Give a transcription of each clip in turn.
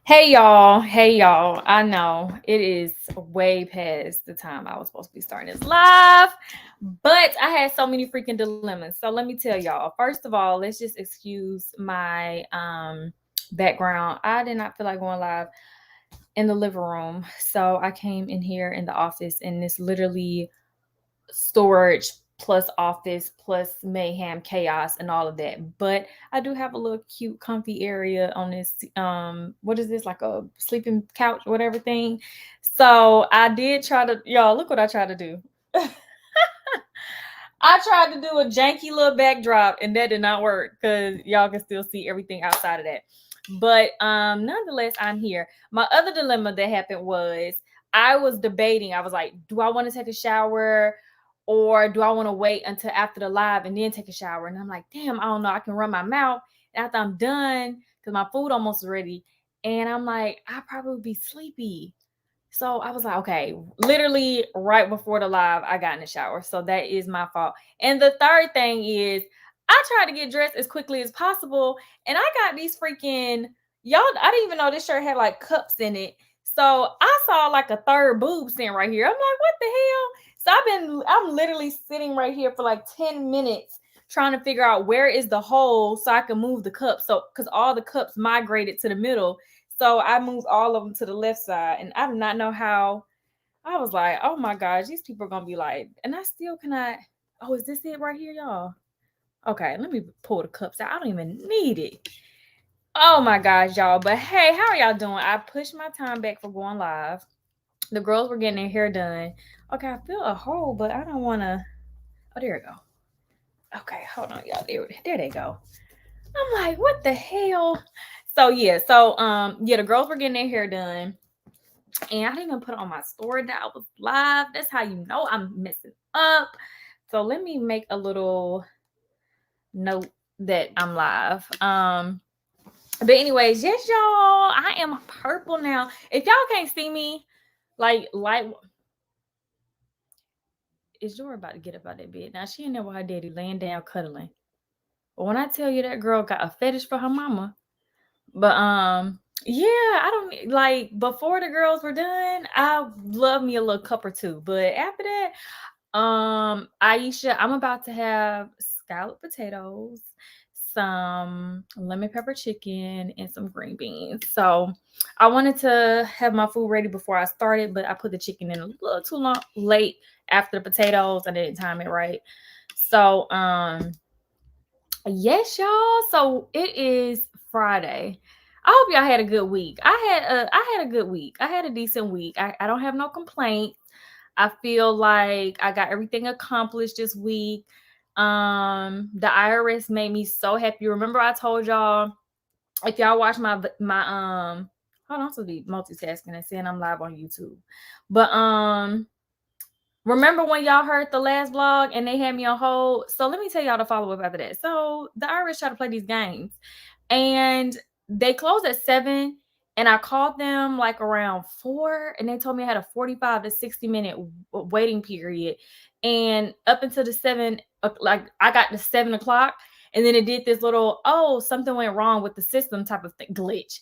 Hey y'all, hey y'all. I know it is way past the time I was supposed to be starting this live, but I had so many freaking dilemmas. So let me tell y'all. First of all, let's just excuse my background. I did not feel like going live in the living room. So I came in here in the office and this literally storage plus office plus mayhem chaos and all of that. But I do have a little cute comfy area on this what is this, like a sleeping couch whatever thing. So I did try to, y'all, look what I tried to do. I tried to do a janky little backdrop and that did not work because y'all can still see everything outside of that. But nonetheless, I'm here. My other dilemma that happened was I was debating. I was like, do I want to take a shower or do I want to wait until after the live and then take a shower? And I'm like, damn, I don't know. I can run my mouth after I'm done because my food almost ready. And I'm like, I probably would be sleepy. So I was like, okay, literally right before the live, I got in the shower. So that is my fault. And the third thing is, I tried to get dressed as quickly as possible. And I got these freaking, y'all, I didn't even know this shirt had like cups in it. So I saw like a third boob sitting right here. I'm like, what the hell? So I'm literally sitting right here for like 10 minutes trying to figure out where is the hole so I can move the cups. So, because all the cups migrated to the middle. So I moved all of them to the left side, and I do not know how. I was like, oh my gosh, these people are gonna be like, and I still cannot. Oh, is this it right here, y'all? Okay, let me pull the cups out. I don't even need it. Oh my gosh, y'all. But hey, how are y'all doing? I pushed my time back for going live. The girls were getting their hair done. Okay, I feel a hole, but I don't want to. Oh, there we go. Okay, hold on, y'all. There they go. I'm like, what the hell? So yeah, the girls were getting their hair done. And I didn't even put it on my story that I was live. That's how you know I'm messing up. So let me make a little note that I'm live. But anyways, yes, y'all, I am purple now. If y'all can't see me, like is Jori about to get up out that bed? Now she in there with her daddy laying down cuddling. But when I tell you that girl got a fetish for her mama, but yeah, I don't like before the girls were done, I love me a little cup or two. But after that, Aisha, I'm about to have scalloped potatoes, some lemon pepper chicken, and some green beans. So I wanted to have my food ready before I started, but I put the chicken in a little too long late after the potatoes. I didn't time it right. So yes, y'all. So it is Friday. I hope y'all had a good week. I had a good week. I had a decent week. I don't have no complaints. I feel like I got everything accomplished this week. The IRS made me so happy. Remember I told y'all, if y'all watch my hold on, I'm supposed to be multitasking and saying I'm live on YouTube. But remember when y'all heard the last vlog and they had me on hold? So let me tell y'all the follow up after that. So the Irish try to play these games, and they closed at 7. And I called them like around 4, and they told me I had a 45 to 60-minute waiting period. And up until the 7, like I got to 7 o'clock, and then it did this little, oh, something went wrong with the system type of glitch.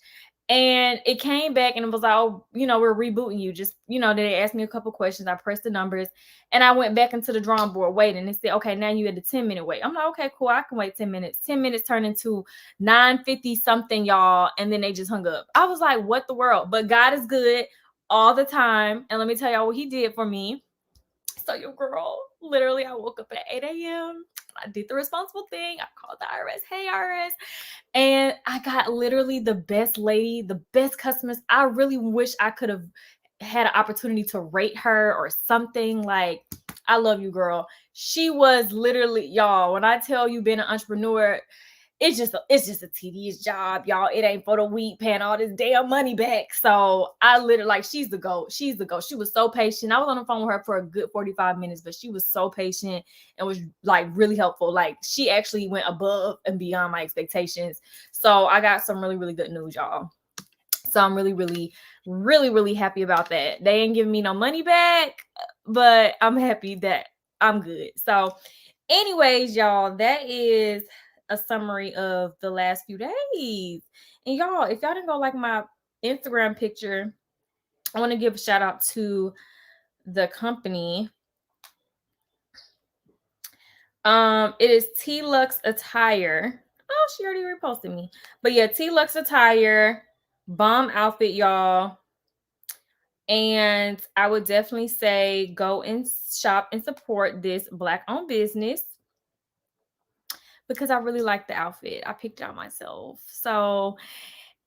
And it came back and it was like, oh, we're rebooting you. Just, they asked me a couple questions. I pressed the numbers and I went back into the drawing board waiting. And said, okay, now you had the 10-minute wait. I'm like, okay, cool. I can wait 10 minutes. 10 minutes turned into 9:50 something, y'all. And then they just hung up. I was like, what the world? But God is good all the time. And let me tell y'all what he did for me. So your girl, literally, I woke up at 8 a.m. I did the responsible thing. I called the IRS. Hey, IRS. And I got literally the best lady, the best customers. I really wish I could have had an opportunity to rate her or something. Like, I love you, girl. She was literally, y'all, when I tell you being an entrepreneur, it's just a tedious job, y'all. It ain't for the week paying all this damn money back. So I literally, like, she's the GOAT. She's the GOAT. She was so patient. I was on the phone with her for a good 45 minutes, but she was so patient and was like really helpful. Like, she actually went above and beyond my expectations. So I got some really, really good news, y'all. So I'm really, really, really, really happy about that. They ain't giving me no money back, but I'm happy that I'm good. So anyways, y'all, that is a summary of the last few days. And y'all, if y'all didn't go like my Instagram picture, I want to give a shout out to the company. It is T Lux Attire. Oh, she already reposted me. But yeah, T Lux Attire, bomb outfit, y'all. And I would definitely say go and shop and support this Black-owned business because I really like the outfit. I picked it out myself. So,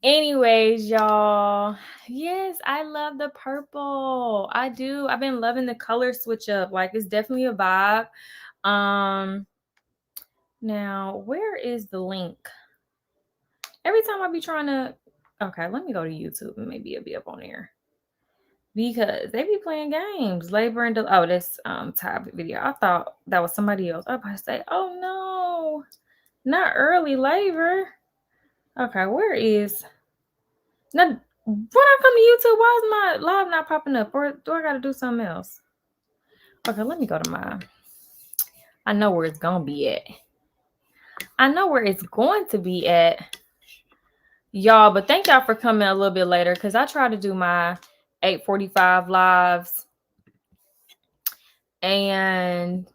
anyways, y'all, yes, I love the purple. I do. I've been loving the color switch up. Like, it's definitely a vibe. Now, where is the link? Every time I be trying to, okay, let me go to YouTube and maybe it'll be up on there. Because they be playing games. Labor and oh, this type of video. I thought that was somebody else. I was about to say, oh no, not early labor. Okay, where is now when I come to YouTube, why is my live not popping up? Or do I gotta do something else? Okay, let me go to my. I know where it's gonna be at. I know where it's going to be at. Y'all, but thank y'all for coming a little bit later because I try to do my 8:45 lives and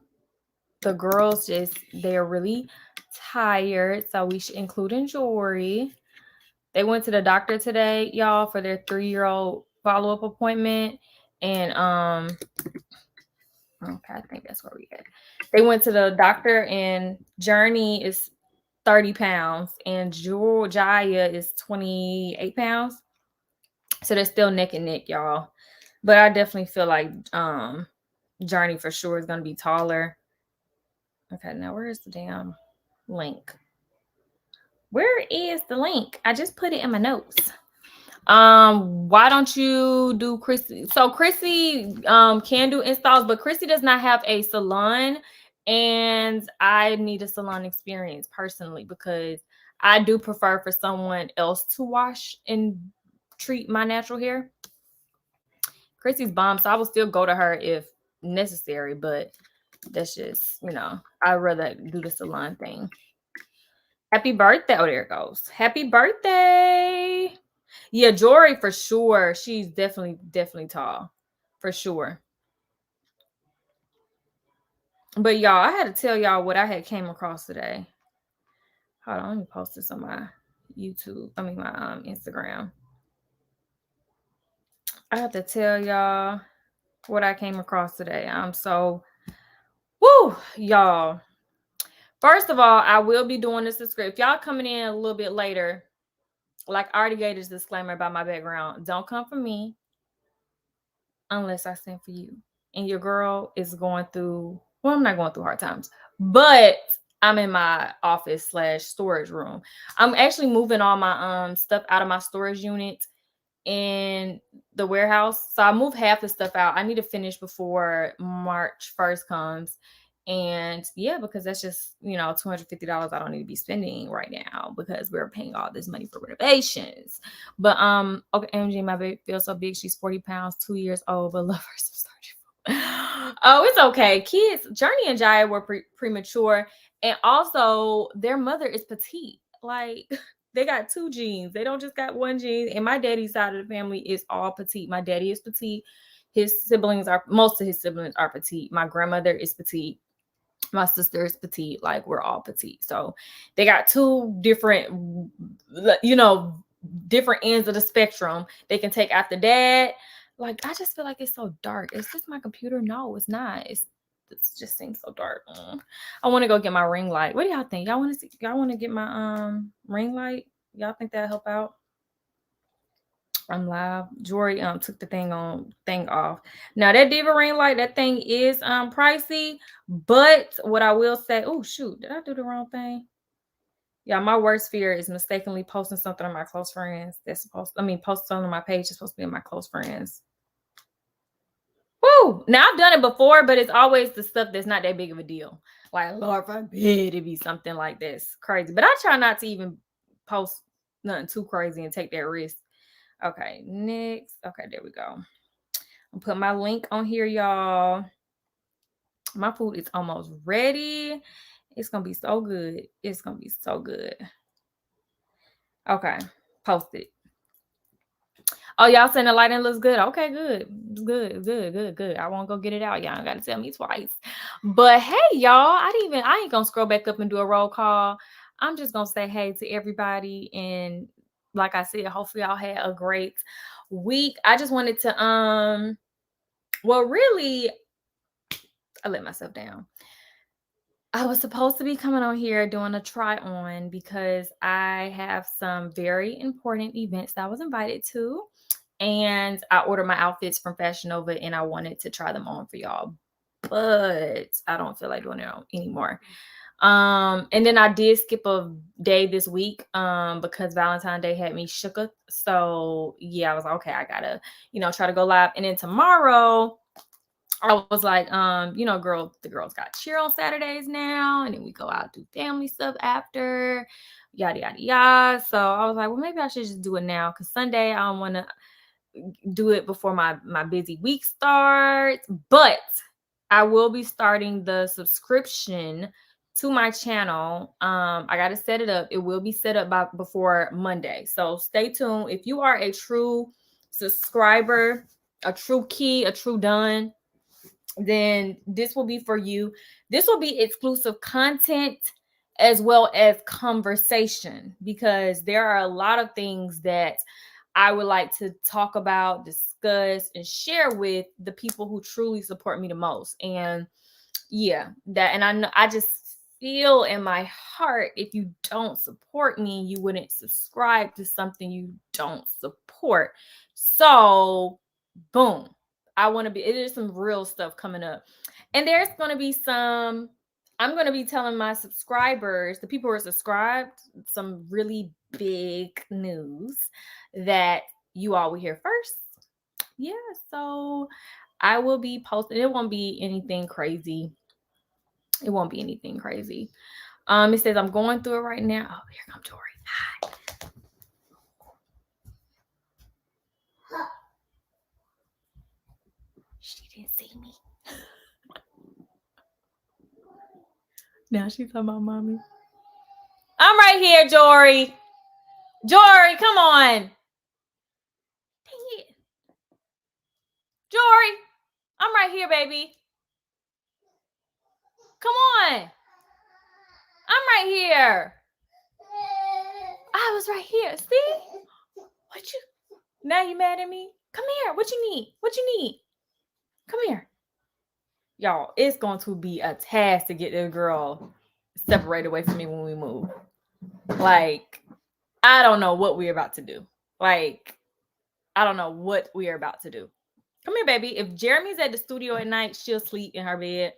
the girls they're really tired, so we should include in Jori. They went to the doctor today, y'all, for their 3-year-old follow-up appointment. And okay, I think that's where we at. They went to the doctor and Journey is 30 pounds and Jiya is 28 pounds. So they're still neck and neck, y'all. But I definitely feel like Journey for sure is gonna be taller. Okay, now where is the damn link? Where is the link? I just put it in my notes. Why don't you do Chrissy? So Chrissy can do installs, but Chrissy does not have a salon, and I need a salon experience personally because I do prefer for someone else to wash and treat my natural hair. Chrissy's bomb, so I will still go to her if necessary, but that's just, I'd rather do the salon thing. Happy birthday. Oh, there it goes. Happy birthday. Yeah, Jori for sure. She's definitely tall. For sure. But y'all, I had to tell y'all what I had came across today. Hold on, let me post this on my YouTube. I mean my Instagram. I have to tell y'all what I came across today. I'm so y'all. First of all, I will be doing this script. If y'all coming in a little bit later, like I already gave this disclaimer about my background. Don't come for me unless I send for you. And your girl is going through, well, I'm not going through hard times, but I'm in my office / storage room. I'm actually moving all my stuff out of my storage unit in the warehouse. So I moved half the stuff out. I need to finish before March 1st comes. And yeah, because that's just, $250 I don't need to be spending right now because we're paying all this money for renovations. But okay, MJ, my baby feels so big. She's 40 pounds, 2 years old, but love her some starch. Oh, it's okay. Kids, Journie and Jiya were premature, and also their mother is petite. Like they got 2 genes. They don't just got 1 gene. And my daddy's side of the family is all petite. My daddy is petite. Most of his siblings are petite. My grandmother is petite. My sister is petite. Like we're all petite. So they got 2 different, different ends of the spectrum. They can take after dad. Like I just feel like it's so dark. Is this my computer? No, it's not. It just seems so dark. I want to go get my ring light. What do y'all think? Y'all want to get my ring light? Y'all think that'll help out? I'm live. Jori took the thing off. Now that Diva ring light, that thing is pricey. But what I will say, oh shoot, did I do the wrong thing? Yeah, my worst fear is mistakenly posting something on my close friends. Post something on my page. It's supposed to be in my close friends. Woo! Now I've done it before, but it's always the stuff that's not that big of a deal. Like Lord forbid it be something like this crazy. But I try not to even post nothing too crazy and take that risk. Okay, next. Okay, there we go. I'll put my link on here, y'all. My food is almost ready. It's gonna be so good. It's gonna be so good. Okay, post it. Oh, y'all saying the lighting looks good. Okay, good. Good. I won't go get it out. Y'all gotta tell me twice. But hey, y'all, I ain't gonna scroll back up and do a roll call. I'm just gonna say hey to everybody. And like I said, hopefully y'all had a great week. I just wanted to well, really, I let myself down. I was supposed to be coming on here doing a try on because I have some very important events that I was invited to. And I ordered my outfits from Fashion Nova and I wanted to try them on for y'all. But I don't feel like doing it anymore. And then I did skip a day this week because Valentine's Day had me shook up. So yeah, I was like, okay, I gotta, try to go live. And then tomorrow I was like, the girls got cheer on Saturdays now, and then we go out do family stuff after, yada yada yada. So I was like, well, maybe I should just do it now because Sunday I don't want to do it before my busy week starts. But I will be starting the subscription to my channel. I gotta set it up. It will be set up before Monday. So stay tuned. If you are a true subscriber, a true key, a true done, then this will be for you. This will be exclusive content as well as conversation, because there are a lot of things that I would like to talk about, discuss, and share with the people who truly support me the most. And yeah, and I know, I just feel in my heart, if you don't support me, you wouldn't subscribe to something you don't support. So boom, I want to be, it is some real stuff coming up. And there's going to be I'm going to be telling my subscribers, the people who are subscribed, some really big news that you all will hear first. Yeah, so I will be posting. It won't be anything crazy. It won't be anything crazy. It says I'm going through it right now. Oh, here comes Jori. Hi. She didn't see me. Now she's talking about mommy. I'm right here, Jori. Jori, come on. Dang it. Jori, I'm right here, baby. Come on. I'm right here. I was right here. See? Now you mad at me? Come here. What you need? What you need? Come here. Y'all, it's going to be a task to get this girl separated away from me when we move. Like, I don't know what we're about to do. Like, I don't know what we're about to do. Come here, baby. If Jeremy's at the studio at night, she'll sleep in her bed.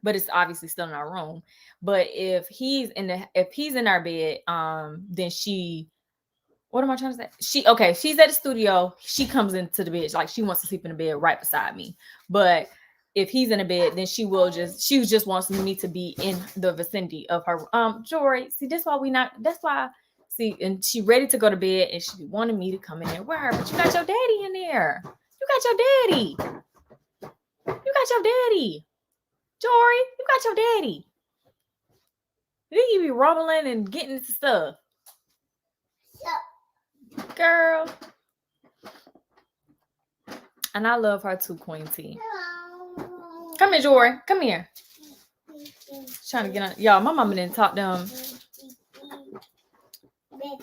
But it's obviously still in our room. But if he's in our bed, then what am I trying to say? She's at the studio. She comes into the bed. Like, she wants to sleep in the bed right beside me. But if he's in a bed, then she just wants me to be in the vicinity of her. Jori, see, and she ready to go to bed, and she wanted me to come in there with her. But you got your daddy in there. You got your daddy. Jori, you got your daddy. Then you be rumbling and getting into stuff. Girl. And I love her too, Queen T. Come here, Jori. Come here. She's trying to get on. Y'all, my mama didn't talk to them.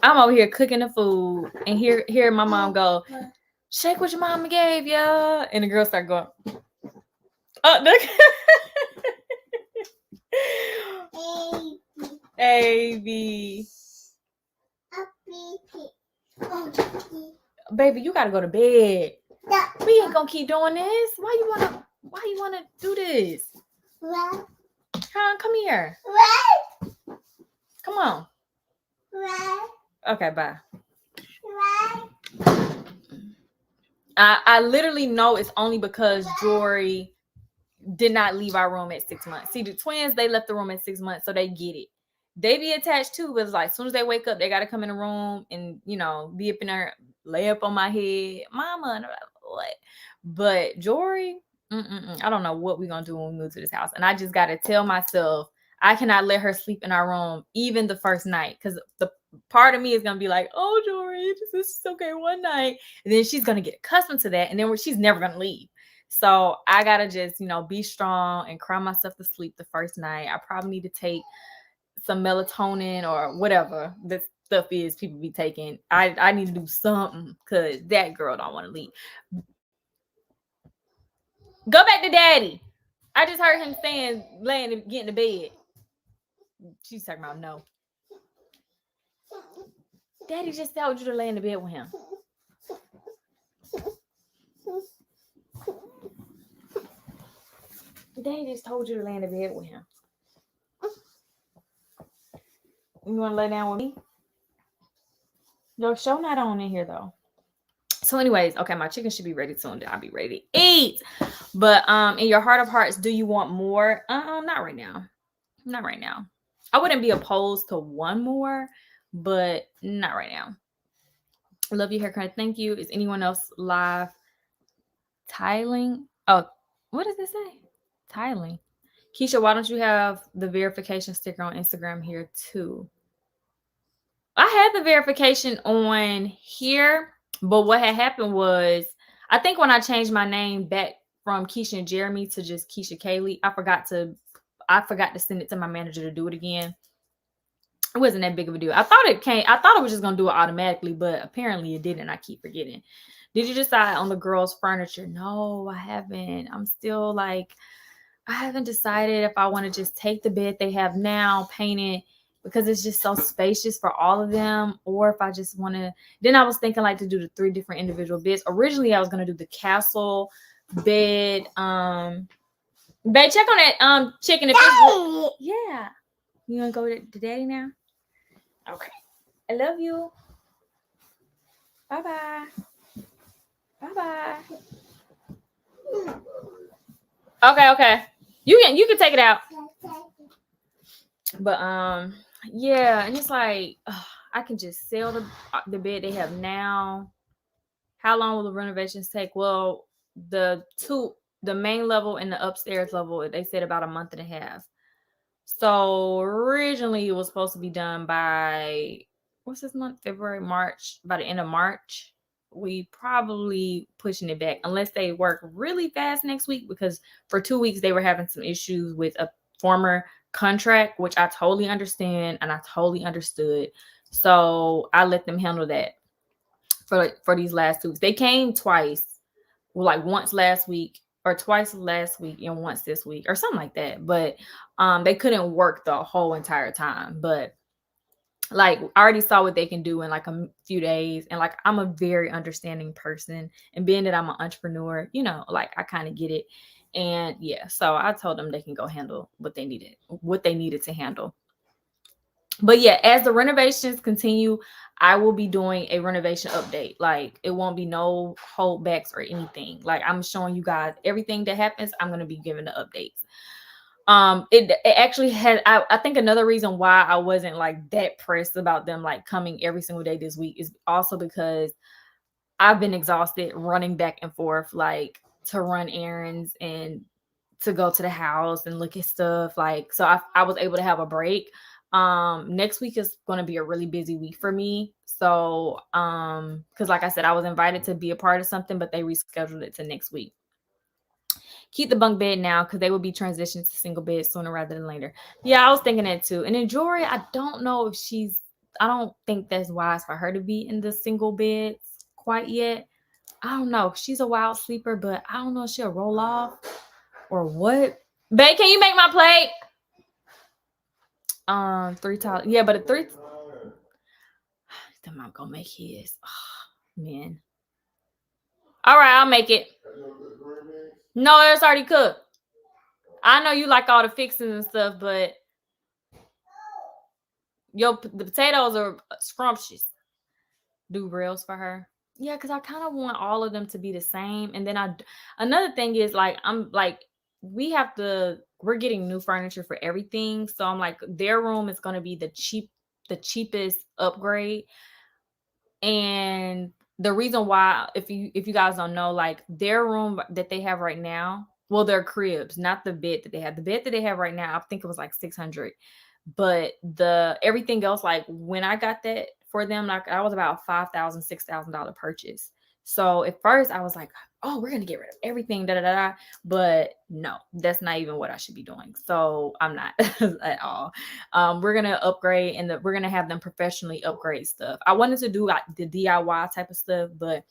I'm over here cooking the food, and hear my mom go, shake what your mama gave ya. And the girl start going, look. A-B. Baby, you gotta go to bed. We ain't gonna keep doing this. Why you wanna do this? Huh? Come here. Come on. Okay, bye. I literally know it's only because Jori did not leave our room at 6 months. See, the twins, they left the room at 6 months, so they get it. They be attached too, but it's like as soon as they wake up, they gotta come in the room and be up in there, lay up on my head, mama, and I'm like, what? But Jori, I don't know what we're gonna do when we move to this house. And I just gotta tell myself I cannot let her sleep in our room even the first night, because part of me is gonna be like, oh, Jori, this is okay one night, and then she's gonna get accustomed to that, and then she's never gonna leave. So I gotta just, be strong and cry myself to sleep the first night. I probably need to take some melatonin or whatever this stuff is people be taking. I need to do something because that girl don't want to leave. Go back to daddy. I just heard him saying, getting to bed. She's talking about no. Daddy just told you to lay in the bed with him. Daddy just told you to lay in the bed with him. You want to lay down with me? Your show not on in here though. So anyways, okay, my chicken should be ready soon. I'll be ready to eat. But in your heart of hearts, do you want more? Not right now. Not right now. I wouldn't be opposed to one more, but not right now. Love your haircut. Thank you. Is anyone else live tiling? Oh, what does it say? Tiling. Keesha, why don't you have the verification sticker on Instagram here too? I had the verification on here, but what had happened was, I think when I changed my name back from Keesha and Jeremy to just Keesha Kaylee, I forgot to send it to my manager to do it again. It wasn't that big of a deal. I thought it was just gonna do it automatically, but apparently it didn't. I keep forgetting. Did you decide on the girls' furniture? No, I haven't. I'm still like, I haven't decided if I want to just take the bed they have now, paint it, because it's just so spacious for all of them, or if I just want to. Then I was thinking like to do the 3 different individual beds. Originally, I was gonna do the castle bed. Babe, check on that chicken. If it's, yeah, you gonna go to daddy now? Okay. I love you. Bye bye. Bye bye. Okay. You can take it out. But yeah, and it's like I can just sell the bed they have now. How long will the renovations take? Well, the main level and the upstairs level, they said about a month and a half. So originally it was supposed to be done by what's this month? February, March, by the end of March. We probably pushing it back unless they work really fast next week, because for 2 weeks they were having some issues with a former contract, which I totally understand and I totally understood. So I let them handle that for these last 2 weeks. They came twice, like once last week or twice last week and once this week or something like that. But they couldn't work the whole entire time. But like I already saw what they can do in like a few days. And like I'm a very understanding person. And being that I'm an entrepreneur, like I kind of get it. And yeah, so I told them they can go handle what they needed to handle. But yeah, as the renovations continue, I will be doing a renovation update. Like it won't be no holdbacks or anything. Like I'm showing you guys everything that happens. I'm going to be giving the updates. It actually had, I think another reason why I wasn't like that pressed about them like coming every single day this week is also because I've been exhausted running back and forth, like to run errands and to go to the house and look at stuff. Like, so I was able to have a break. Next week is going to be a really busy week for me. So, cause like I said, I was invited to be a part of something, but they rescheduled it to next week. Keep the bunk bed now, cause they will be transitioned to single bed sooner rather than later. Yeah, I was thinking that too. And then Jori, I don't know if I don't think that's wise for her to be in the single beds quite yet. I don't know. She's a wild sleeper, but I don't know if she'll roll off or what. Babe, can you make my plate? 3 tiles. Yeah, but a 3. Then I'm gonna make his. Oh, man. All right, I'll make it. No, it's already cooked. I know you like all the fixings and stuff, but the potatoes are scrumptious. Do grills for her. Yeah, because I kind of want all of them to be the same. And then another thing is like I'm like we're getting new furniture for everything. So I'm like, their room is gonna be the cheapest upgrade. And the reason why, if you guys don't know, like their room that they have right now, well, their cribs, not the bed that they have. The bed that they have right now, I think it was like $600. But everything else, like when I got that for them, like I was about $5,000, $6,000 purchase. So at first I was like, oh, we're gonna get rid of everything, da da da da. But no, that's not even what I should be doing. So I'm not at all. We're gonna upgrade, and we're gonna have them professionally upgrade stuff. I wanted to do like the DIY type of stuff, but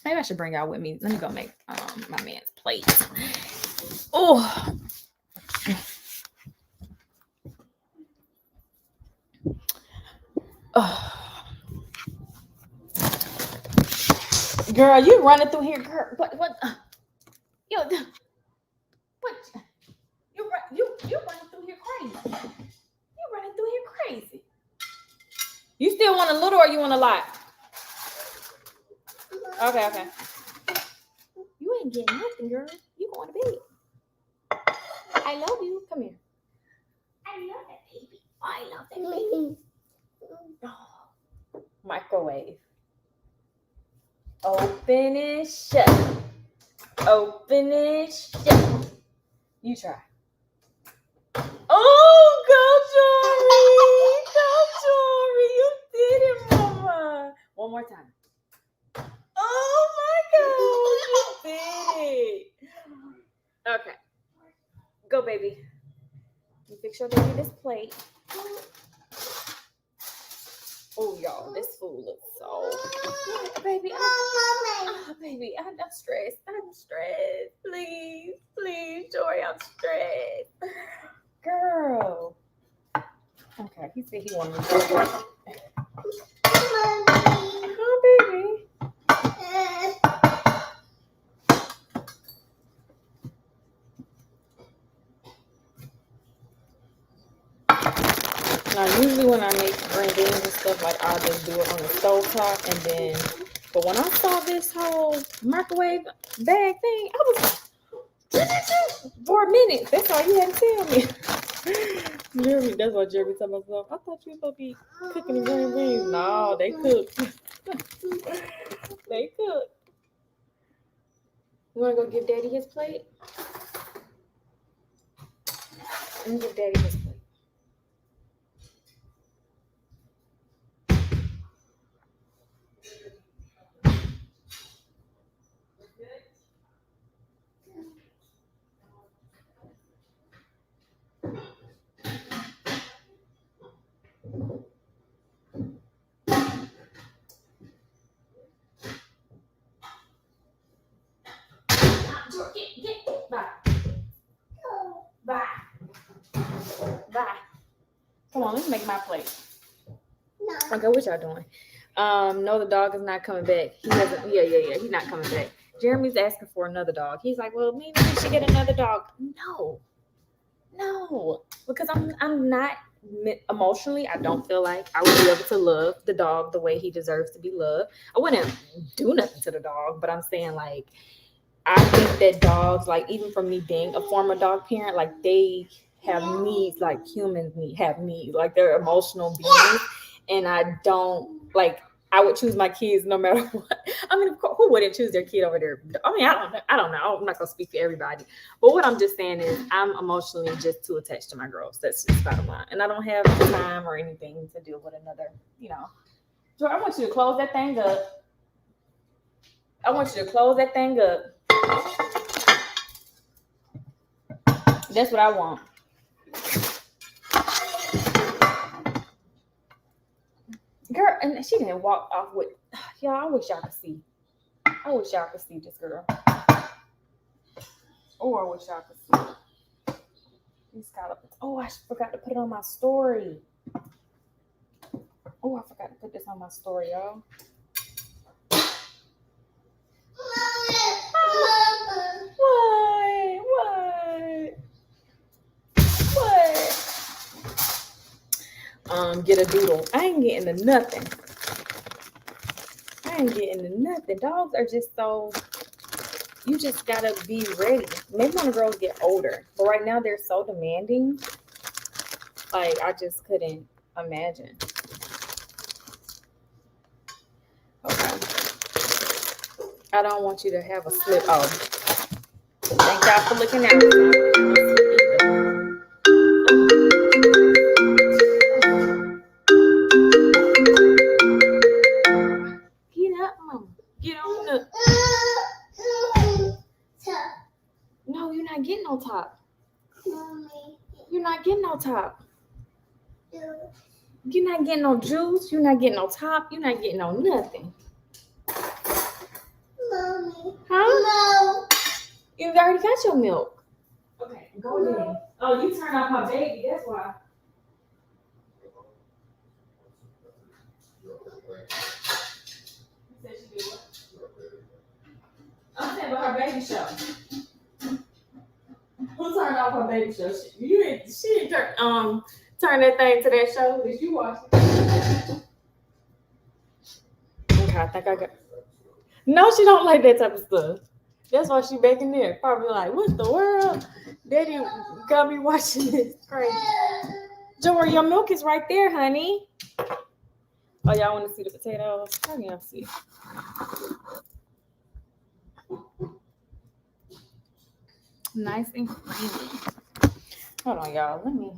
maybe I should bring y'all with me. Let me go make my man's plate. Oh. Oh. Girl, you running through here, girl. What? Yo, what? You running through here crazy. You running through here crazy. You still want a little, or you want a lot? Okay. You ain't getting nothing, girl. You going to bed. I love you. Come here. I love that baby. I love that baby. Oh. Microwave. Open and shut. Open and shut. You try. Oh, go, Jory. You did it, mama. One more time. Oh, my God. You did it. Okay. Go, baby. You fix your baby this plate. Oh, y'all, this food looks so good. Baby, baby, I'm stressed. Please, Jory, I'm stressed. Girl. Okay, he said he wanted to go. Oh, baby. Now, usually when I make green beans and stuff, like I'll just do it on the stovetop, and then. But when I saw this whole microwave bag thing, I was like, for a minute. That's all you had to tell me. Jeremy, that's what Jeremy told myself. I thought you were supposed to be cooking the green beans. No, they cook. They cook. You want to go give Daddy his plate? Let me give Daddy his plate. Bye. Come on, let's make my plate. No. Okay, what y'all doing? No, the dog is not coming back. He hasn't. Yeah. He's not coming back. Jeremy's asking for another dog. He's like, well, maybe we should get another dog. No, because I'm not emotionally. I don't feel like I would be able to love the dog the way he deserves to be loved. I wouldn't do nothing to the dog, but I'm saying like, I think that dogs, like even from me being a former dog parent, like they have needs like humans have needs, like they're emotional beings, and I don't like. I would choose my kids no matter what. I mean, of course, who wouldn't choose their kid over there? I mean, I don't know. I'm not gonna speak for everybody, but what I'm just saying is I'm emotionally just too attached to my girls. That's just bottom line, and I don't have time or anything to deal with another. So I want you to close that thing up. That's what I want. Girl, and she didn't walk off with y'all. I wish y'all could see. This girl. Oh, I wish y'all could see. These scallops. Oh, I forgot to put it on my story. Oh, I forgot to put this on my story, y'all. What? Get a doodle. I ain't getting to nothing. Dogs are just so, you just gotta be ready. Maybe when the girls get older, but right now they're so demanding. Like I just couldn't imagine. Okay. I don't want you to have a slip. Oh, thank y'all for looking out. no top. Mommy. You're not getting no top. You're not getting no juice. You're not getting no top. You're not getting no nothing. Mommy. Huh? No. You already got your milk. Okay, go ahead. Oh, you turned off my baby. That's why. You said she did what? I'm saying about her baby show. Who turned off her baby show? She didn't turn that thing to that show. Did you watch it? Okay, I think I got. No, she don't like that type of stuff. That's why she back in there. Probably like, what the world? Daddy got me watching this. Crazy. Jori, your milk is right there, honey. Oh, y'all want to see the potatoes? I can't see. Nice and creamy. Hold on, y'all. Let me.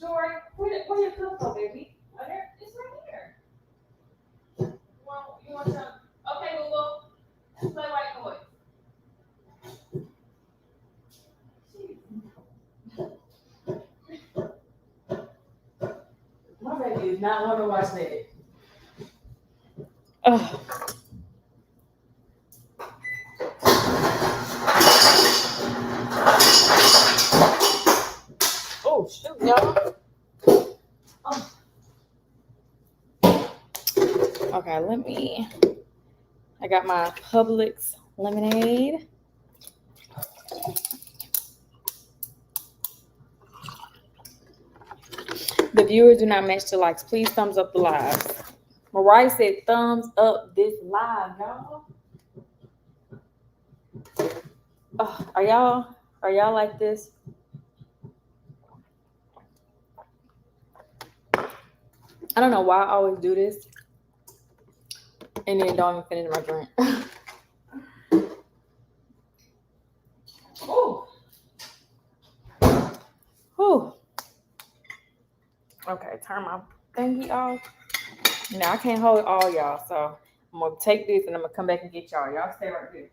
Jori, where your cup go, baby? Oh, there. It's right here. You want some? Okay, Google. Play white noise. My baby does not want to watch that. Oh, shoot, y'all. Oh. Okay, I got my Publix lemonade. The viewers do not match the likes. Please thumbs up the lives. Mariah said thumbs up this live, y'all. Are y'all like this? I don't know why I always do this and then don't even finish my drink. Ooh. Okay, turn my thingy off. Now I can't hold all y'all, so I'm gonna take this and I'm gonna come back and get y'all. Y'all stay right here.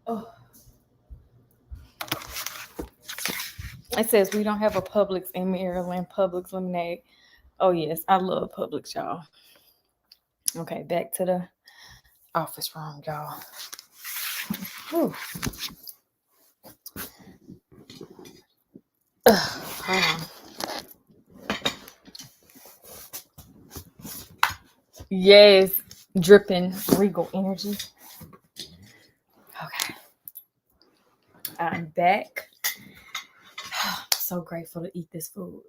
Oh. It says we don't have a Publix in Maryland. Publix lemonade. Oh yes, I love Publix, y'all. Okay, back to the office room, y'all. Whew. Hold on. Yes, dripping regal energy. Okay, I'm back. I'm so grateful to eat this food.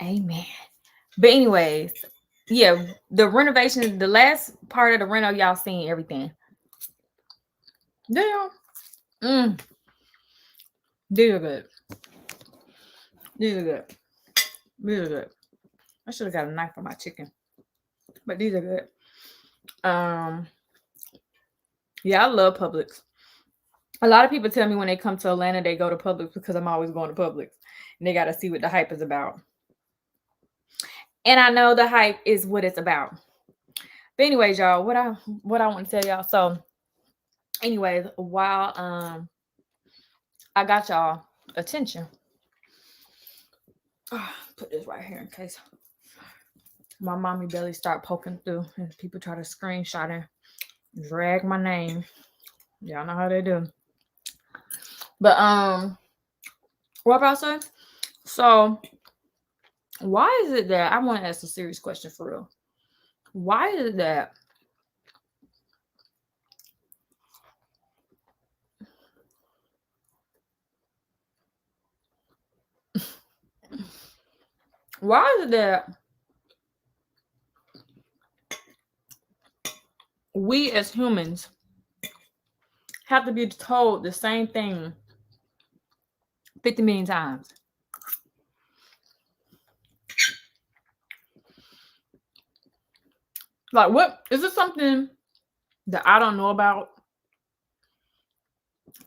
Amen. But anyways, yeah, the renovation, the last part of the reno, y'all seen everything. Damn. These are good. These are good. These are good. I should have got a knife for my chicken. But these are good. Yeah, I love Publix. A lot of people tell me when they come to Atlanta, they go to Publix because I'm always going to Publix. And they got to see what the hype is about. And I know the hype is what it's about. But anyways, y'all, what I want to tell y'all. So, anyways, while I got y'all attention. Put this right here in case my mommy belly start poking through and people try to screenshot and drag my name. Y'all know how they do. But what about say? So why is it that I want to ask a serious question for real? Why is it that we as humans have to be told the same thing 50 million times. Like, what is this something that I don't know about?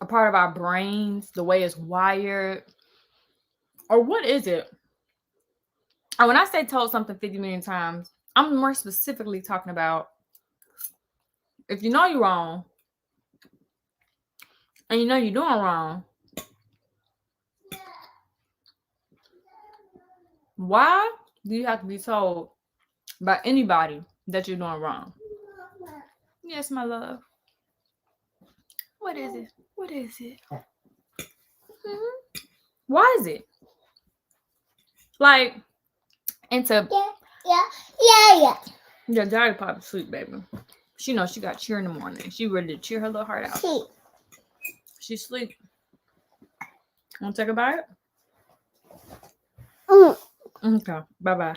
A part of our brains, the way it's wired, or what is it? And when I say told something 50 million times, I'm more specifically talking about if you know you're wrong and you know you're doing wrong, why do you have to be told by anybody that you're doing wrong? Yes, my love. What is it? What is it? Why is it? Like, and to yeah, Daddy probably sleep, baby. She knows she got cheer in the morning. She ready to cheer her little heart out. She sleep. Want to take a bite? Okay, bye-bye.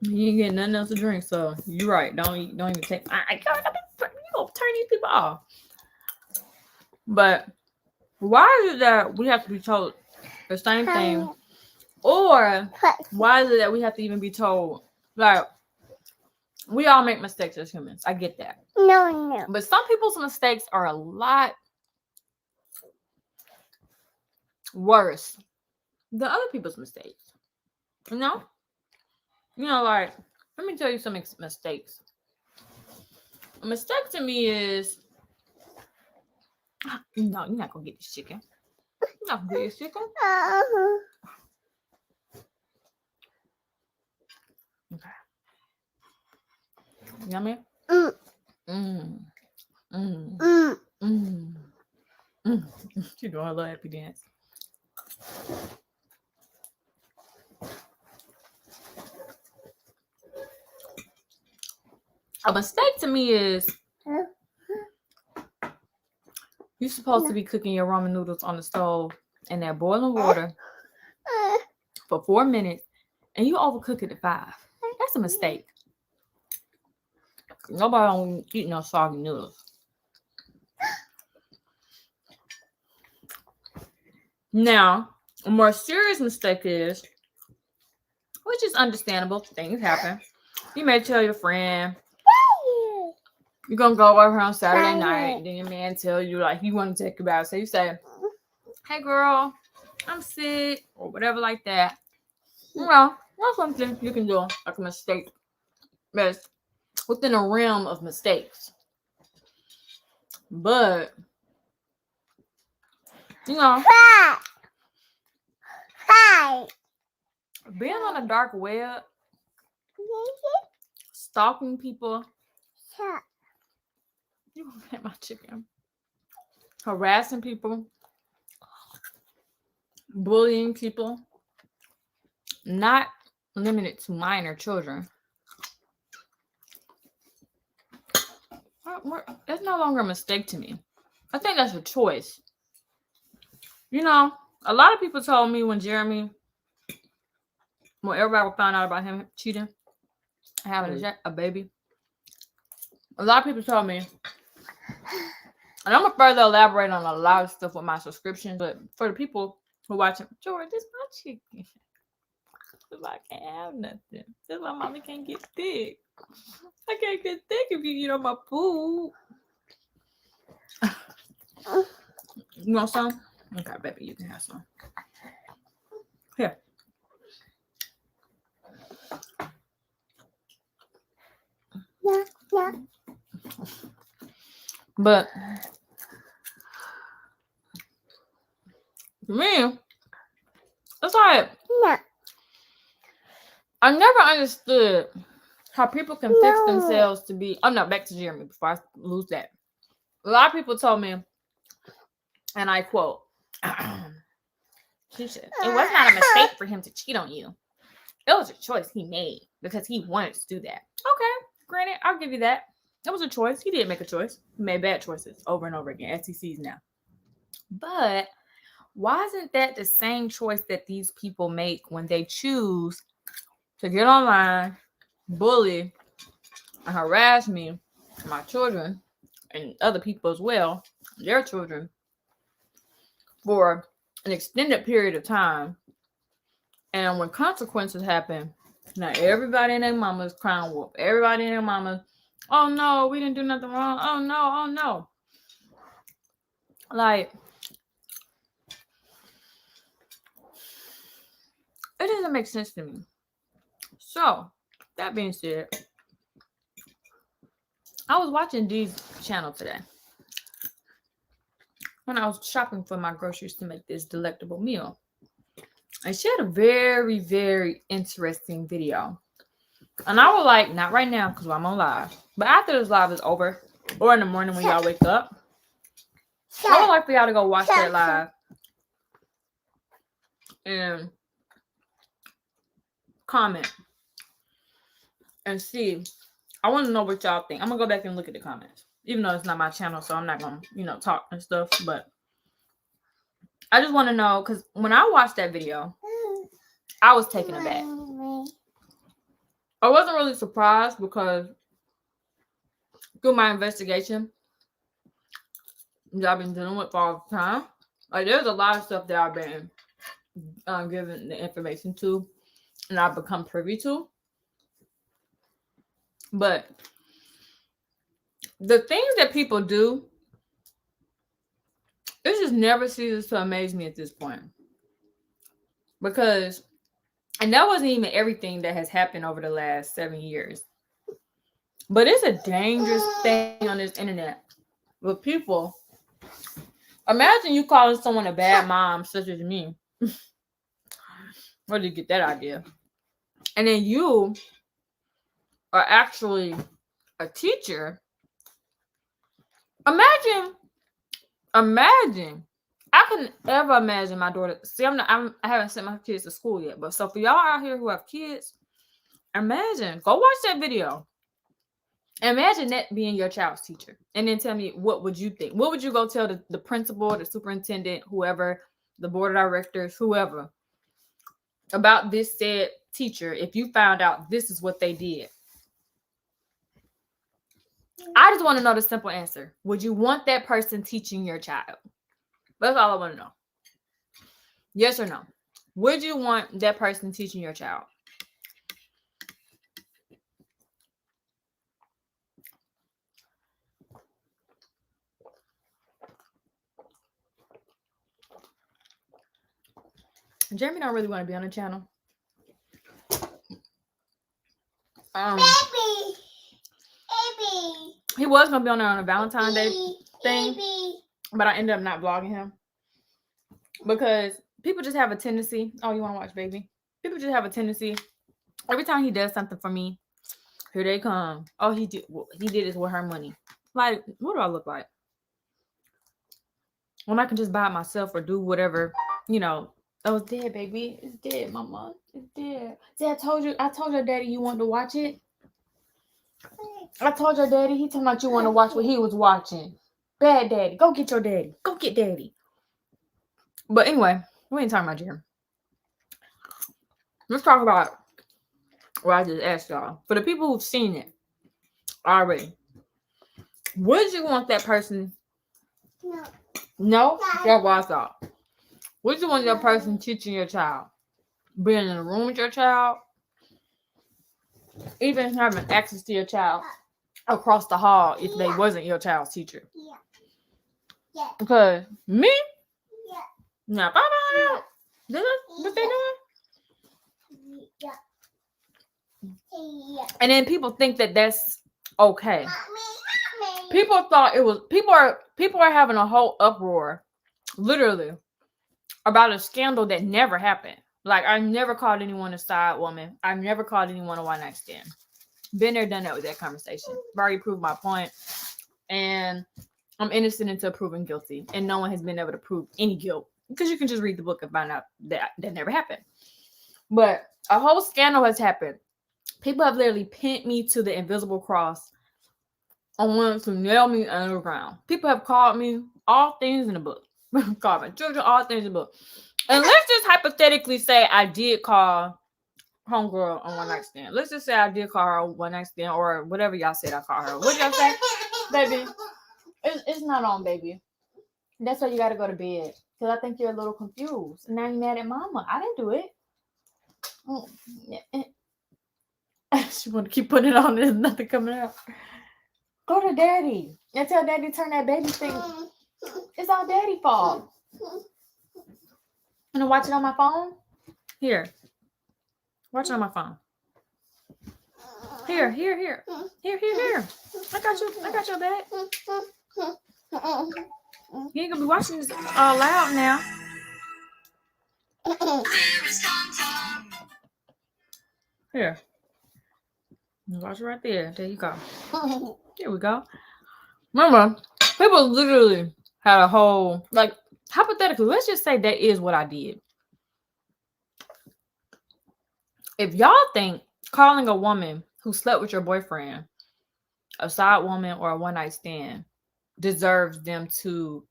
You ain't getting nothing else to drink, so you're right. Don't even take. You gonna turn these people off. But why is it that we have to be told the same thing, or why is it that we have to even be told? Like, we all make mistakes as humans. I get that. No. But some people's mistakes are a lot worse than other people's mistakes. You know, like, let me tell you some mistakes. A mistake to me is, no, you're not gonna get this chicken. You're not gonna get this chicken. Okay. Yummy. She doing her little happy dance. A mistake to me is you're supposed to be cooking your ramen noodles on the stove in that boiling water for 4 minutes, and you overcook it at 5. That's a mistake. Nobody don't eat no soggy noodles. Now, a more serious mistake is, which is understandable, things happen. You may tell your friend you're gonna go over on Saturday night, then your man tell you like he want to take you out. So you say, "Hey girl, I'm sick," or whatever like that. Well, that's something you can do, like a mistake. That's within a realm of mistakes. But being on a dark web, stalking people, you gonna hit my chicken, harassing people, bullying people, not limited to minor children. That's no longer a mistake to me. I think that's a choice. You know, a lot of people told me when everybody found out about him cheating, having a baby. A lot of people told me, and I'm gonna further elaborate on a lot of stuff with my subscriptions, but for the people who watch it, Jori, this is my chicken. Because I can't have nothing. That's why mommy can't get thick. I can't get thick if you eat on my food. You want some? Okay, baby, you can have some. Here. Yeah. But for me, it's like I never understood how people can fix themselves to be. Oh no, back to Jeremy before I lose that. A lot of people told me, and I quote, Keesha, it was not a mistake for him to cheat on you. It was a choice he made because he wanted to do that. Okay, granted, I'll give you that. It was a choice. He did make a choice. He made bad choices over and over again, as he sees now. But why isn't that the same choice that these people make when they choose to get online, bully, and harass me, my children, and other people as well, their children, for an extended period of time. And when consequences happen, now everybody and their mama is crying wolf. Everybody and their mama, oh no, we didn't do nothing wrong. Oh no, oh no. Like, it doesn't make sense to me. So, that being said, I was watching Dee's channel today when I was shopping for my groceries to make this delectable meal. And she had a very, very interesting video. And I was like, not right now because I'm on live. But after this live is over, or in the morning when y'all wake up, I would like for y'all to go watch that live and comment and see. I want to know what y'all think. I'm going to go back and look at the comments. Even though it's not my channel, so I'm not going to, talk and stuff. But I just want to know, because when I watched that video, I was taken aback. I wasn't really surprised because through my investigation that I've been dealing with for all the time, like there's a lot of stuff that I've been given the information to and I've become privy to. But the things that people do, it just never ceases to amaze me at this point. Because, and that wasn't even everything that has happened over the last 7 years. But it's a dangerous thing on this internet with people. Imagine you calling someone a bad mom, such as me. Where did you get that idea? And then you are actually a teacher. Imagine. I couldn't ever imagine my daughter. See, I haven't sent my kids to school yet. But so for y'all out here who have kids, imagine. Go watch that video. Imagine that being your child's teacher. And then tell me, what would you think? What would you go tell the principal, the superintendent, whoever, the board of directors, whoever, about this said teacher if you found out this is what they did? I just want to know the simple answer. Would you want that person teaching your child? That's all I want to know. Yes or no? Would you want that person teaching your child? Jeremy don't really want to be on the channel. Baby. He was gonna be on there on a Valentine's Day thing, but I ended up not vlogging him because people just have a tendency. Oh, you want to watch Baby? People just have a tendency. Every time he does something for me, here they come. Oh, he did this with her money. Like, what do I look like? When I can just buy it myself or do whatever, Oh, it's dead, baby. It's dead, mama. It's dead. See, I told your daddy you wanted to watch it. I told your daddy. He told me you want to watch what he was watching. Bad daddy. Go get your daddy. Go get daddy. But anyway, we ain't talking about Jeremy. Let's talk about what I just asked y'all. For the people who've seen it already, would you want that person? No. No? That's what I thought. Would you want that person teaching your child? Being in a room with your child? Even having access to your child across the hall if they wasn't your child's teacher? Yeah. Because me? Yeah. Nah, bye. What they doing? Yeah. And then people think that that's okay. Mommy. People thought it was. People are having a whole uproar, literally, about a scandal that never happened. Like, I never called anyone a side woman. I've never called anyone a one-night stand. Been there, done that with that conversation. I've already proved my point. And I'm innocent until proven guilty. And no one has been able to prove any guilt. Because you can just read the book and find out that never happened. But a whole scandal has happened. People have literally pinned me to the invisible cross and wanted to nail me underground. People have called me all things in the book. Called my children all things in the book. And let's just hypothetically say I did call homegirl on one night stand. Let's just say I did call her a one night stand or whatever y'all said I called her. What y'all say? Baby, it's not on, baby. That's why you got to go to bed. Because I think you're a little confused. And now you're mad at mama. I didn't do it. She want to keep putting it on. There's nothing coming out. Go to daddy and tell daddy to turn that baby thing. It's all daddy's fault. And watch it on my phone. Here. Watch it on my phone. Here. Here. I got your bag. You ain't gonna be watching this all loud now. Here. Watch it right there. There you go. Here we go. Remember, people literally had a whole, like, hypothetically, let's just say that is what I did. If y'all think calling a woman who slept with your boyfriend a side woman or a one-night stand deserves them to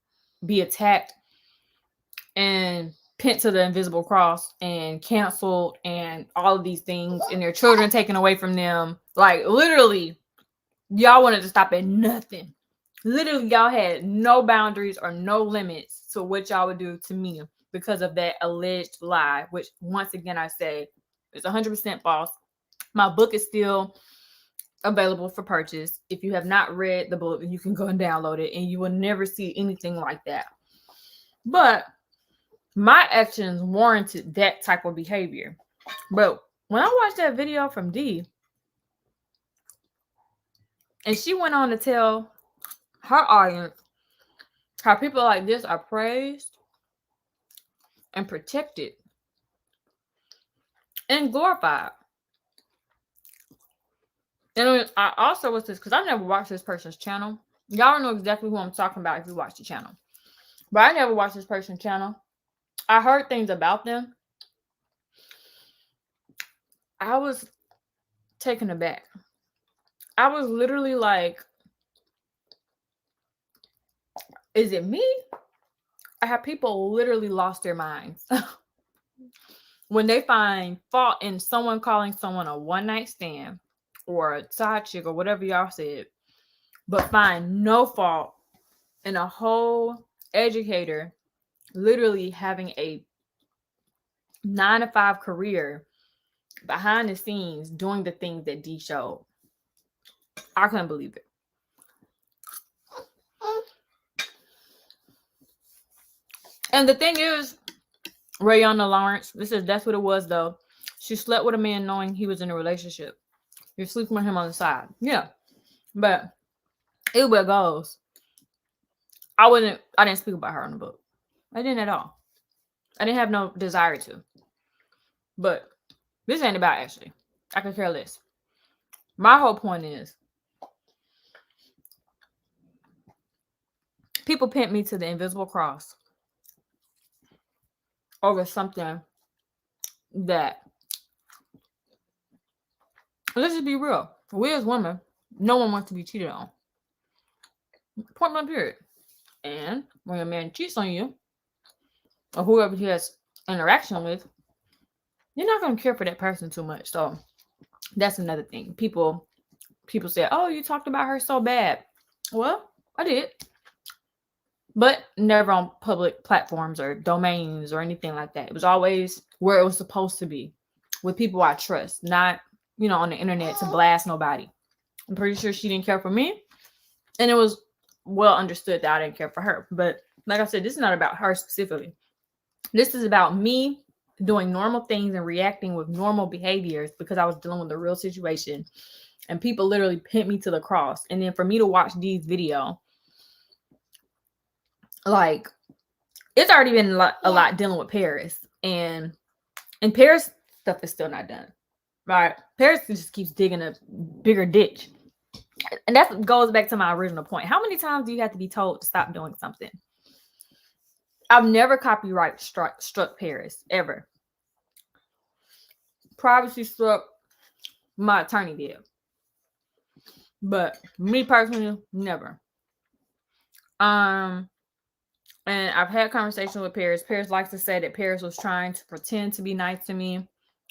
be attacked and pinned to the invisible cross and canceled and all of these things and their children taken away from them, like, literally, y'all wanted to stop at nothing. Literally, y'all had no boundaries or no limits to what y'all would do to me because of that alleged lie, which, once again, I say is 100% false. My book is still available for purchase. If you have not read the book, you can go and download it, and you will never see anything like that. But my actions warranted that type of behavior. But when I watched that video from D, and she went on to tell her audience how people like this are praised and protected and glorified. And I also was this, because I never watched this person's channel. Y'all know exactly who I'm talking about if you watch the channel. But I never watched this person's channel. I heard things about them. I was taken aback. I was literally like, is it me? I have people literally lost their minds when they find fault in someone calling someone a one-night stand or a side chick or whatever y'all said, but find no fault in a whole educator literally having a 9-to-5 career behind the scenes doing the things that D showed. I couldn't believe it. And the thing is, Rayonna Lawrence, that's what it was though. She slept with a man knowing he was in a relationship. You're sleeping with him on the side. Yeah. But it where it goes. I didn't speak about her in the book. I didn't at all. I didn't have no desire to. But this ain't about Ashley. I could care less. My whole point is, people pinned me to the invisible cross over something that, let's just be real. We as women, no one wants to be cheated on. Point blank period. And when a man cheats on you, or whoever he has interaction with, you're not going to care for that person too much. So that's another thing. People say, oh, you talked about her so bad. Well, I did. But never on public platforms or domains or anything like that. It was always where it was supposed to be, with people I trust, not, on the internet to blast nobody. I'm pretty sure she didn't care for me. And it was well understood that I didn't care for her. But like I said, this is not about her specifically. This is about me doing normal things and reacting with normal behaviors because I was dealing with a real situation. And people literally pinned me to the cross. And then for me to watch Dee's video, like, it's already been a lot dealing with Paris. And Paris stuff is still not done. Right? Paris just keeps digging a bigger ditch. And that goes back to my original point. How many times do you have to be told to stop doing something? I've never copyright struck Paris, ever. Privacy struck, my attorney did. But me personally, never. And I've had conversations with Paris. Paris likes to say that Paris was trying to pretend to be nice to me.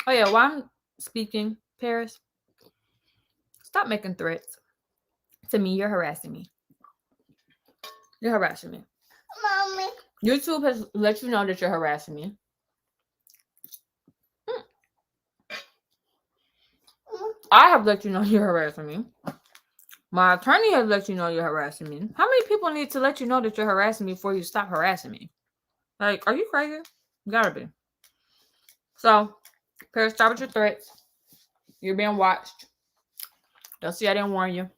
Oh yeah, while I'm speaking, Paris, stop making threats to me. You're harassing me. You're harassing me. Mommy. YouTube has let you know that you're harassing me. I have let you know you're harassing me. My attorney has let you know you're harassing me. How many people need to let you know that you're harassing me before you stop harassing me? Like, are you crazy? You gotta be. So, Paris, stop with your threats. You're being watched. Don't see I didn't warn you.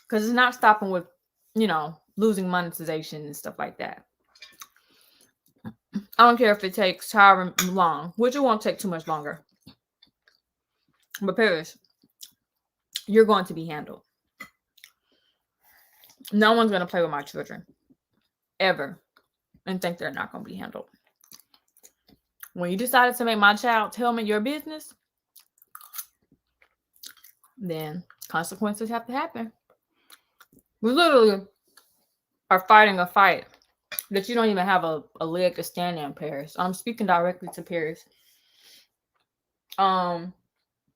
Because it's not stopping with, losing monetization and stuff like that. I don't care if it takes however long, which it won't take too much longer. But Paris, you're going to be handled. No one's going to play with my children. Ever. And think they're not going to be handled. When you decided to make my child tell me your business, then consequences have to happen. We literally are fighting a fight that you don't even have a leg to stand in, Paris. I'm speaking directly to Paris.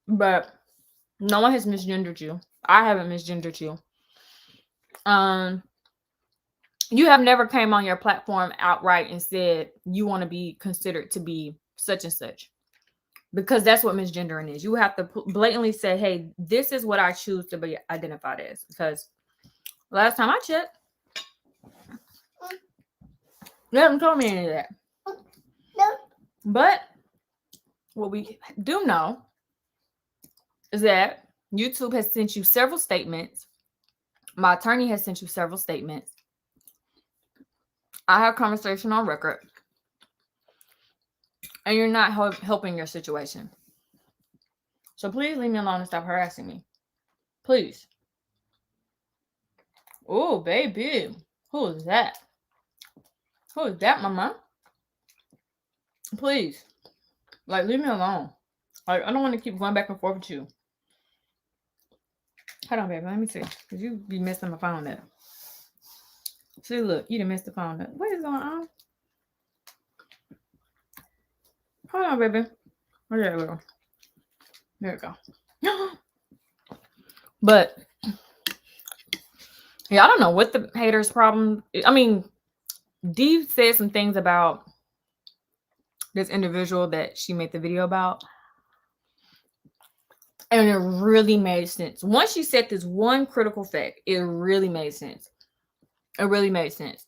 But no one has misgendered you. I haven't misgendered you. You have never came on your platform outright and said you want to be considered to be such and such. Because that's what misgendering is. You have to blatantly say, hey, this is what I choose to be identified as. Because last time I checked, they haven't told me any of that. No. But what we do know is that YouTube has sent you several statements. My attorney has sent you several statements. I have conversation on record. And you're not helping your situation. So please leave me alone and stop harassing me. Please. Oh, baby. Who is that? Who is that, mama? Please. Like, leave me alone. Like, I don't want to keep going back and forth with you. Hold on, baby. Let me see. Because you be messing my phone up. See, look. You done messed the phone up. What is going on? Hold on, baby. Oh, there we go. There we go. But, yeah, I don't know what the haters' problem. I mean, Dee said some things about this individual that she made the video about. And it really made sense. Once she said this one critical fact, it really made sense. It really made sense.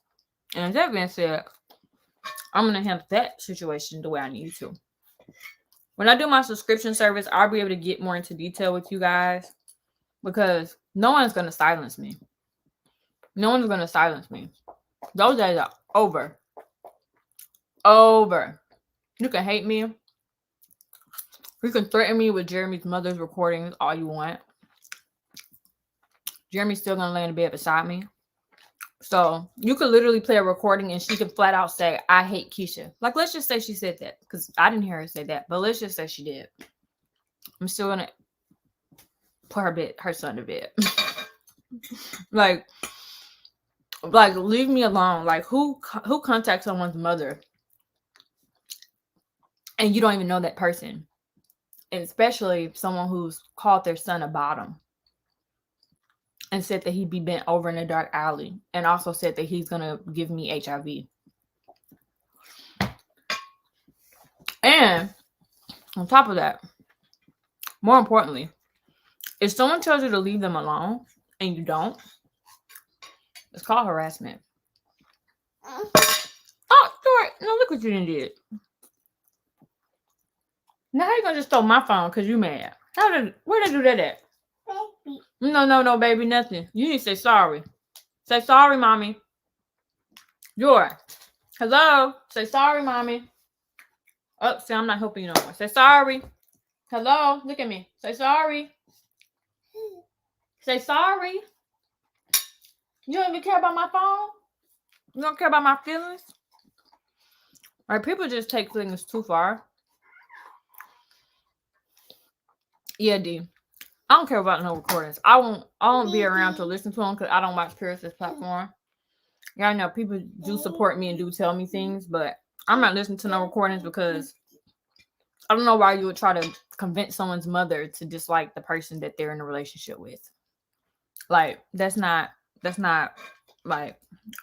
And that being said, I'm going to handle that situation the way I need to. When I do my subscription service, I'll be able to get more into detail with you guys. Because no one's going to silence me. No one's going to silence me. Those days are over. Over. You can hate me. You can threaten me with Jeremy's mother's recordings all you want. Jeremy's still going to lay in the bed beside me. So you could literally play a recording and she could flat out say, I hate Keesha. Like, let's just say she said that. Because I didn't hear her say that. But let's just say she did. I'm still going to put her son to bed. like, leave me alone. Like, who contacts someone's mother and you don't even know that person? And especially someone who's called their son a bottom and said that he'd be bent over in a dark alley and also said that he's going to give me HIV. And on top of that, more importantly, if someone tells you to leave them alone and you don't, it's called harassment. Oh, sorry. No, look what you done did. Now how you gonna just throw my phone because you mad? Where they do that at? Baby. No, baby, nothing. You need to say sorry. Say sorry, mommy. Jori. Hello. Say sorry, mommy. Oh, see, I'm not helping you no more. Say sorry. Hello. Look at me. Say sorry. Say sorry. You don't even care about my phone? You don't care about my feelings? All right, people just take things too far. Yeah, D. I don't care about no recordings. I won't be around to listen to them because I don't watch Paris's platform. Yeah, I know people do support me and do tell me things, but I'm not listening to no recordings because I don't know why you would try to convince someone's mother to dislike the person that they're in a relationship with. Like, that's not Like,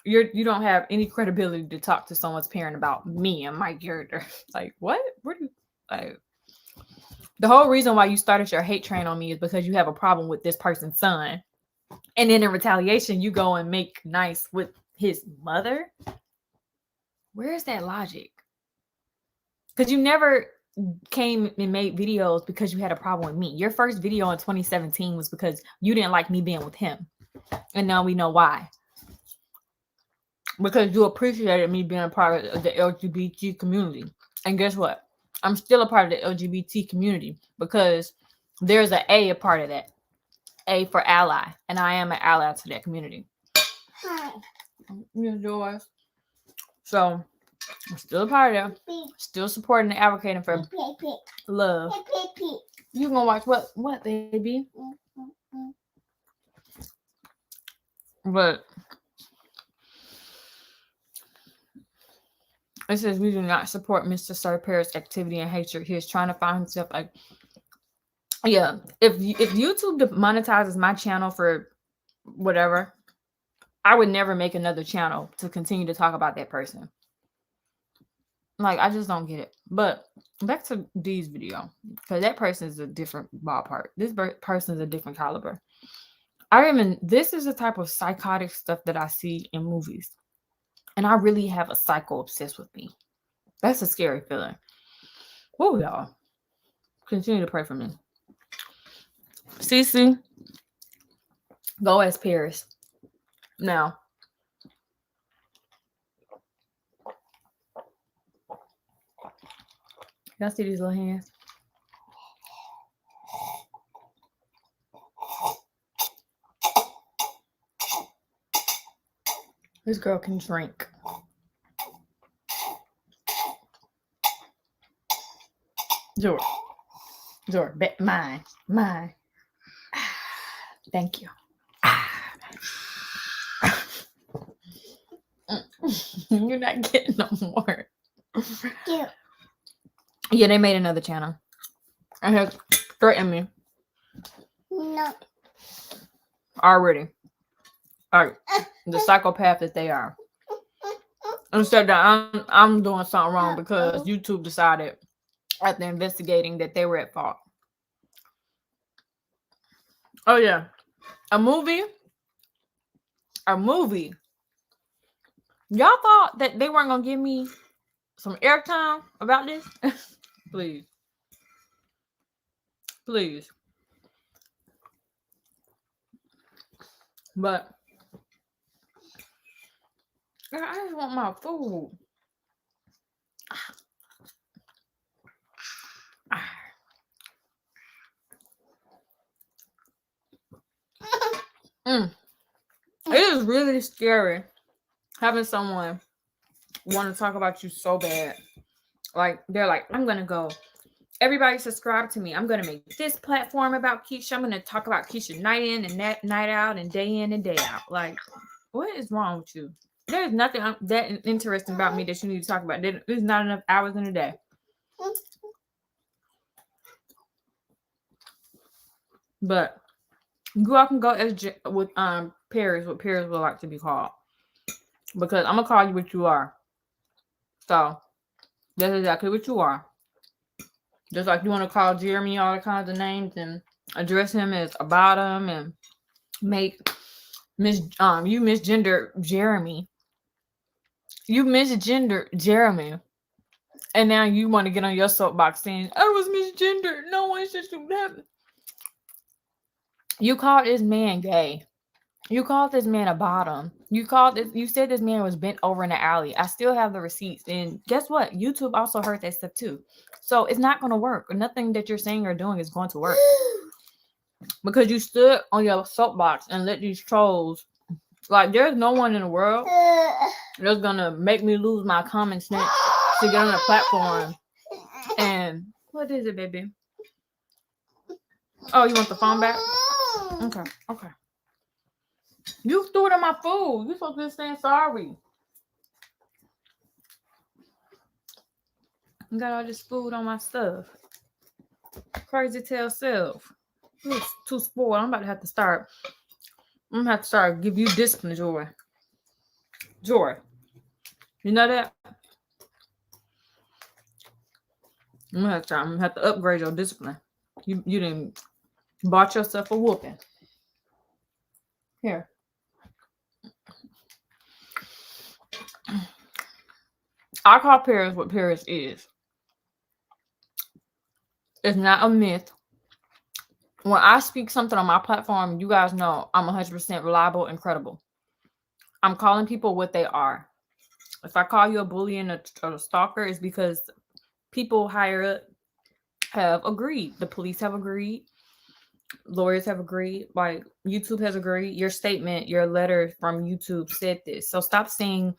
you don't have any credibility to talk to someone's parent about me and my character. Like, what? What? Like, the whole reason why you started your hate train on me is because you have a problem with this person's son, and then in retaliation, you go and make nice with his mother. Where's that logic? Because you never came and made videos because you had a problem with me. Your first video in 2017 was because you didn't like me being with him. And now we know why. Because you appreciated me being a part of the LGBT community. And guess what? I'm still a part of the LGBT community because there's an A part of that. A for ally. And I am an ally to that community. Yours. So I'm still a part of that. Still supporting and advocating for love. You gonna watch what, baby? But it says we do not support Mr. Sir Paris' activity and hatred. He is trying to find himself like, yeah. If YouTube demonetizes my channel for whatever, I would never make another channel to continue to talk about that person. Like, I just don't get it. But back to D's video, because that person is a different ballpark. This person is a different caliber. This is the type of psychotic stuff that I see in movies. And I really have a psycho obsessed with me. That's a scary feeling. Whoa, y'all. Continue to pray for me. Cece, go as Paris. Now, y'all see these little hands? This girl can drink. Jor, mine. Thank you. You're not getting no more. Yeah, they made another channel. I have threatened me. No. Already. All right. The psychopath that they are. Instead that I'm doing something wrong because YouTube decided after investigating that they were at fault. Oh yeah. A movie. Y'all thought that they weren't gonna give me some airtime about this? Please. But I just want my food. It is really scary having someone want to talk about you so bad. Like, they're like, I'm gonna go. Everybody subscribe to me. I'm gonna make this platform about Keesha. I'm gonna talk about Keesha night in and night out and day in and day out. Like, what is wrong with you? There's nothing that interesting about me that you need to talk about. There's not enough hours in a day. But you all can go as with Paris, what Paris would like to be called. Because I'm gonna call you what you are. So that's exactly what you are. Just like you want to call Jeremy all kinds of names and address him as a bottom and make you misgender Jeremy. You misgender Jeremy. And now you want to get on your soapbox saying, I was misgendered. No one should do that. You called this man gay. You called this man a bottom. You said this man was bent over in the alley. I still have the receipts. And guess what? YouTube also heard that stuff too. So it's not going to work. Nothing that you're saying or doing is going to work. Because you stood on your soapbox and let these trolls, like, there's no one in the world that's going to make me lose my common sense to get on a platform. And what is it, baby? Oh, you want the phone back? Okay. You threw it on my food. You're supposed to be saying sorry. You got all this food on my stuff. Crazy tail self. It's too spoiled. I'm about to have to start. Give you discipline, Joy. Jori, you know that? I'm gonna have to upgrade your discipline. You didn't bought yourself a whooping. Here. I call Paris what Paris is. It's not a myth. When I speak something on my platform, you guys know I'm 100% reliable and credible. I'm calling people what they are. If I call you a bully and a stalker, it's because people higher up have agreed. The police have agreed. Lawyers have agreed. Like YouTube has agreed. Your statement, your letter from YouTube said this. So stop saying,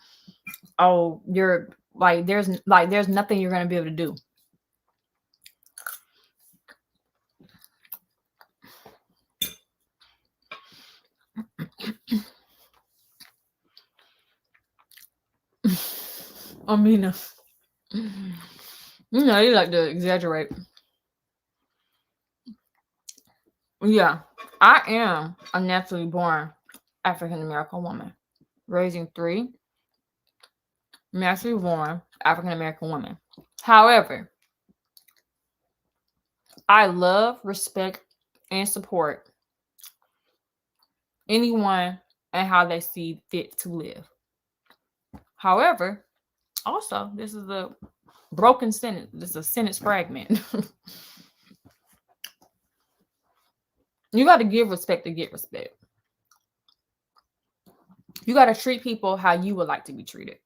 "Oh, you're like there's nothing you're gonna be able to do." Amina, you know you like to exaggerate. Yeah, I am a naturally born African American woman, raising 3 naturally born African American women. However, I love, respect, and support anyone and how they see fit to live. However, also, this is a broken sentence. This is a sentence fragment. You got to give respect to get respect. You got to treat people how you would like to be treated.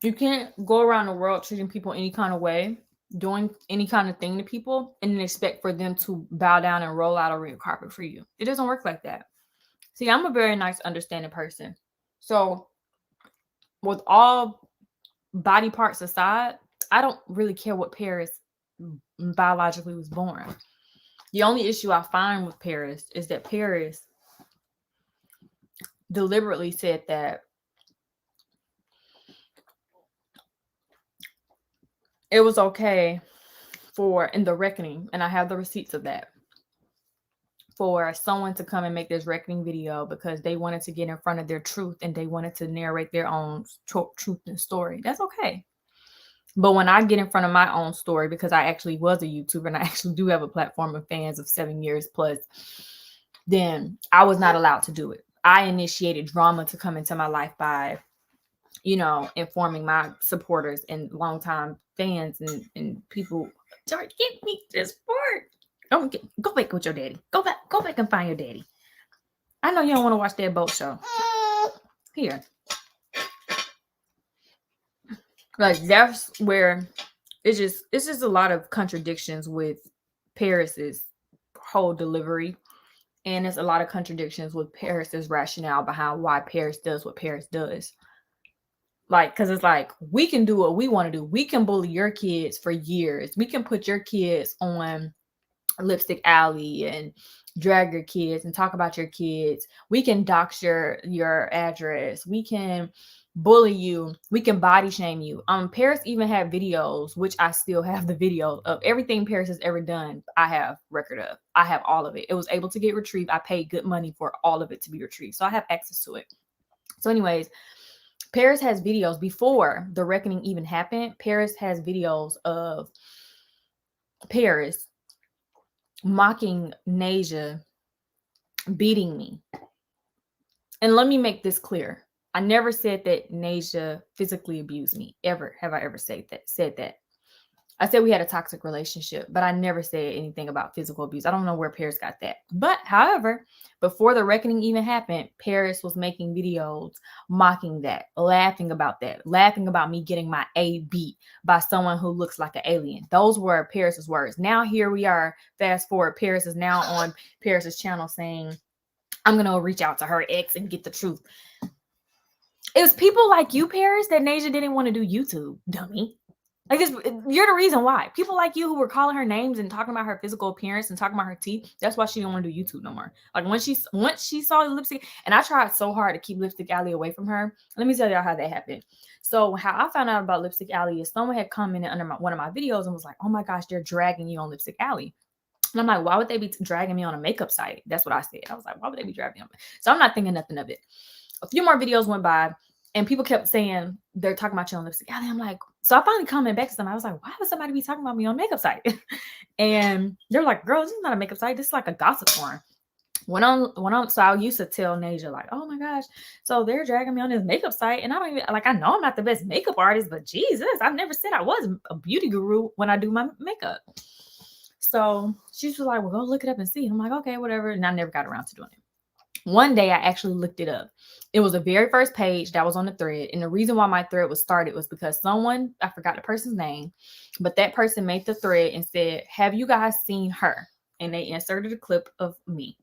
You can't go around the world treating people any kind of way, doing any kind of thing to people, and then expect for them to bow down and roll out a red carpet for you. It doesn't work like that. See, I'm a very nice, understanding person. So, with all body parts aside, I don't really care what Paris biologically was born. The only issue I find with Paris is that Paris deliberately said that it was okay for, in the reckoning, and I have the receipts of that, for someone to come and make this reckoning video because they wanted to get in front of their truth and they wanted to narrate their own truth and story. That's okay. But when I get in front of my own story, because I actually was a YouTuber and I actually do have a platform of fans of 7 years plus, then I was not allowed to do it. I initiated drama to come into my life by, informing my supporters and longtime fans and people, George, give me this part. Go back with your daddy. Go back and find your daddy. I know you don't want to watch that boat show. Here. Like, that's where it's just a lot of contradictions with Paris's whole delivery. And there's a lot of contradictions with Paris's rationale behind why Paris does what Paris does. Like, because it's like, we can do what we want to do. We can bully your kids for years. We can put your kids on Lipstick Alley and drag your kids and talk about your kids. We can dox your address. We can bully you. We can body shame you. Paris even had videos, which I still have the video of everything Paris has ever done. I have record of. I have all of it. It was able to get retrieved. I paid good money for all of it to be retrieved. So I have access to it. So anyways, Paris has videos before the reckoning even happened. Paris has videos of Paris mocking Nasia, beating me. And let me make this clear. I never said that Nasia physically abused me. Ever have I ever said that? I said we had a toxic relationship, but I never said anything about physical abuse. I don't know where Paris got that. But however, before the reckoning even happened, Paris was making videos mocking that, laughing about me getting my A beat by someone who looks like an alien. Those were Paris's words. Now here we are, fast forward, Paris is now on Paris's channel saying, I'm going to reach out to her ex and get the truth. It was people like you, Paris, that Nasia didn't want to do YouTube, dummy. Like, you're the reason why. People like you who were calling her names and talking about her physical appearance and talking about her teeth, that's why she didn't want to do YouTube no more. Like, once she saw the lipstick, and I tried so hard to keep Lipstick Alley away from her. Let me tell y'all how that happened. So how I found out about Lipstick Alley is someone had commented under one of my videos and was like, oh my gosh, they're dragging you on Lipstick Alley. And I'm like, why would they be dragging me on a makeup site? That's what I said. I was like, why would they be dragging me on? So I'm not thinking nothing of it. A few more videos went by, and people kept saying they're talking about you on Lipstick Alley. I'm like, so I finally commented back to them. I was like, why would somebody be talking about me on makeup site? And they're like, girl, this is not a makeup site. This is like a gossip forum. Went on. So I used to tell Nasia, like, oh my gosh, so they're dragging me on this makeup site, and I don't even like. I know I'm not the best makeup artist, but Jesus, I've never said I was a beauty guru when I do my makeup. So she was like, well, go look it up and see. And I'm like, okay, whatever. And I never got around to doing it. One day I actually looked it up. It was the very first page that was on the thread. And the reason why my thread was started was because someone, I forgot the person's name, but that person made the thread and said, have you guys seen her? And they inserted a clip of me.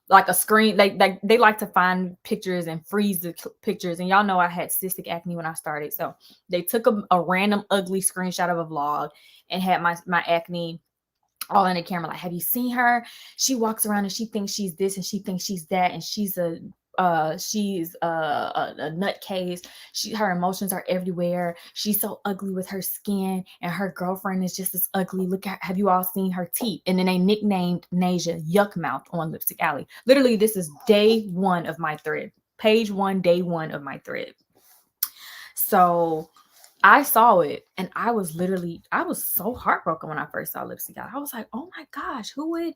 Like a screen, they like to find pictures and freeze the pictures. And y'all know I had cystic acne when I started. So they took a random ugly screenshot of a vlog and had my acne all in the camera. Like, have you seen her? She walks around and she thinks she's this and she thinks she's that. And she's a nutcase. Her emotions are everywhere. She's so ugly with her skin, and her girlfriend is just as ugly. Look at, have you all seen her teeth? And then they nicknamed Nasia Yuck Mouth on Lipstick Alley. Literally, this is day one of my thread. Page 1, day 1 of my thread. So I saw it, and I was so heartbroken when I first saw Lipstick Alley. I was like, oh my gosh, who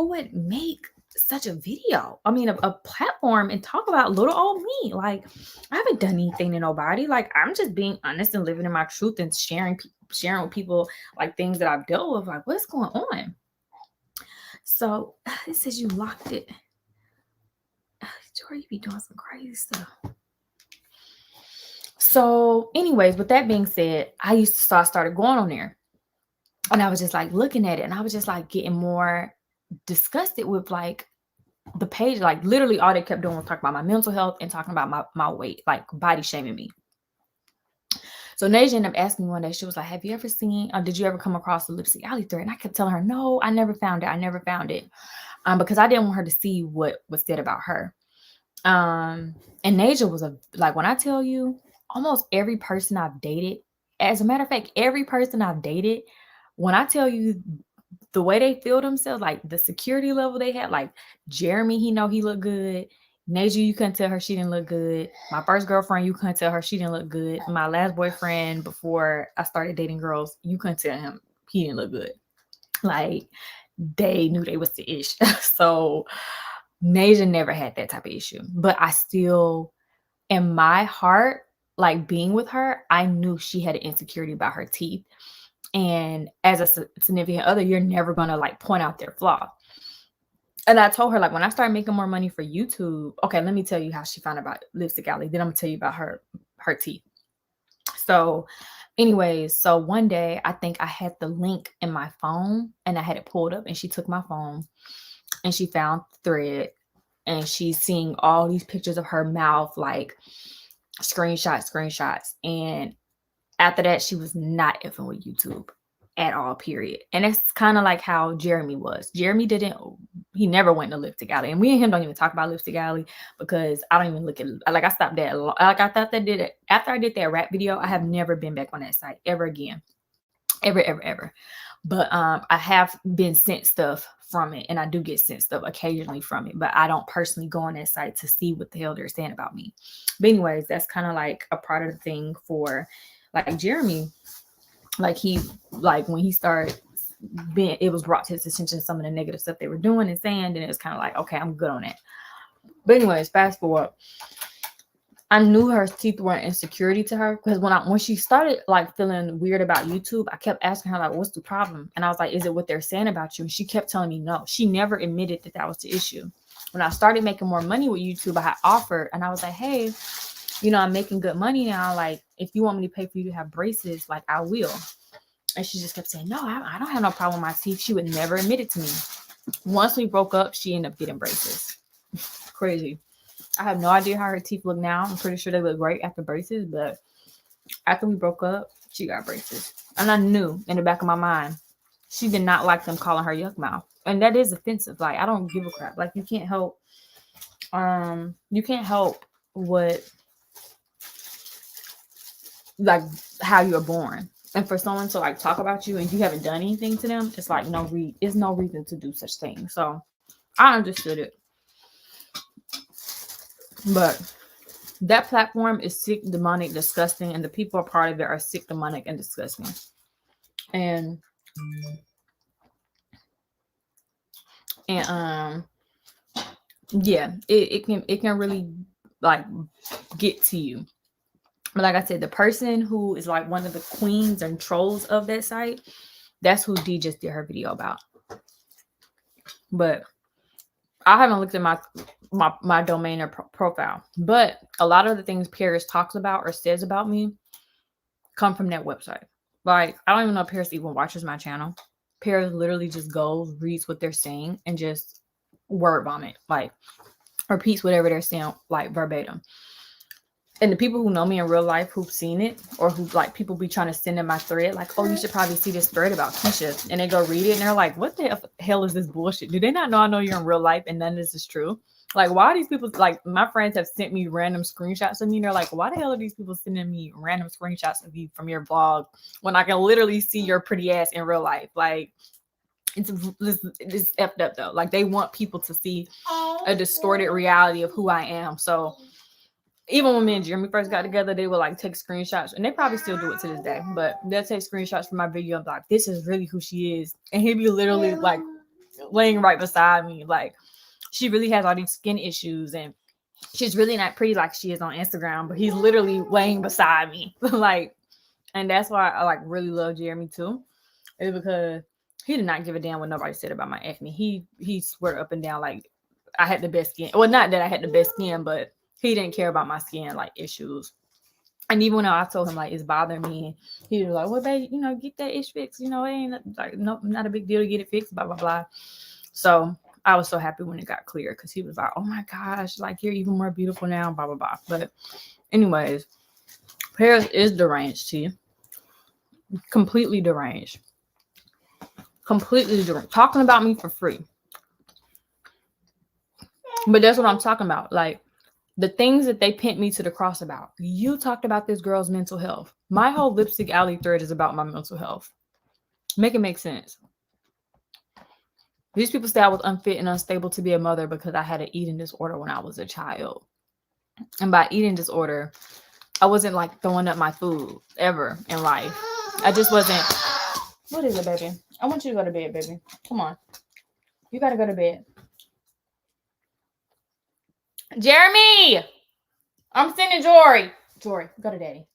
would make such a video? I mean, a platform and talk about little old me. Like, I haven't done anything to nobody. Like, I'm just being honest and living in my truth and sharing with people like things that I've dealt with. Like, what's going on? So it says you locked it. Jori, you be doing some crazy stuff. So anyways, with that being said, I started going on there, and I was just like looking at it, and I was just like getting more disgusted with like the page. Like, literally all they kept doing was talking about my mental health and talking about my weight, like body shaming me. So Nasia ended up asking me one day, she was like, have you ever seen, did you ever come across the Lipstick Alley thread? And I kept telling her, no, I never found it. Because I didn't want her to see what was said about her. And Nasia was like, when I tell you, almost every person I've dated, as a matter of fact, every person I've dated, when I tell you the way they feel themselves, like the security level they had, like Jeremy, he looked good. Nasia, you couldn't tell her she didn't look good. My first girlfriend, you couldn't tell her she didn't look good. My last boyfriend, before I started dating girls, you couldn't tell him he didn't look good. Like, they knew they was the ish. So Nasia never had that type of issue. But I still, in my heart, like being with her, I knew she had an insecurity about her teeth. And as a significant other, you're never going to like point out their flaw. And I told her, like, when I started making more money for YouTube, okay, let me tell you how she found out about Lipstick Alley. Then I'm going to tell you about her teeth. So anyways, so one day I think I had the link in my phone and I had it pulled up, and she took my phone and she found the thread, and she's seeing all these pictures of her mouth, like screenshots. And after that, she was not effing with YouTube at all, period. And it's kind of like how Jeremy was. Jeremy he never went to Lipstick Alley. And me and him don't even talk about Lipstick Alley because I don't even look at it. Like, I stopped that. Like, I thought that after I did that rap video, I have never been back on that site ever again. Ever. But I have been sent stuff from it, and I do get sent stuff occasionally from it, but I don't personally go on that site to see what the hell they're saying about me. But anyways, that's kind of like a part of the thing for like Jeremy. Like, when he started being, it was brought to his attention some of the negative stuff they were doing and saying, and it was kind of like, okay, I'm good on that. But anyways, fast forward, I knew her teeth were an insecurity to her, because when she started like feeling weird about YouTube, I kept asking her, like, what's the problem? And I was like, is it what they're saying about you? And she kept telling me no. She never admitted that was the issue. When I started making more money with YouTube, I had offered, and I was like, hey, I'm making good money now. Like, if you want me to pay for you to have braces, like, I will. And she just kept saying, no, I don't have no problem with my teeth. She would never admit it to me. Once we broke up, she ended up getting braces. Crazy. I have no idea how her teeth look now. I'm pretty sure they look great after braces, but after we broke up, she got braces. And I knew in the back of my mind, she did not like them calling her yuck mouth. And that is offensive. Like, I don't give a crap. Like, you can't help what, like, how you're born. And for someone to like talk about you and you haven't done anything to them, it's like no reason to do such things. So I understood it. But That platform is sick, demonic, disgusting, and the people a part of it are sick, demonic, and disgusting. And yeah, it can really like get to you. But like I said, the person who is like one of the queens and trolls of that site, that's who D just did her video about. But I haven't looked at my domain or profile. But a lot of the things Paris talks about or says about me come from that website. Like, I don't even know if Paris even watches my channel. Paris literally just goes, reads what they're saying, and just word vomit. Like, repeats whatever they're saying, like, verbatim. And the people who know me in real life who've seen it, or who like people be trying to send in my thread, like, oh, you should probably see this thread about Keesha. And they go read it and they're like, what the hell is this bullshit? Do they not know I know you're in real life and none of this is true? Like, why are these people, like, my friends have sent me random screenshots of me. And they're like, why the hell are these people sending me random screenshots of you from your vlog when I can literally see your pretty ass in real life? Like, it's effed up though. Like, they want people to see a distorted reality of who I am. So even when me and Jeremy first got together, they would like take screenshots, and they probably still do it to this day, but they'll take screenshots from my video and be like, this is really who she is. And he'd be literally like laying right beside me. Like, she really has all these skin issues and she's really not pretty like she is on Instagram, but he's literally laying beside me. Like, and that's why I like really love Jeremy too. It's because he did not give a damn what nobody said about my acne. He swore up and down like I had the best skin. Well, not that I had the best skin, but he didn't care about my skin like issues. And even when I told him like it's bothering me, he was like, well, baby, you know, get that ish fixed. You know, it ain't like not a big deal to get it fixed, blah, blah, blah. So I was so happy when it got clear because he was like, oh my gosh, like you're even more beautiful now, blah, blah, blah. But anyways, Paris is deranged, see. Completely deranged. Completely deranged. Talking about me for free. But that's what I'm talking about. Like, the things that they pinned me to the cross about. You talked about this girl's mental health. My whole Lipstick Alley thread is about my mental health. Make it make sense. These people say I was unfit and unstable to be a mother because I had an eating disorder when I was a child. And by eating disorder, I wasn't like throwing up my food ever in life. I just wasn't. What is it, baby? I want you to go to bed, baby. Come on. You got to go to bed. Jeremy! I'm sending Jori. Jori, go to daddy.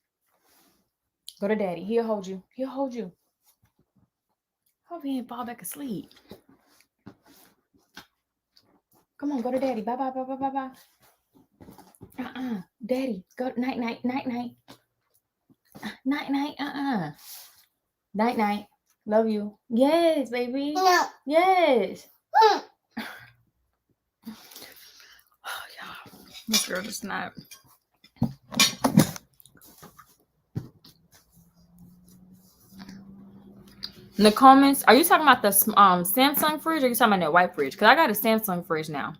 Go to daddy. He'll hold you. He'll hold you. Hope he ain't fall back asleep. Come on, go to daddy. Bye, bye, bye, bye, bye, bye. Daddy, go night, night, night, night. Night, night, Night, night. Love you. Yes, baby. No. Yes. Oh, y'all. This girl just not. In the comments, are you talking about the Samsung fridge or are you talking about that white fridge? Because I got a Samsung fridge now.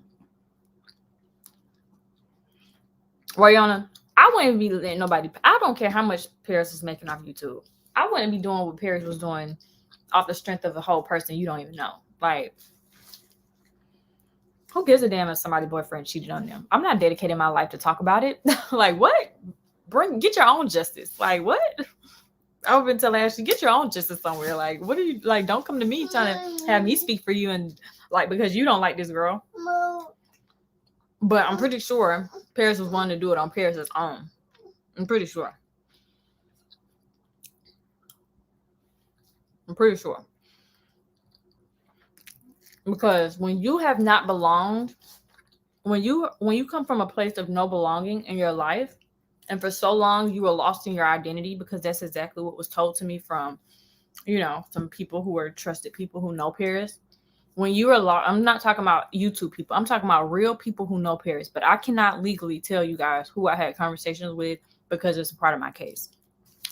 Rihanna, I wouldn't be letting nobody. I don't care how much Paris is making off YouTube. I wouldn't be doing what Paris was doing off the strength of a whole person you don't even know. Like, who gives a damn if somebody's boyfriend cheated on them? I'm not dedicating my life to talk about it. Like, what? Get your own justice. Like, what? I've been telling Ashley, get your own justice somewhere. Like, what are you like? Don't come to me trying to have me speak for you and like because you don't like this girl. But I'm pretty sure Paris was wanting to do it on Paris's own. I'm pretty sure. I'm pretty sure. Because when you have not belonged, when you come from a place of no belonging in your life, and for so long you were lost in your identity, because that's exactly what was told to me from, you know, some people who are trusted people who know Paris. When you are lost, I'm not talking about YouTube people. I'm talking about real people who know Paris. But I cannot legally tell you guys who I had conversations with because it's a part of my case.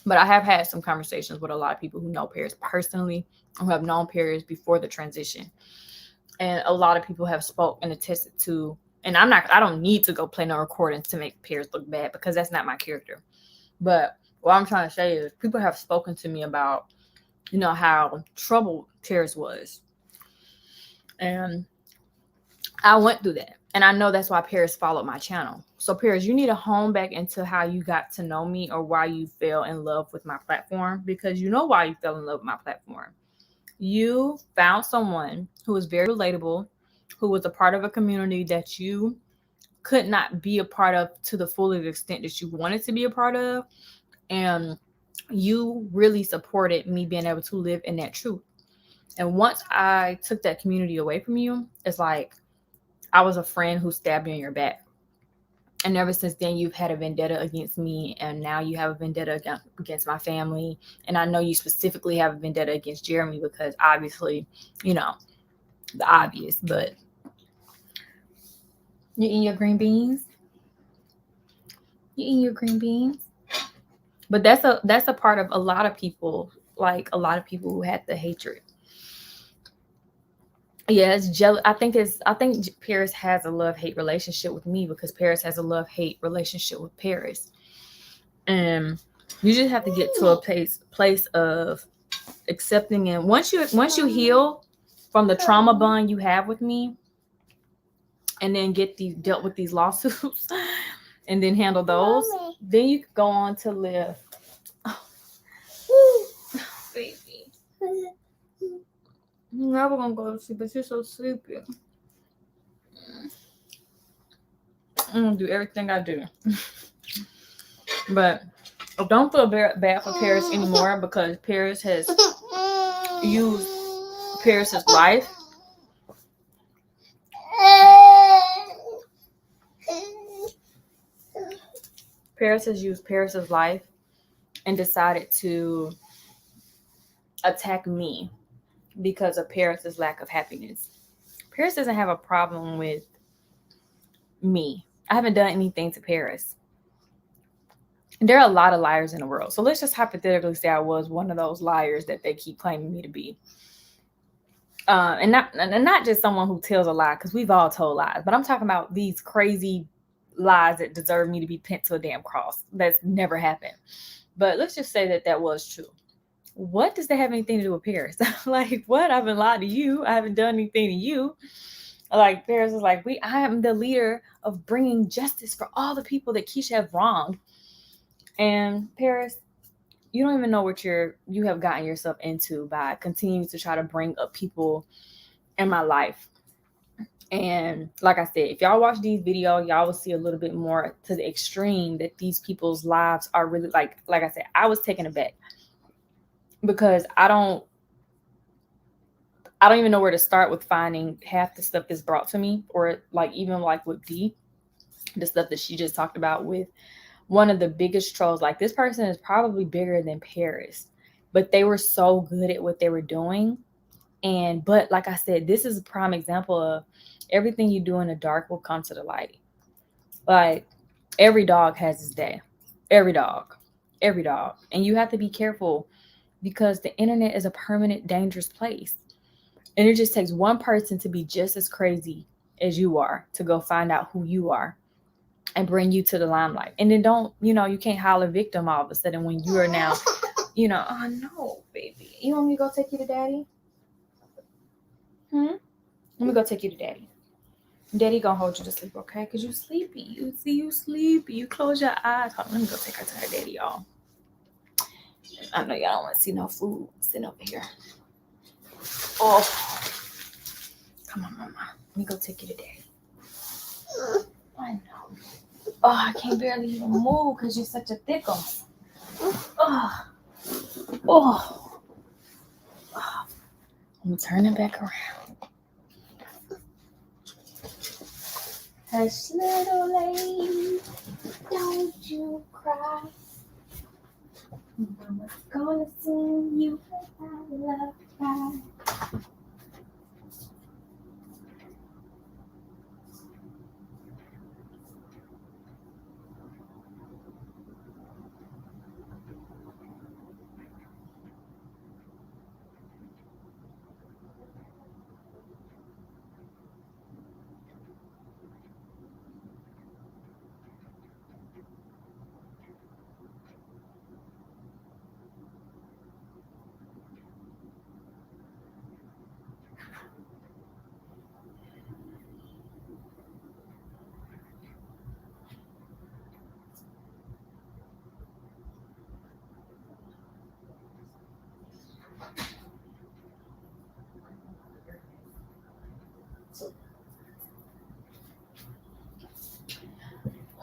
But I have had some conversations with a lot of people who know Paris personally, who have known Paris before the transition. And a lot of people have spoke and attested to, and I don't need to go play no recordings to make Paris look bad because that's not my character. But what I'm trying to say is people have spoken to me about, you know, how troubled Paris was. And I went through that. And I know that's why Paris followed my channel. So Paris, you need to hone back into how you got to know me or why you fell in love with my platform, because you know why you fell in love with my platform. You found someone who was very relatable, who was a part of a community that you could not be a part of to the fullest extent that you wanted to be a part of. And you really supported me being able to live in that truth. And once I took that community away from you, it's like I was a friend who stabbed you in your back. And ever since then, you've had a vendetta against me, and now you have a vendetta against my family. And I know you specifically have a vendetta against Jeremy because obviously, you know, the obvious. But you eating your green beans? You eating your green beans? But that's a part of a lot of people, like a lot of people who had the hatred. Yeah, it's jealous. I think Paris has a love-hate relationship with me because Paris has a love-hate relationship with Paris. And you just have to get to a place of accepting, and once you heal from the trauma bond you have with me, and then dealt with these lawsuits and then handle those, then you can go on to live. Oh, baby. I'm never gonna go to sleep, but you're so sleepy. I'm gonna do everything I do. But don't feel bad for Paris anymore, because Paris has used Paris's life. Paris has used Paris's life and decided to attack me because of Paris's lack of happiness. Paris doesn't have a problem with me. I haven't done anything to Paris. There are a lot of liars in the world. So let's just hypothetically say I was one of those liars that they keep claiming me to be. And not just someone who tells a lie, because we've all told lies, but I'm talking about these crazy lies that deserve me to be pinned to a damn cross. That's never happened. But let's just say that was true. What does that have anything to do with Paris? Like, what? I haven't lied to you. I haven't done anything to you. Like, Paris is like, I am the leader of bringing justice for all the people that Keesha have wronged. And Paris, you don't even know what you have gotten yourself into by continuing to try to bring up people in my life. And like I said, if y'all watch these videos, y'all will see a little bit more to the extreme that these people's lives are really like I said, I was taken aback because I don't even know where to start with finding half the stuff that's brought to me, or like even like with D, the stuff that she just talked about with one of the biggest trolls. Like, this person is probably bigger than Paris, but they were so good at what they were doing. But like I said, this is a prime example of everything you do in the dark will come to the light. Like, every dog has his day. Every dog. And you have to be careful because the internet is a permanent dangerous place. And it just takes one person to be just as crazy as you are to go find out who you are and bring you to the limelight. And then you can't holler victim all of a sudden when you are now, oh no, baby. You want me to go take you to daddy? Let me go take you to daddy. Daddy gonna hold you to sleep, okay? Because you sleepy. You sleepy. You close your eyes. Hold on, let me go take her to her daddy, y'all. I know y'all don't want to see no food sitting over here. Oh. Come on, mama. Let me go take you to daddy. I know. Oh, I can't barely even move because you're such a thick'em. Oh. I'm turning back around. Hush, little lady, don't you cry. Mama's gonna sing you a lullaby.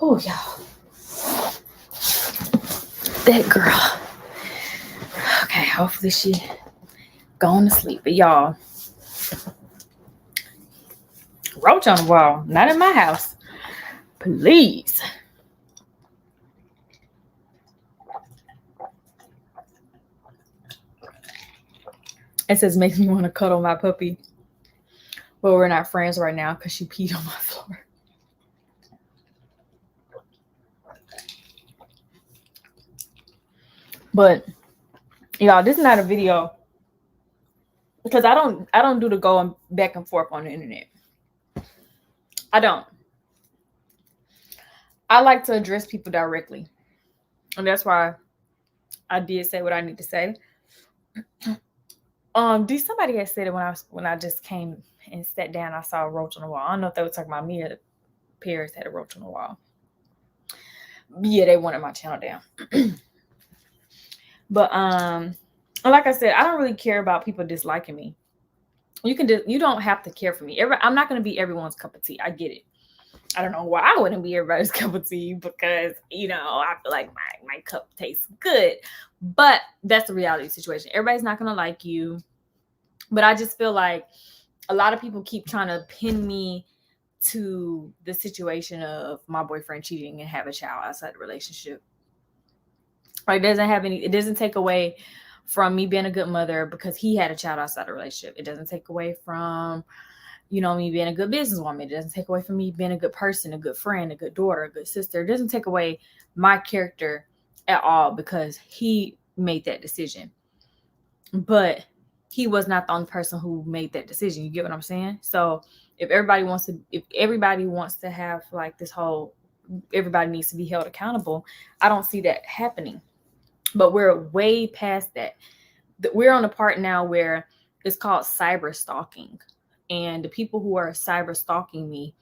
Oh, y'all. That girl. Okay, hopefully she going to sleep. But y'all, roach on the wall. Not in my house. Please. It says, make me want to cuddle my puppy. But we're not friends right now because she peed on my floor. But y'all, this is not a video because I don't do the going back and forth on the internet. I don't. I like to address people directly. And that's why I did say what I need to say. Somebody had said it when I just came and sat down, I saw a roach on the wall. I don't know if they were talking about me or Paris had a roach on the wall. Yeah, they wanted my channel down. But like I said, I don't really care about people disliking me. You don't have to care for me. I'm not going to be everyone's cup of tea. I get it. I don't know why I wouldn't be everybody's cup of tea because, I feel like my cup tastes good. But that's the reality situation. Everybody's not going to like you. But I just feel like a lot of people keep trying to pin me to the situation of my boyfriend cheating and have a child outside the relationship. Like, it doesn't take away from me being a good mother because he had a child outside the relationship. It doesn't take away from, me being a good businesswoman. It doesn't take away from me being a good person, a good friend, a good daughter, a good sister. It doesn't take away my character at all because he made that decision. But he was not the only person who made that decision. You get what I'm saying? So if everybody wants to have like this whole, everybody needs to be held accountable, I don't see that happening. But we're way past that. We're on a part now where it's called cyber stalking. And the people who are cyber stalking me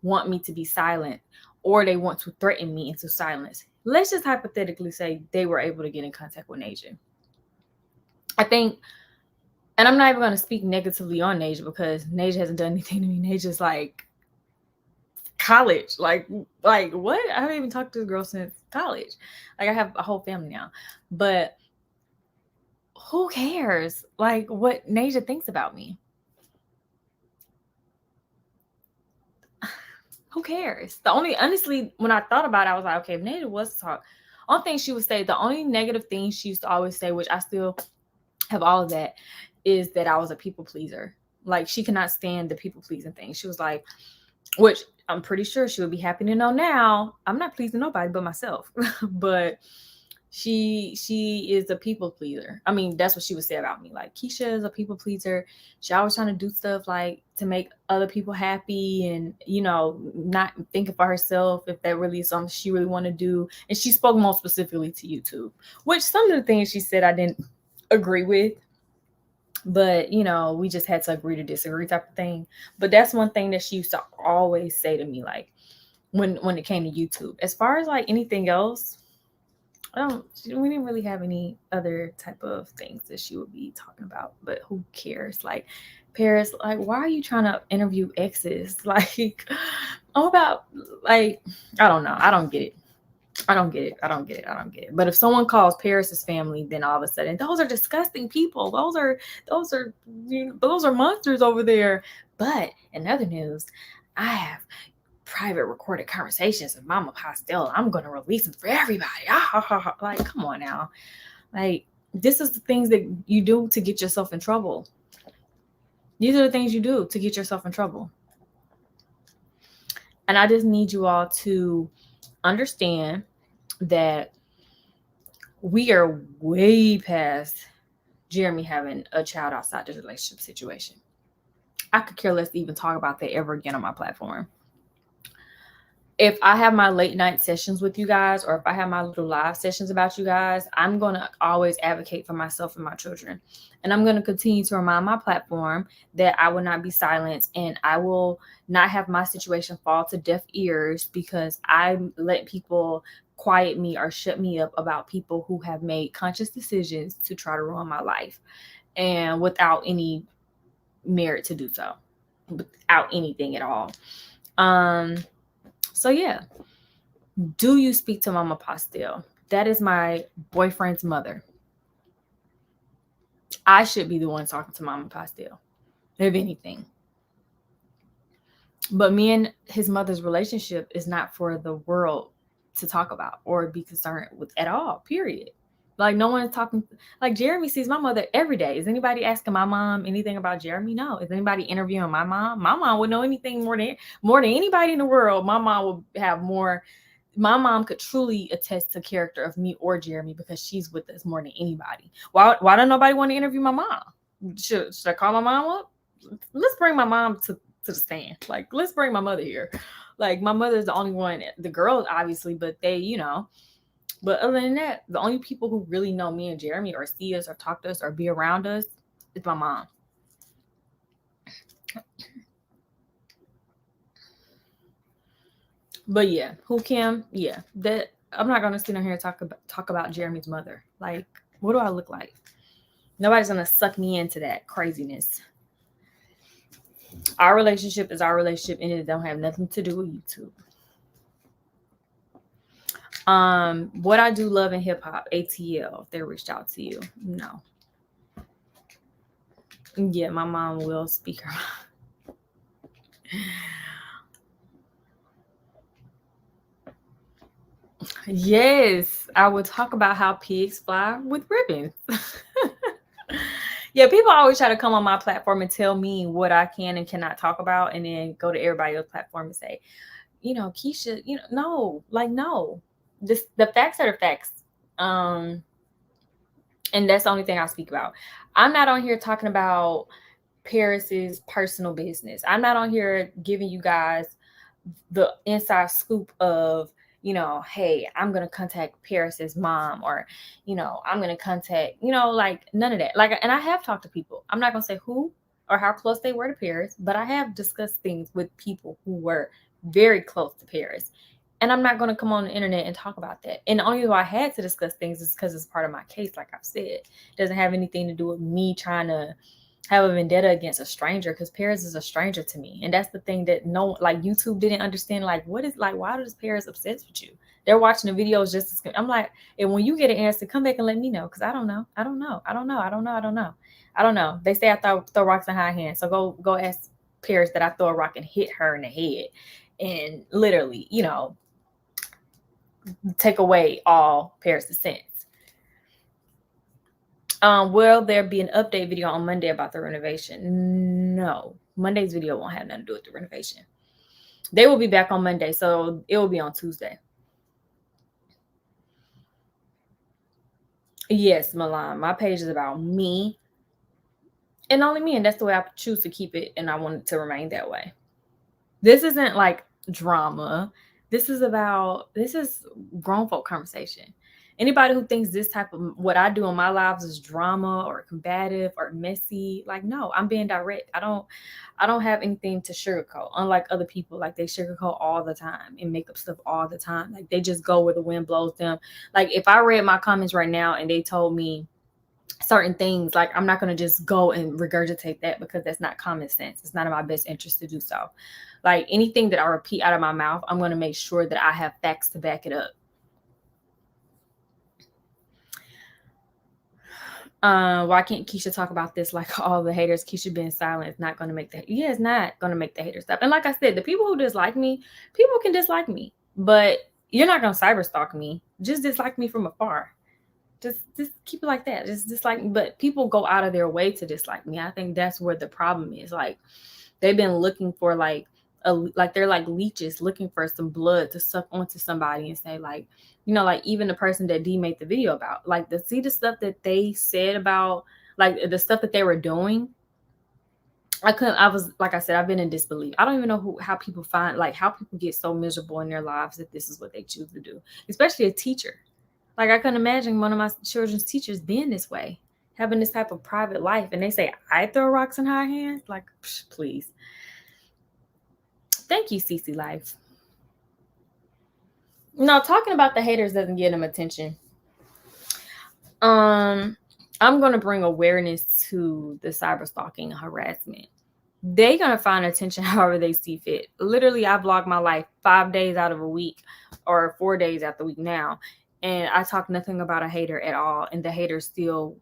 want me to be silent, or they want to threaten me into silence. Let's just hypothetically say they were able to get in contact with Nasia. I think, and I'm not even going to speak negatively on Nasia because Nasia hasn't done anything to me. Nasia's like college. Like what? I haven't even talked to this girl since college. Like, I have a whole family now. But who cares? Like, what Nasia thinks about me? Who cares? Honestly, when I thought about it, I was like, okay, if Nasia was to talk, only thing she would say, the only negative thing she used to always say, which I still have all of that, is that I was a people pleaser. Like, she cannot stand the people pleasing thing. She was like, which I'm pretty sure she would be happy to know now, I'm not pleasing nobody but myself. But she is a people pleaser. I mean, that's what she would say about me. Like, Keesha is a people pleaser. She always trying to do stuff like to make other people happy and, not thinking for herself if that really is something she really want to do. And she spoke more specifically to YouTube, which some of the things she said I didn't agree with. But, we just had to agree to disagree type of thing. But that's one thing that she used to always say to me, like, when it came to YouTube. As far as like anything else, we didn't really have any other type of things that she would be talking about. But who cares? Like, Paris, like, why are you trying to interview exes? Like, about, like, I don't know. I don't get it. I don't get it. But if someone calls Paris's family, then all of a sudden, those are disgusting people. Those are monsters over there. But in other news, I have private recorded conversations with Mama Pastel. I'm going to release them for everybody. Like, come on now. Like, this is the things that you do to get yourself in trouble. These are the things you do to get yourself in trouble. And I just need you all to understand that we are way past Jeremy having a child outside this relationship situation. I could care less to even talk about that ever again on my platform. If I have my late night sessions with you guys, or if I have my little live sessions about you guys, I'm going to always advocate for myself and my children. And I'm going to continue to remind my platform that I will not be silenced, and I will not have my situation fall to deaf ears because I let people quiet me or shut me up about people who have made conscious decisions to try to ruin my life, and without any merit to do so, without anything at all. So yeah, Do you speak to Mama Pastel? That is my boyfriend's mother. I should be the one talking to Mama Pastel, if anything. But me and his mother's relationship is not for the world to talk about or be concerned with at all, period. Like, no one is talking. Like, Jeremy sees my mother every day. Is anybody asking my mom anything about Jeremy? No. Is anybody interviewing my mom? My mom would know anything more than anybody in the world. My mom would have more. My mom could truly attest to character of me or Jeremy because she's with us more than anybody. Why don't nobody want to interview my mom? Should I call my mom up? Let's bring my mom to the stand. Like, let's bring my mother here. Like, my mother's the only one, the girls obviously, but they, but other than that, the only people who really know me and Jeremy or see us or talk to us or be around us is my mom. But yeah, who Kim? Yeah, that I'm not gonna sit on here and talk about Jeremy's mother. Like, what do I look like? Nobody's gonna suck me into that craziness. Our relationship is our relationship, and it don't have nothing to do with YouTube. What I do love in hip hop, ATL, if they reached out to you. No. Yeah, my mom will speak her. Yes, I would talk about how pigs fly with ribbons. Yeah, people always try to come on my platform and tell me what I can and cannot talk about, and then go to everybody else's platform and say, Keesha, no, like, no. The facts are the facts. And that's the only thing I speak about. I'm not on here talking about Paris's personal business. I'm not on here giving you guys the inside scoop of, hey, I'm going to contact Paris's mom, or, I'm going to contact, like, none of that. Like, and I have talked to people. I'm not going to say who or how close they were to Paris, but I have discussed things with people who were very close to Paris. And I'm not going to come on the internet and talk about that. And the only reason I had to discuss things is because it's part of my case, like I've said. It doesn't have anything to do with me trying to have a vendetta against a stranger, because Paris is a stranger to me. And that's the thing that YouTube didn't understand. Like, what is, like, why does Paris obsessed with you? They're watching the videos just as I'm like, and when you get an answer, come back and let me know, because I don't know. I don't know. They say I throw rocks in high hands. So go ask Paris that I throw a rock and hit her in the head and literally, take away all Paris' sense. Will there be an update video on Monday about the renovation? No. Monday's video won't have nothing to do with the renovation. They will be back on Monday, so it will be on Tuesday. Yes, Milan. My page is about me and only me, and that's the way I choose to keep it, and I want it to remain that way. This isn't like drama. This is grown folk conversation. Anybody who thinks this type of what I do in my lives is drama or combative or messy, like, no, I'm being direct. I don't have anything to sugarcoat. Unlike other people, like, they sugarcoat all the time and make up stuff all the time. Like, they just go where the wind blows them. Like, if I read my comments right now and they told me certain things, like, I'm not going to just go and regurgitate that, because that's not common sense. It's not in my best interest to do so. Like, anything that I repeat out of my mouth, I'm going to make sure that I have facts to back it up. Why can't Keesha talk about this like all the haters? Keesha being silent is not going to make it's not going to make the haters stop. And like I said, the people who dislike me, people can dislike me, but you're not going to cyber stalk me. Just dislike me from afar. Just keep it like that. Just dislike me. But people go out of their way to dislike me. I think that's where the problem is. Like, they've been looking for like they're like leeches looking for some blood to suck onto somebody and say, like, like, even the person that D made the video about, like, the stuff that they said about, like, the stuff that they were doing. I was, like I said, I've been in disbelief. I don't even know how people how people get so miserable in their lives that this is what they choose to do, especially a teacher. Like, I couldn't imagine one of my children's teachers being this way, having this type of private life. And they say, I throw rocks in high hands? Like, please. Thank you, CC Life. No, talking about the haters doesn't get them attention. I'm going to bring awareness to the cyber stalking and harassment. They're going to find attention however they see fit. Literally, I vlog my life 5 days out of a week or 4 days out the week now. And I talk nothing about a hater at all. And the haters still,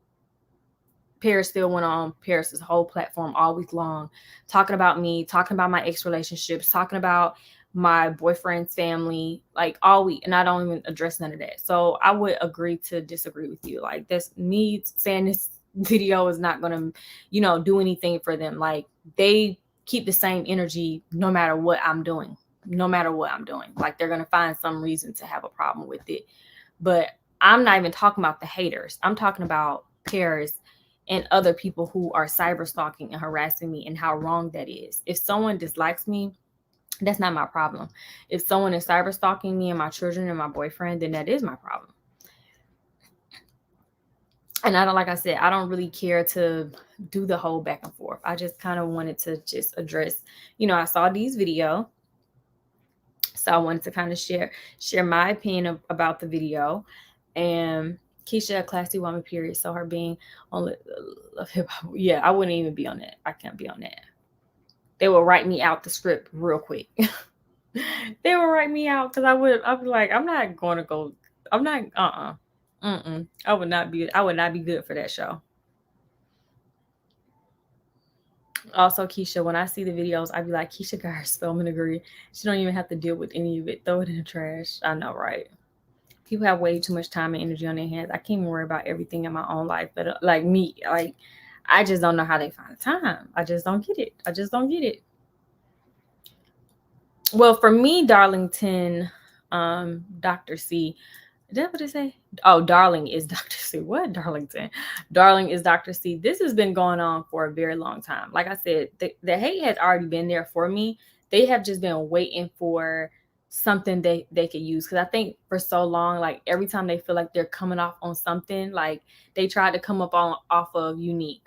Paris still went on Paris's whole platform all week long, talking about me, talking about my ex relationships, talking about my boyfriend's family, like all week. And I don't even address none of that. So I would agree to disagree with you. Like, this me saying this video is not going to, do anything for them. Like, they keep the same energy no matter what I'm doing. No matter what I'm doing. Like, they're going to find some reason to have a problem with it. But I'm not even talking about the haters. I'm talking about Paris and other people who are cyber stalking and harassing me, and how wrong that is. If someone dislikes me, that's not my problem. If someone is cyber stalking me and my children and my boyfriend, then that is my problem. And like I said, I don't really care to do the whole back and forth. I just kind of wanted to just address, I saw these video. So I wanted to kind of share my opinion about the video. And Keesha, a classy woman, period. So her being on hip hop, yeah, I wouldn't even be on that. I can't be on that. They will write me out the script real quick. They will write me out because I'd be like, I'm not going to go. I'm not. I would not be good for that show. Also, Keesha, when I see the videos, I'd be like, Keesha got her spelling degree. She don't even have to deal with any of it. Throw it in the trash. I know, right? People have way too much time and energy on their hands. I can't even worry about everything in my own life. But like me, like, I just don't know how they find the time. I just don't get it. Well, for me, Darlington, Dr. C, is that what they say? Oh, Darling is Dr. C. What? Darlington. Darling is Dr. C. This has been going on for a very long time. Like I said, the hate has already been there for me. They have just been waiting for something they could use. Because I think for so long, like every time they feel like they're coming off on something, like they tried to come up off of Unique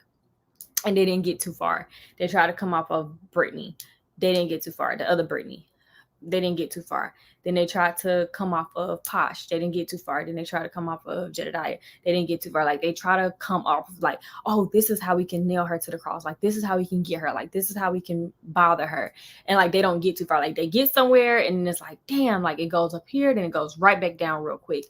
and they didn't get too far. They tried to come off of Brittany. They didn't get too far. The other Brittany. They didn't get too far. Then they tried to come off of Posh. They didn't get too far. Then they tried to come off of Jedediah. They didn't get too far. Like, they try to come off of like, oh, this is how we can nail her to the cross. Like, this is how we can get her. Like, this is how we can bother her. And like, they don't get too far. Like, they get somewhere and it's like, damn, like it goes up here, then it goes right back down real quick.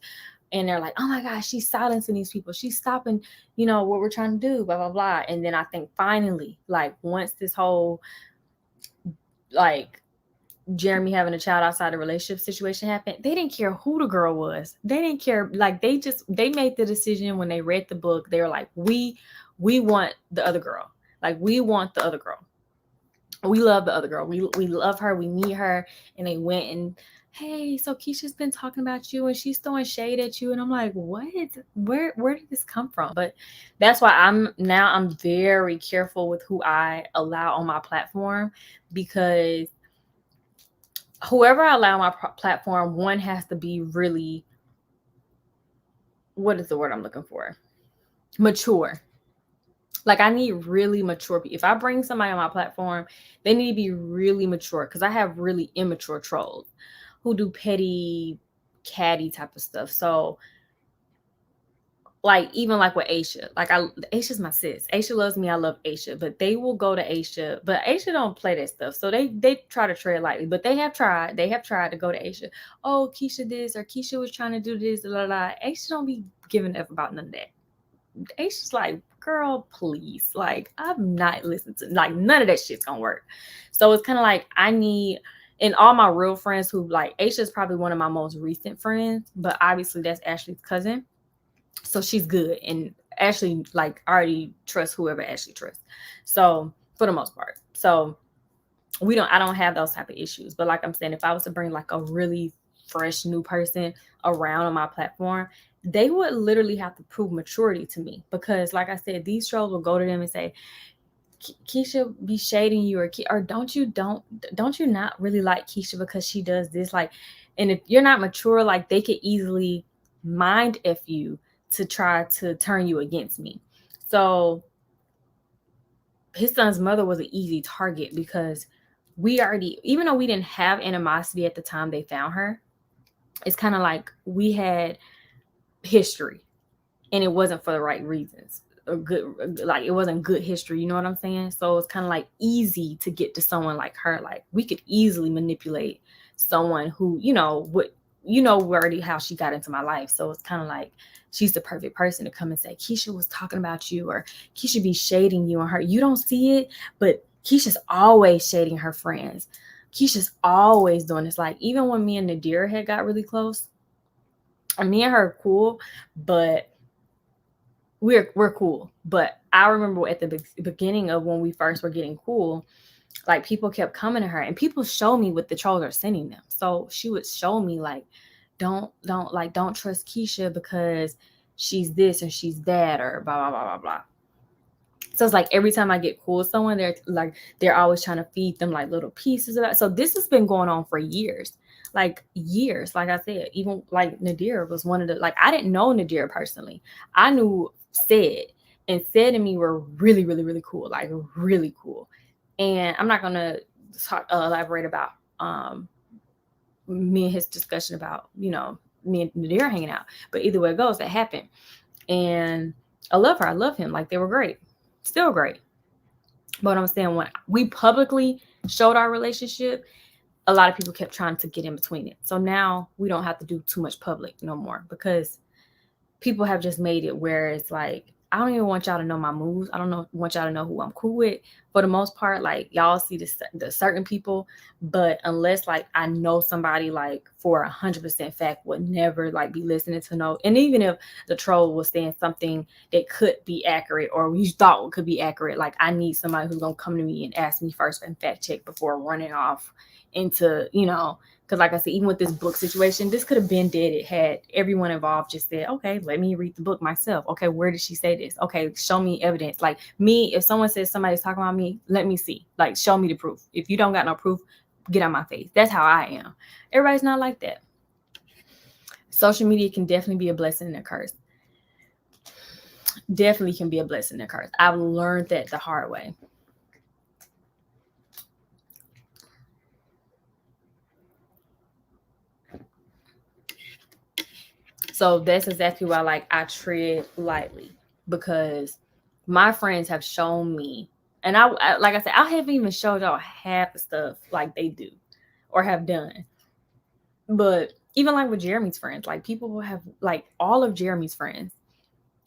And they're like, oh my gosh, she's silencing these people. She's stopping, what we're trying to do, blah, blah, blah. And then I think finally, like, once this whole, like, Jeremy having a child outside the relationship situation happened, they didn't care who the girl was. They didn't care. Like, they made the decision when they read the book. They were like, we want the other girl. Like, we want the other girl. We love the other girl. We love her. We need her. And they went and, hey, so Keisha's been talking about you and she's throwing shade at you. And I'm like, what? Where did this come from? But that's why I'm very careful with who I allow on my platform, because whoever I allow my platform, one has to be really, what is the word I'm looking for? Mature. Like, I need really mature people. If I bring somebody on my platform, they need to be really mature, because I have really immature trolls who do petty, catty type of stuff. So, like, even like with Aisha, like Aisha's my sis. Aisha loves me. I love Aisha, but they will go to Aisha, but Aisha don't play that stuff. So they try to tread lightly, but they have tried to go to Aisha. Oh, Keisha this, or Keisha was trying to do this, blah, blah. Aisha don't be giving up about none of that. Aisha's like, girl, please. Like, I'm not listening to, like, none of that shit's gonna work. So it's kind of like, I need, and all my real friends who, like, Aisha's probably one of my most recent friends, but obviously that's Ashley's cousin. So she's good, and Ashley, like, already trusts whoever Ashley trusts. So for the most part, so I don't have those type of issues. But like I'm saying, if I was to bring like a really fresh new person around on my platform, they would literally have to prove maturity to me, because like I said, these trolls will go to them and say, Keisha be shading you, or don't you not really like Keisha because she does this, like, and if you're not mature, like, they could easily mind F you to try to turn you against me. So his son's mother was an easy target, because we already, even though we didn't have animosity at the time they found her, it's kind of like we had history and it wasn't for the right reasons. a good, like it wasn't good history, you know what I'm saying? So it's kind of like easy to get to someone like her. Like we could easily manipulate someone who, already how she got into my life. So it's kind of like she's the perfect person to come and say, Keesha was talking about you, or Keesha be shading you and her. You don't see it, but Keisha's always shading her friends. Keisha's always doing this. Like even when me and Nadir had got really close, and me and her are cool, but we're cool. But I remember at the beginning of when we first were getting cool, like people kept coming to her and people show me what the trolls are sending them. So she would show me like, don't trust Keesha because she's this and she's that, or blah blah blah blah blah. So it's like every time I get cool with someone, they're always trying to feed them like little pieces of that. So this has been going on for years. Like years. Like I said, even like Nadir was one of the, like I didn't know Nadir personally. I knew Said, and Said and me were really, really, really cool. Like really cool. And I'm not gonna elaborate about me and his discussion about, me and Nadir hanging out. But either way it goes, that happened. And I love her. I love him. Like they were great. Still great. But I'm saying when we publicly showed our relationship, a lot of people kept trying to get in between it. So now we don't have to do too much public no more, because people have just made it where it's like, I don't even want y'all to know my moves. I don't want y'all to know who I'm cool with. For the most part, like y'all see the certain people, but unless like I know somebody like for 100% fact, would never like be listening to no. And even if the troll was saying something that could be accurate or we thought could be accurate, like I need somebody who's gonna come to me and ask me first and fact check before running off into, because like I said, even with this book situation, this could have been dead. It had everyone involved just said, okay, let me read the book myself. Okay, where did she say this? Okay, show me evidence. Like me, if someone says somebody's talking about me, let me see. Like show me the proof. If you don't got no proof, get out my face. That's how I am. Everybody's not like that. Social media can definitely be a blessing and a curse. Definitely can be a blessing and a curse. I've learned that the hard way. So that's exactly why like I tread lightly, because my friends have shown me, and I like I said, I haven't even showed y'all half the stuff like they do or have done. But even like with Jeremy's friends, like people will have like all of Jeremy's friends,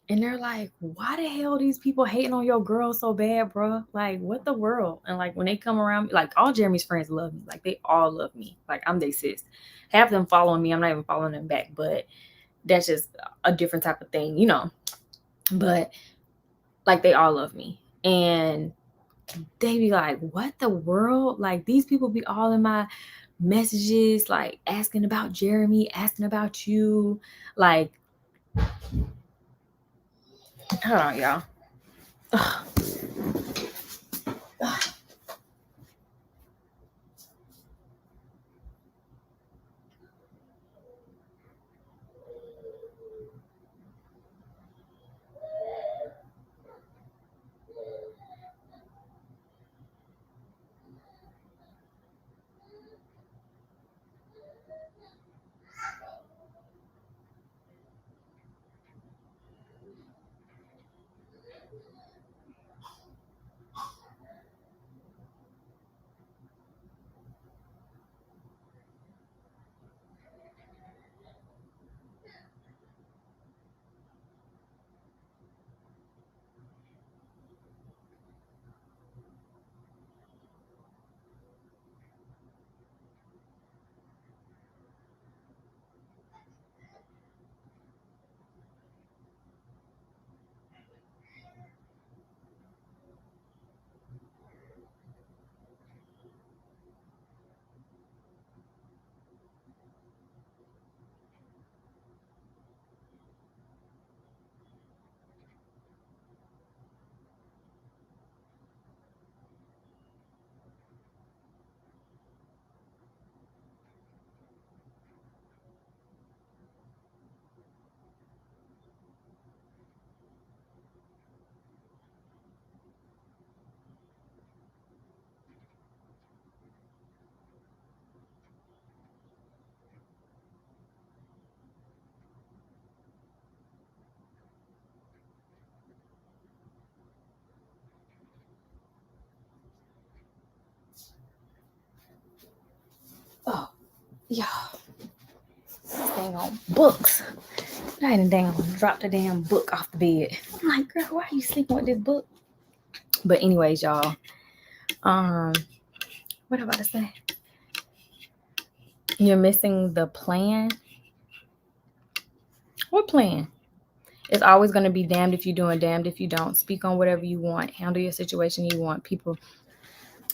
and they're like, why the hell these people hating on your girl so bad, bro? Like, what the world? And like when they come around, like all Jeremy's friends love me. Like they all love me. Like I'm their sis. Half of them following me. I'm not even following them back, but that's just a different type of thing, but like they all love me, and they be like, what the world? Like these people be all in my messages, like asking about Jeremy, asking about you. Like, hold on, y'all. Ugh. Ugh. Yo, this dang on books. I didn't dang on drop the damn book off the bed. I'm like, girl, why are you sleeping with this book? But anyways, y'all. What am I about to say? You're missing the plan. What plan? It's always going to be damned if you do and damned if you don't. Speak on whatever you want. Handle your situation you want. People.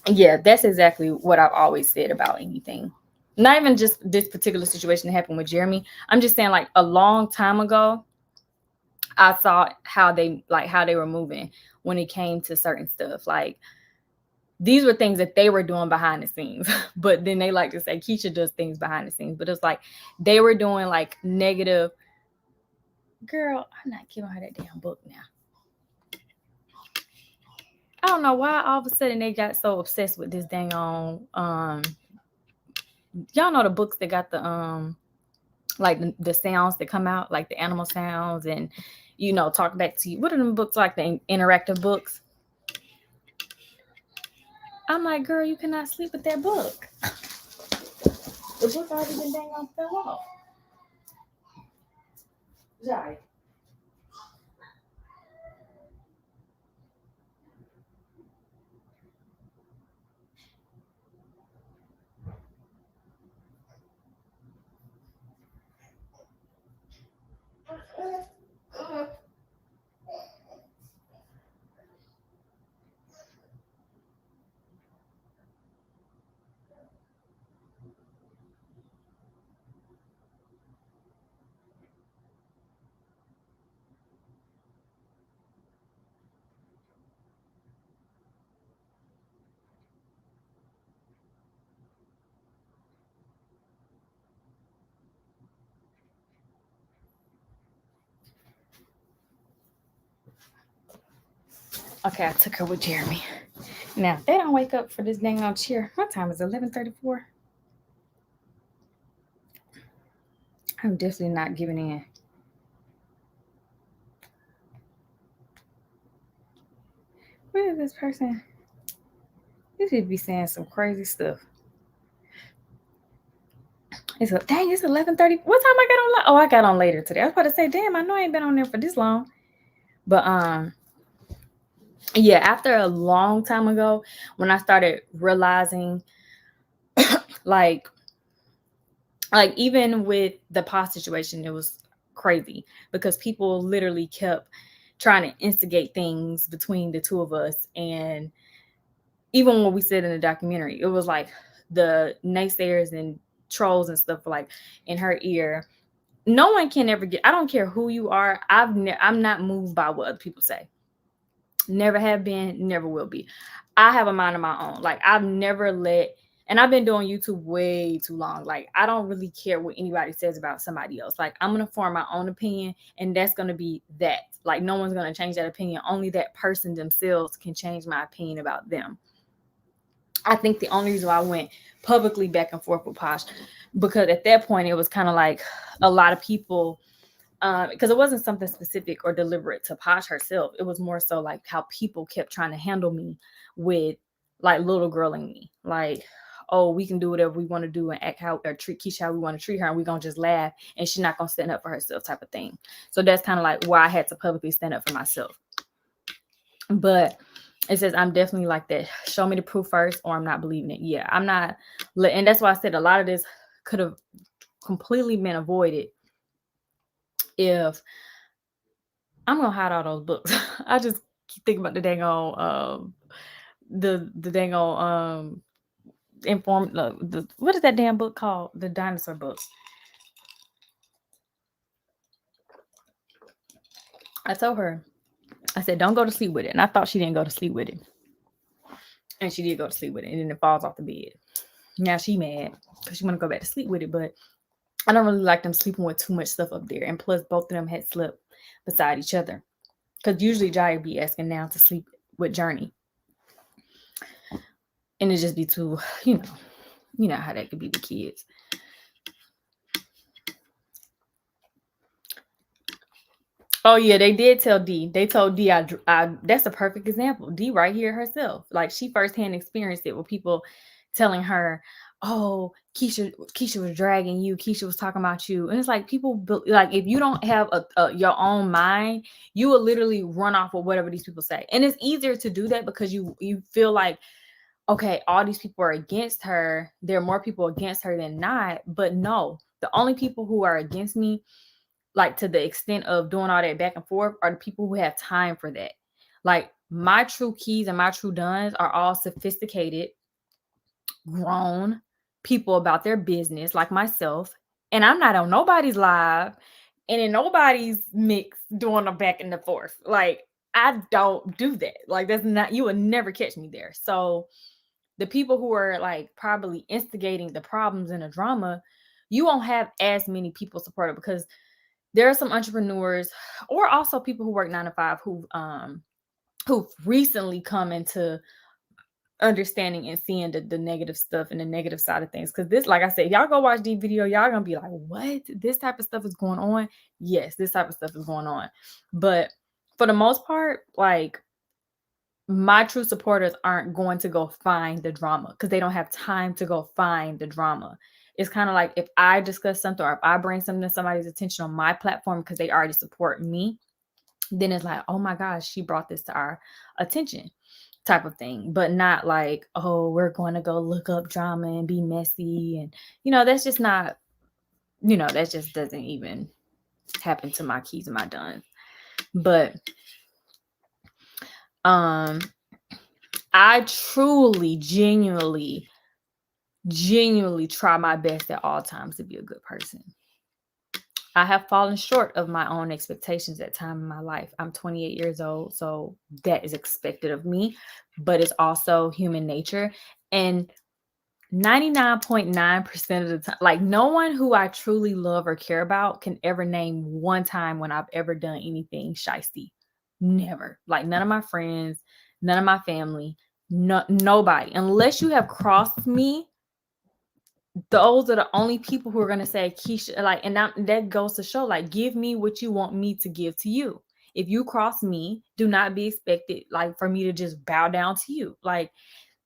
Yeah, that's exactly what I've always said about anything. Not even just this particular situation that happened with Jeremy. I'm just saying, like, a long time ago, I saw how they were moving when it came to certain stuff. Like, these were things that they were doing behind the scenes. But then they like to say Keesha does things behind the scenes. But it's like they were doing like negative. Girl, I'm not giving her that damn book now. I don't know why all of a sudden they got so obsessed with this dang on y'all know the books that got the like the sounds that come out, like the animal sounds, and talk back to you. What are them books like, the interactive books? I'm like, girl, you cannot sleep with that book. The book already been dang on fell off. Jai. Okay, I took her with Jeremy. Now, if they don't wake up for this dang on cheer, what time is it? 11:34? I'm definitely not giving in. Where is this person? This should be saying some crazy stuff. It's 11:30. What time I got on? Oh, I got on later today. I was about to say, damn, I know I ain't been on there for this long. But yeah, after a long time ago, when I started realizing, like even with the past situation, it was crazy because people literally kept trying to instigate things between the two of us. And even when we said in the documentary, it was like the naysayers and trolls and stuff like in her ear. No one can ever get, I don't care who you are. I'm not moved by what other people say. Never have been, never will be. I have a mind of my own. Like, I've never and I've been doing YouTube way too long. Like, I don't really care what anybody says about somebody else. Like, I'm going to form my own opinion, and that's going to be that. Like, no one's going to change that opinion. Only that person themselves can change my opinion about them. I think the only reason why I went publicly back and forth with Posh, because at that point, it was kind of like a lot of people, because it wasn't something specific or deliberate to Posh herself. It was more so like how people kept trying to handle me with like little girling me. Like, oh, we can do whatever we want to do and act how or treat Keesha how we want to treat her, and we're gonna just laugh and she's not gonna stand up for herself type of thing. So that's kind of like why I had to publicly stand up for myself. But it says I'm definitely like that. Show me the proof first or I'm not believing it. Yeah, I'm not. And that's why I said a lot of this could have completely been avoided if I'm gonna hide all those books. I just keep thinking about the dang on the dang on what is that damn book called? The dinosaur book. I told her, I said, don't go to sleep with it. And I thought she didn't go to sleep with it. And she did go to sleep with it. And then it falls off the bed. Now she mad because she want to go back to sleep with it. But I don't really like them sleeping with too much stuff up there. And plus, both of them had slept beside each other. Because usually Jai be asking now to sleep with Journey. And it just be too, you know how that could be with kids. Oh yeah, they did tell D. They told D, I that's a perfect example. D right here herself. Like, she firsthand experienced it with people telling her, oh, Keesha was dragging you. Keesha was talking about you. And it's like people, like, if you don't have your own mind, you will literally run off of whatever these people say. And it's easier to do that because you feel like, okay, all these people are against her. There are more people against her than not. But no, the only people who are against me, like to the extent of doing all that back and forth, are the people who have time for that. Like my true keys and my true duns are all sophisticated, grown people about their business, like myself. And I'm not on nobody's live and in nobody's mix doing a back and the forth. Like I don't do that. Like that's not, you would never catch me there. So the people who are like probably instigating the problems and the drama, you won't have as many people supported because there are some entrepreneurs or also people who work 9 to 5 who've recently come into understanding and seeing the negative stuff and the negative side of things. Because this, like I said, y'all go watch the video, y'all gonna be like, what? This type of stuff is going on? Yes, this type of stuff is going on. But for the most part, like my true supporters aren't going to go find the drama because they don't have time to go find the drama. It's kind of like if I discuss something or if I bring something to somebody's attention on my platform because they already support me, then it's like, oh my gosh, she brought this to our attention type of thing. But not like, oh, we're going to go look up drama and be messy. And, that's just not, that just doesn't even happen to my keys and my duns. But I truly, genuinely try my best at all times to be a good person. I have fallen short of my own expectations at time in my life. I'm 28 years old, so that is expected of me, but it's also human nature. And 99.9% of the time, like no one who I truly love or care about can ever name one time when I've ever done anything shysty. Never. Like none of my friends, none of my family, nobody. Unless you have crossed me, those are the only people who are going to say, Keesha, like, and that goes to show, like, give me what you want me to give to you. If you cross me, do not be expected, like, for me to just bow down to you. Like,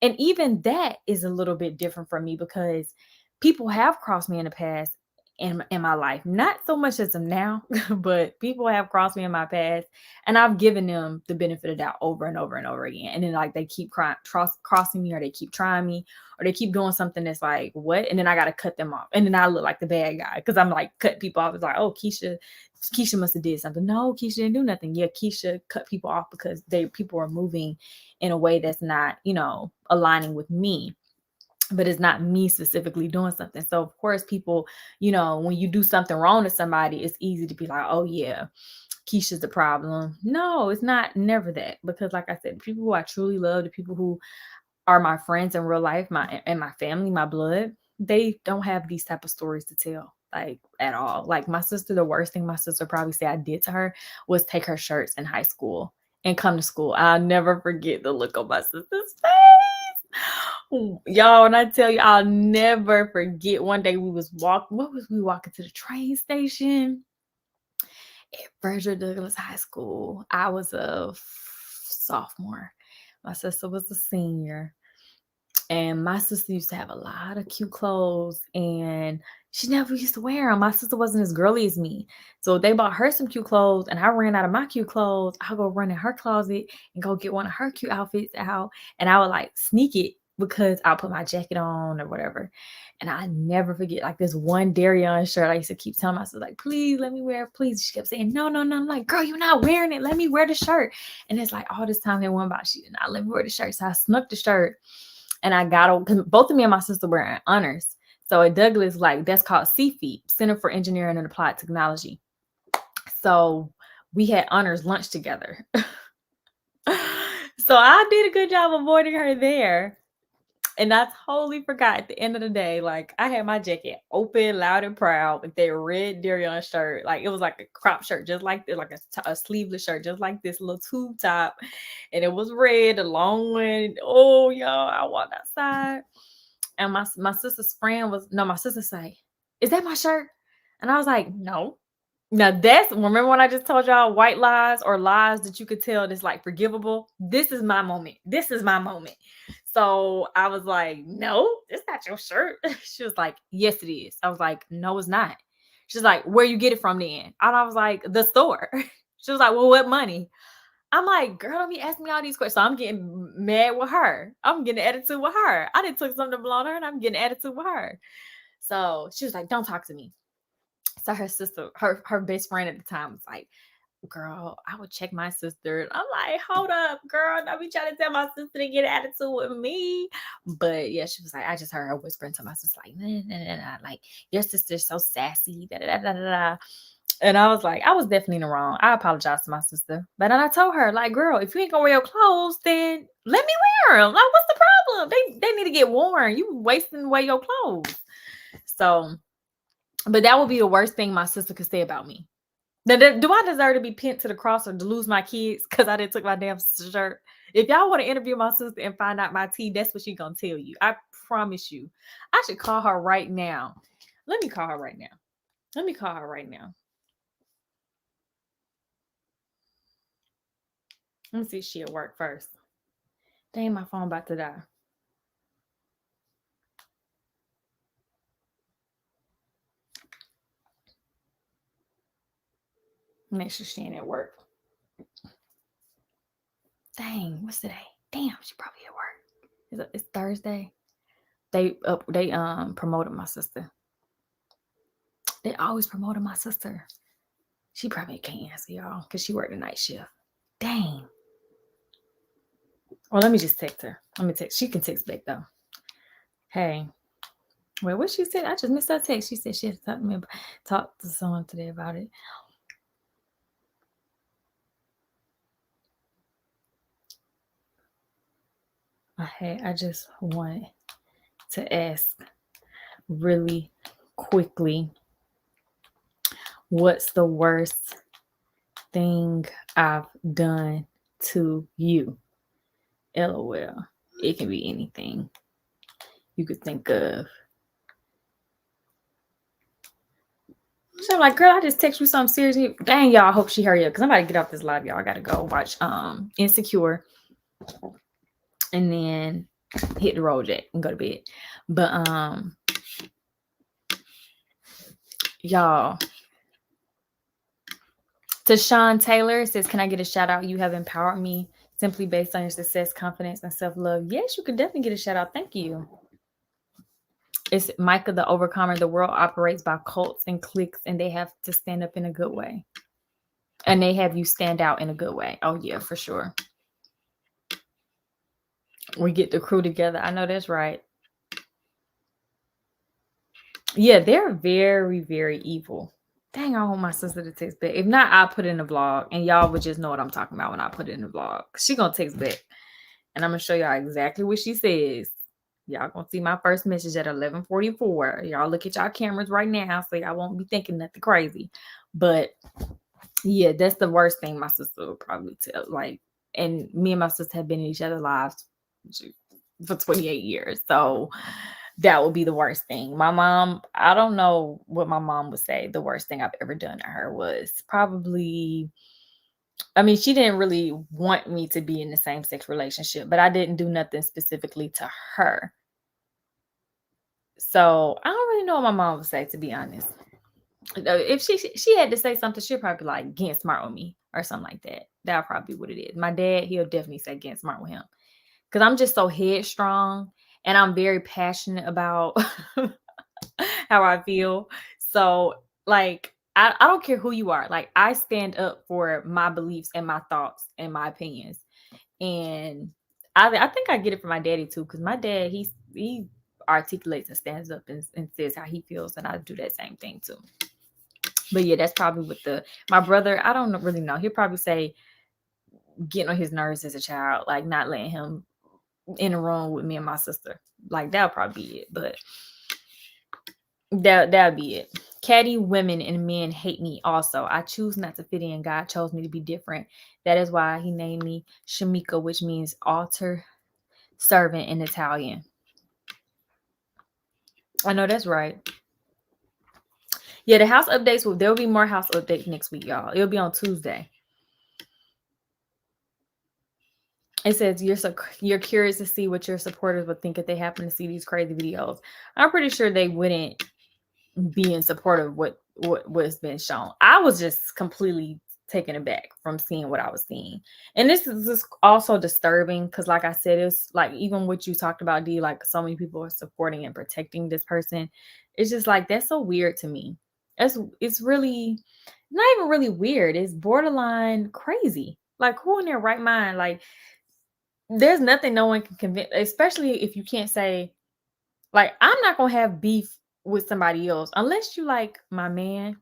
and even that is a little bit different from me because people have crossed me in the past in my life, not so much as of now, but people have crossed me in my past and I've given them the benefit of doubt over and over and over again. And then like they keep crossing me or they keep trying me or they keep doing something that's like, what? And then I got to cut them off. And then I look like the bad guy because I'm like, cut people off. It's like, oh, Keesha must have did something. No, Keesha didn't do nothing. Yeah, Keesha cut people off because people are moving in a way that's not, aligning with me. But it's not me specifically doing something. So of course, people, when you do something wrong to somebody, it's easy to be like, oh yeah, Keesha's the problem. No, it's not, never that. Because like I said, the people who I truly love, the people who are my friends in real life, my family, my blood, they don't have these type of stories to tell, like at all. Like my sister, the worst thing my sister probably say I did to her was take her shirts in high school and come to school. I'll never forget the look on my sister's face. Y'all, when I tell you, I'll never forget. One day we was walking to the train station at Frederick Douglass High School. I was a sophomore. My sister was a senior. And my sister used to have a lot of cute clothes and she never used to wear them. My sister wasn't as girly as me. So they bought her some cute clothes and I ran out of my cute clothes. I'll go run in her closet and go get one of her cute outfits out. And I would like sneak it because I'll put my jacket on or whatever. And I never forget like this one Darion shirt. I used to keep telling myself like, please let me wear it, please. She kept saying, no. I'm like, girl, you're not wearing it. Let me wear the shirt. And it's like all this time they went about, she did not let me wear the shirt. So I snuck the shirt and I got on, because both of me and my sister were in honors. So at Douglas, like that's called CFE, Center for Engineering and Applied Technology. So we had honors lunch together. So I did a good job avoiding her there. And I totally forgot at the end of the day, like I had my jacket open, loud and proud with that red Darion shirt. Like it was like a crop shirt, just like this, like a sleeveless shirt, just like this little tube top. And it was red, a long one. Oh, y'all, I walked outside. And my sister's friend my sister say, is that my shirt? And I was like, no. Now remember when I just told y'all white lies or lies that you could tell that's like forgivable? This is my moment. So I was like, no, it's not your shirt. She was like, yes, it is. I was like, no, it's not. She's like, where you get it from then? And I was like, the store. She was like, well, what money? I'm like, girl, don't be asking me all these questions. So I'm getting mad with her. I'm getting attitude with her. I didn't took something to belong to her and I'm getting attitude with her. So she was like, don't talk to me. So her sister, her best friend at the time was like, girl, I would check my sister. I'm like, hold up, girl. Don't be trying to tell my sister to get attitude with me. But yeah, she was like, I just heard her whispering to my sister, like, nah, nah, nah, nah. Like, your sister's so sassy. Da, da, da, da, da. And I was like, I was definitely in the wrong. I apologized to my sister. But then I told her, like, girl, if you ain't gonna wear your clothes, then let me wear them. Like, what's the problem? They need to get worn. You wasting away your clothes. So, but that would be the worst thing my sister could say about me. Do I deserve to be pinned to the cross or to lose my kids because I didn't took my damn shirt? If y'all want to interview my sister and find out my tea, that's what she's gonna tell you. I promise you. I should call her right now. Let me call her right now. Let me call her right now. Let me see if she at work first. Dang, my phone about to die. Make sure she ain't at work. Dang, what's today? Damn, she probably at work. It's Thursday. They promoted my sister. They always promoted my sister. She probably can't answer y'all because she worked the night shift. Dang. Well, let me just text her. Let me text. She can text back though. Hey. Well, what she said? I just missed her text. She said she had to talk to someone today about it. I just wanted to ask really quickly, what's the worst thing I've done to you? LOL. It can be anything you could think of. So I'm like, girl, I just text you something serious. Dang, y'all, I hope she hurry up because I'm about to get off this live, y'all. I gotta go watch Insecure and then hit the road jack and go to bed. But y'all, Tashawn Taylor says, can I get a shout out? You have empowered me simply based on your success, confidence, and self-love. Yes, you can definitely get a shout out. Thank you. It's Micah the Overcomer. The world operates by cults and cliques, and they have to stand up in a good way. And they have you stand out in a good way. Oh, yeah, for sure. We get the crew together. I know that's right. Yeah, they're very, very evil. Dang, I want my sister to text back. If not, I'll put it in the vlog, and y'all would just know what I'm talking about when I put it in the vlog. She gonna text back, and I'm gonna show y'all exactly what she says. Y'all gonna see my first message at 11:44. Y'all look at y'all cameras right now, so y'all won't be thinking nothing crazy. But yeah, that's the worst thing my sister would probably tell. Like, and me and my sister have been in each other's lives for 28 years, so that would be the worst thing. My mom, I don't know what my mom would say. The worst thing I've ever done to her was probably, I mean, she didn't really want me to be in the same sex relationship, but I didn't do nothing specifically to her. So I don't really know what my mom would say, to be honest. If she had to say something, she'd probably be like, get smart with me or something like that. That's probably what it is. My dad, he'll definitely say get smart with him. Because I'm just so headstrong and I'm very passionate about how I feel. So, like, I don't care who you are. Like, I stand up for my beliefs and my thoughts and my opinions. And I think I get it from my daddy too, because my dad, he articulates and stands up and says how he feels, and I do that same thing too. But yeah, that's probably with my brother. I don't really know. He'll probably say getting on his nerves as a child, like not letting him in a room with me and my sister. Like, that'll probably be it. But that'll be it. Catty women and men hate me also. I choose not to fit in. God chose me to be different. That is why he named me Shamika, which means altar servant in Italian. I know that's right. Yeah, the house updates, there'll be more house updates next week, y'all. It'll be on Tuesday. It says you're curious to see what your supporters would think if they happen to see these crazy videos. I'm pretty sure they wouldn't be in support of what's been shown. I was just completely taken aback from seeing what I was seeing. And this is just also disturbing because, like I said, it's like even what you talked about, D, like so many people are supporting and protecting this person. It's just like that's so weird to me. It's really not even really weird. It's borderline crazy. Like who in their right mind? Like there's nothing no one can convince, especially if you can't say, like, I'm not gonna have beef with somebody else unless you like my man.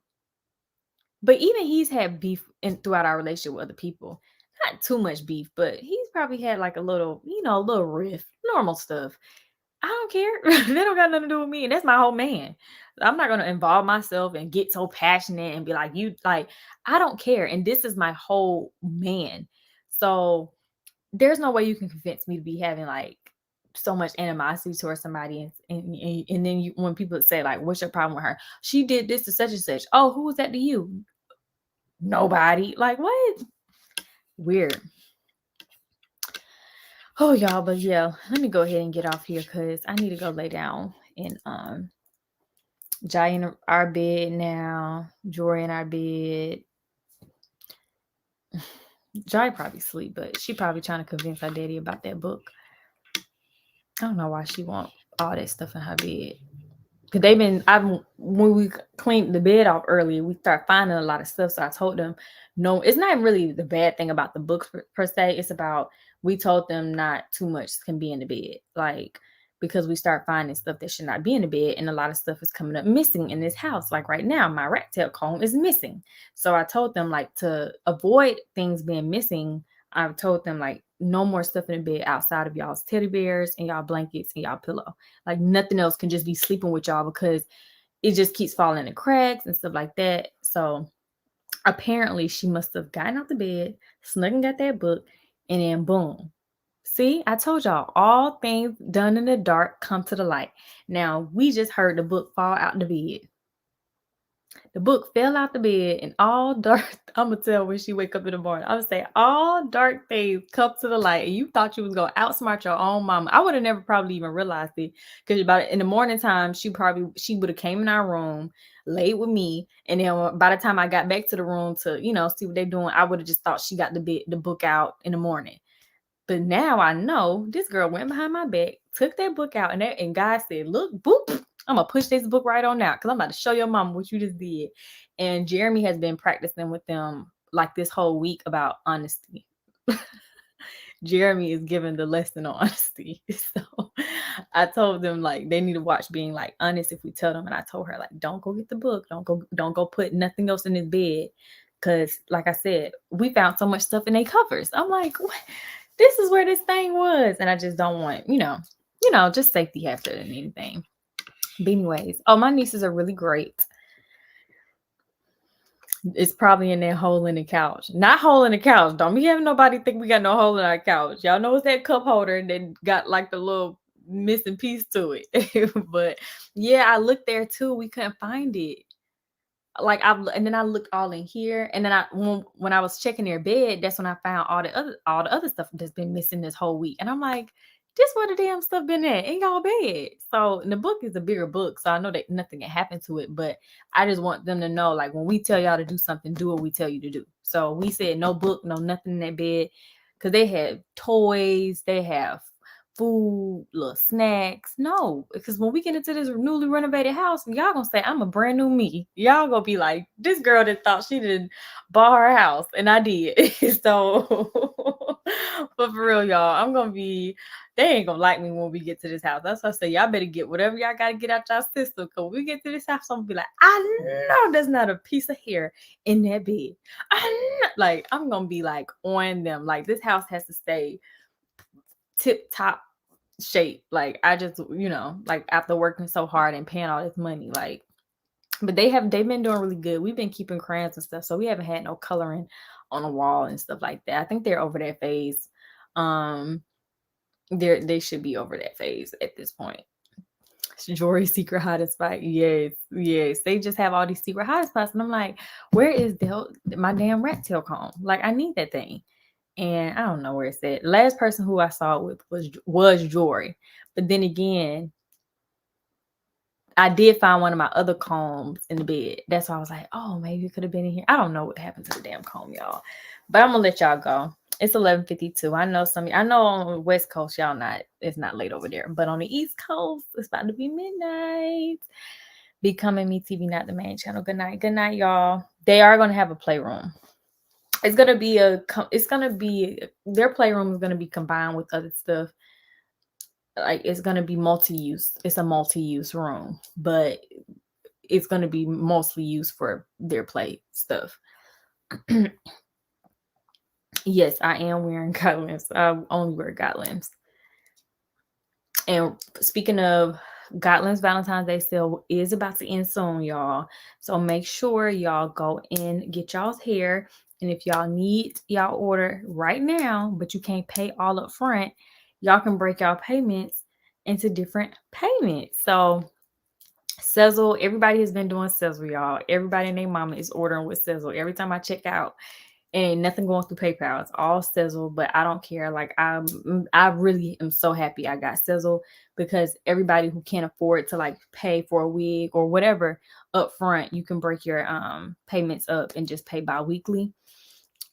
But even he's had beef throughout our relationship with other people. Not too much beef, but he's probably had like a little, a little riff, normal stuff. I don't care. They don't got nothing to do with me. And that's my whole man. I'm not gonna involve myself and get so passionate and be like, you like, I don't care. And this is my whole man. So there's no way you can convince me to be having like so much animosity towards somebody and then you when people say like what's your problem with her, she did this to such and such. Oh, who was that to you? Nobody. Like what? Weird. Oh y'all, but yeah, let me go ahead and get off here because I need to go lay down and Jai in our bed now, Jori in our bed. Jai probably sleep, but she probably trying to convince her daddy about that book. I don't know why she want all that stuff in her bed. Cause when we cleaned the bed off earlier, we start finding a lot of stuff. So I told them, no, it's not really the bad thing about the books per se. It's about, we told them not too much can be in the bed. Like, because we start finding stuff that should not be in the bed. And a lot of stuff is coming up missing in this house. Like right now, my rat tail comb is missing. So I told them like to avoid things being missing. I've told them like no more stuff in the bed outside of y'all's teddy bears and y'all blankets and y'all pillow. Like nothing else can just be sleeping with y'all because it just keeps falling in cracks and stuff like that. So apparently she must have gotten out the bed, snuck and got that book, and then boom. See, I told y'all all things done in the dark come to the light. Now we just heard the book fall out the bed. The book fell out the bed and all dark. I'm gonna tell when she wake up in the morning. I'm gonna say all dark things come to the light, and you thought you was gonna outsmart your own mama. I would have never probably even realized it because about in the morning time, she would have came in our room, laid with me, and then by the time I got back to the room to see what they're doing, I would have just thought she got the book out in the morning. But now I know this girl went behind my back, took that book out, and God said, "Look, boop, I'm gonna push this book right on out because I'm about to show your mama what you just did." And Jeremy has been practicing with them like this whole week about honesty. Jeremy is giving the lesson on honesty. So I told them like they need to watch being like honest if we tell them. And I told her like, don't go get the book. Don't go put nothing else in his bed. Cause like I said, we found so much stuff in their covers. I'm like, what? This is where this thing was. And I just don't want, just safety after than anything. But anyways, my nieces are really great. It's probably in that hole in the couch. Not hole in the couch. Don't be having nobody think we got no hole in our couch. Y'all know it's that cup holder that got like the little missing piece to it. But yeah, I looked there too. We couldn't find it. Like and then I looked all in here, and then when I was checking their bed, that's when I found all the other stuff that's been missing this whole week. And I'm like, this where the damn stuff been at in y'all bed. So the book is a bigger book, so I know that nothing can happen to it. But I just want them to know, like when we tell y'all to do something, do what we tell you to do. So we said no book, no nothing in that bed, because they have toys, they have food, little snacks. No, because when we get into this newly renovated house, y'all gonna say I'm a brand new me. Y'all gonna be like, this girl that thought she didn't buy her house, and I did. So, but for real, y'all, I'm gonna be. They ain't gonna like me when we get to this house. That's why I say y'all better get whatever y'all gotta get out y'all system. Cause when we get to this house, I'm gonna be like, I know there's not a piece of hair in that bed. I'm gonna be like on them. Like this house has to stay tip top shape. Like I just, like after working so hard and paying all this money, like, but they've been doing really good. We've been keeping crayons and stuff, so we haven't had no coloring on the wall and stuff like that. I think they're over that phase. They should be over that phase at this point. Jori's secret hiding spot. Yes. They just have all these secret hiding spots, and I'm like, where is my damn rat tail comb? Like I need that thing. and I don't know where it's at. Last person who I saw it with was Jori. But then again, I did find one of my other combs in the bed. That's why I was like, oh, maybe it could have been in here. I don't know what happened to the damn comb, y'all. But I'm gonna let y'all go. It's 11:52. I know on the West Coast, y'all it's not late over there. But on the East Coast, it's about to be midnight. Becoming Me TV, not the main channel. Good night. Good night, y'all. They are gonna have a playroom. It's gonna be their playroom is gonna be combined with other stuff. Like it's gonna be multi-use. It's a multi-use room, but it's gonna be mostly used for their play stuff. Yes, I am wearing Gatlins. I only wear Gatlins. And speaking of Gatlins, Valentine's Day sale is about to end soon, y'all. So make sure y'all go and get y'all's hair. And if y'all need y'all order right now, but you can't pay all up front, y'all can break y'all payments into different payments. So Sezzle, everybody has been doing Sezzle, y'all. Everybody and their mama is ordering with Sezzle. Every time I check out, and nothing going through PayPal. It's all Sezzle, but I don't care. Like I really am so happy I got Sezzle because everybody who can't afford to like pay for a wig or whatever up front, you can break your payments up and just pay bi-weekly.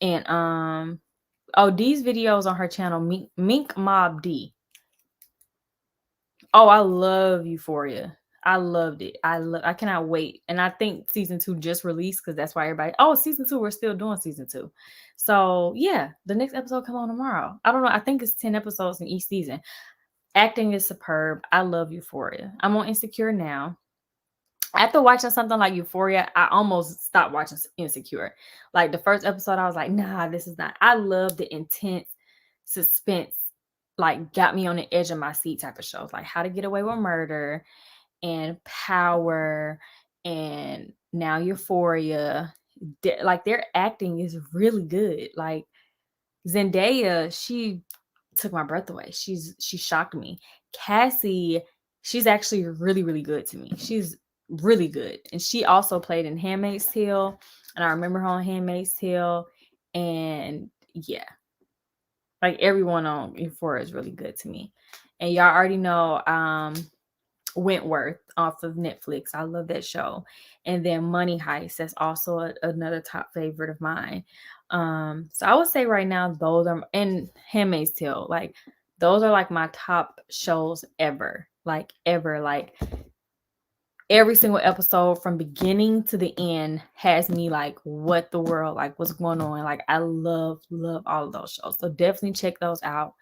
And these videos on her channel, Mink Mob D. Oh, I love Euphoria. I loved it. I cannot wait. And I think season 2 just released because that's why everybody, season 2, we're still doing season 2. So yeah, the next episode come on tomorrow. I don't know. I think it's 10 episodes in each season. Acting is superb. I love Euphoria. I'm on Insecure now. After watching something like Euphoria, I almost stopped watching Insecure. Like the first episode, I was like, nah, this is not. I love the intense suspense, like got me on the edge of my seat type of shows, like How to Get Away with Murder and Power and now Euphoria. Like their acting is really good. Like Zendaya, she took my breath away. She shocked me. Cassie, she's actually really, really good to me. She's really good. And she also played in Handmaid's Tale. And I remember her on Handmaid's Tale. And yeah, like everyone on Euphoria is really good to me. And y'all already know Wentworth off of Netflix. I love that show. And then Money Heist, that's also another top favorite of mine. So I would say right now those are, and Handmaid's Tale, like those are like my top shows ever. Like ever. Like every single episode from beginning to the end has me like, what the world, like what's going on. Like I love all of those shows. So definitely check those out.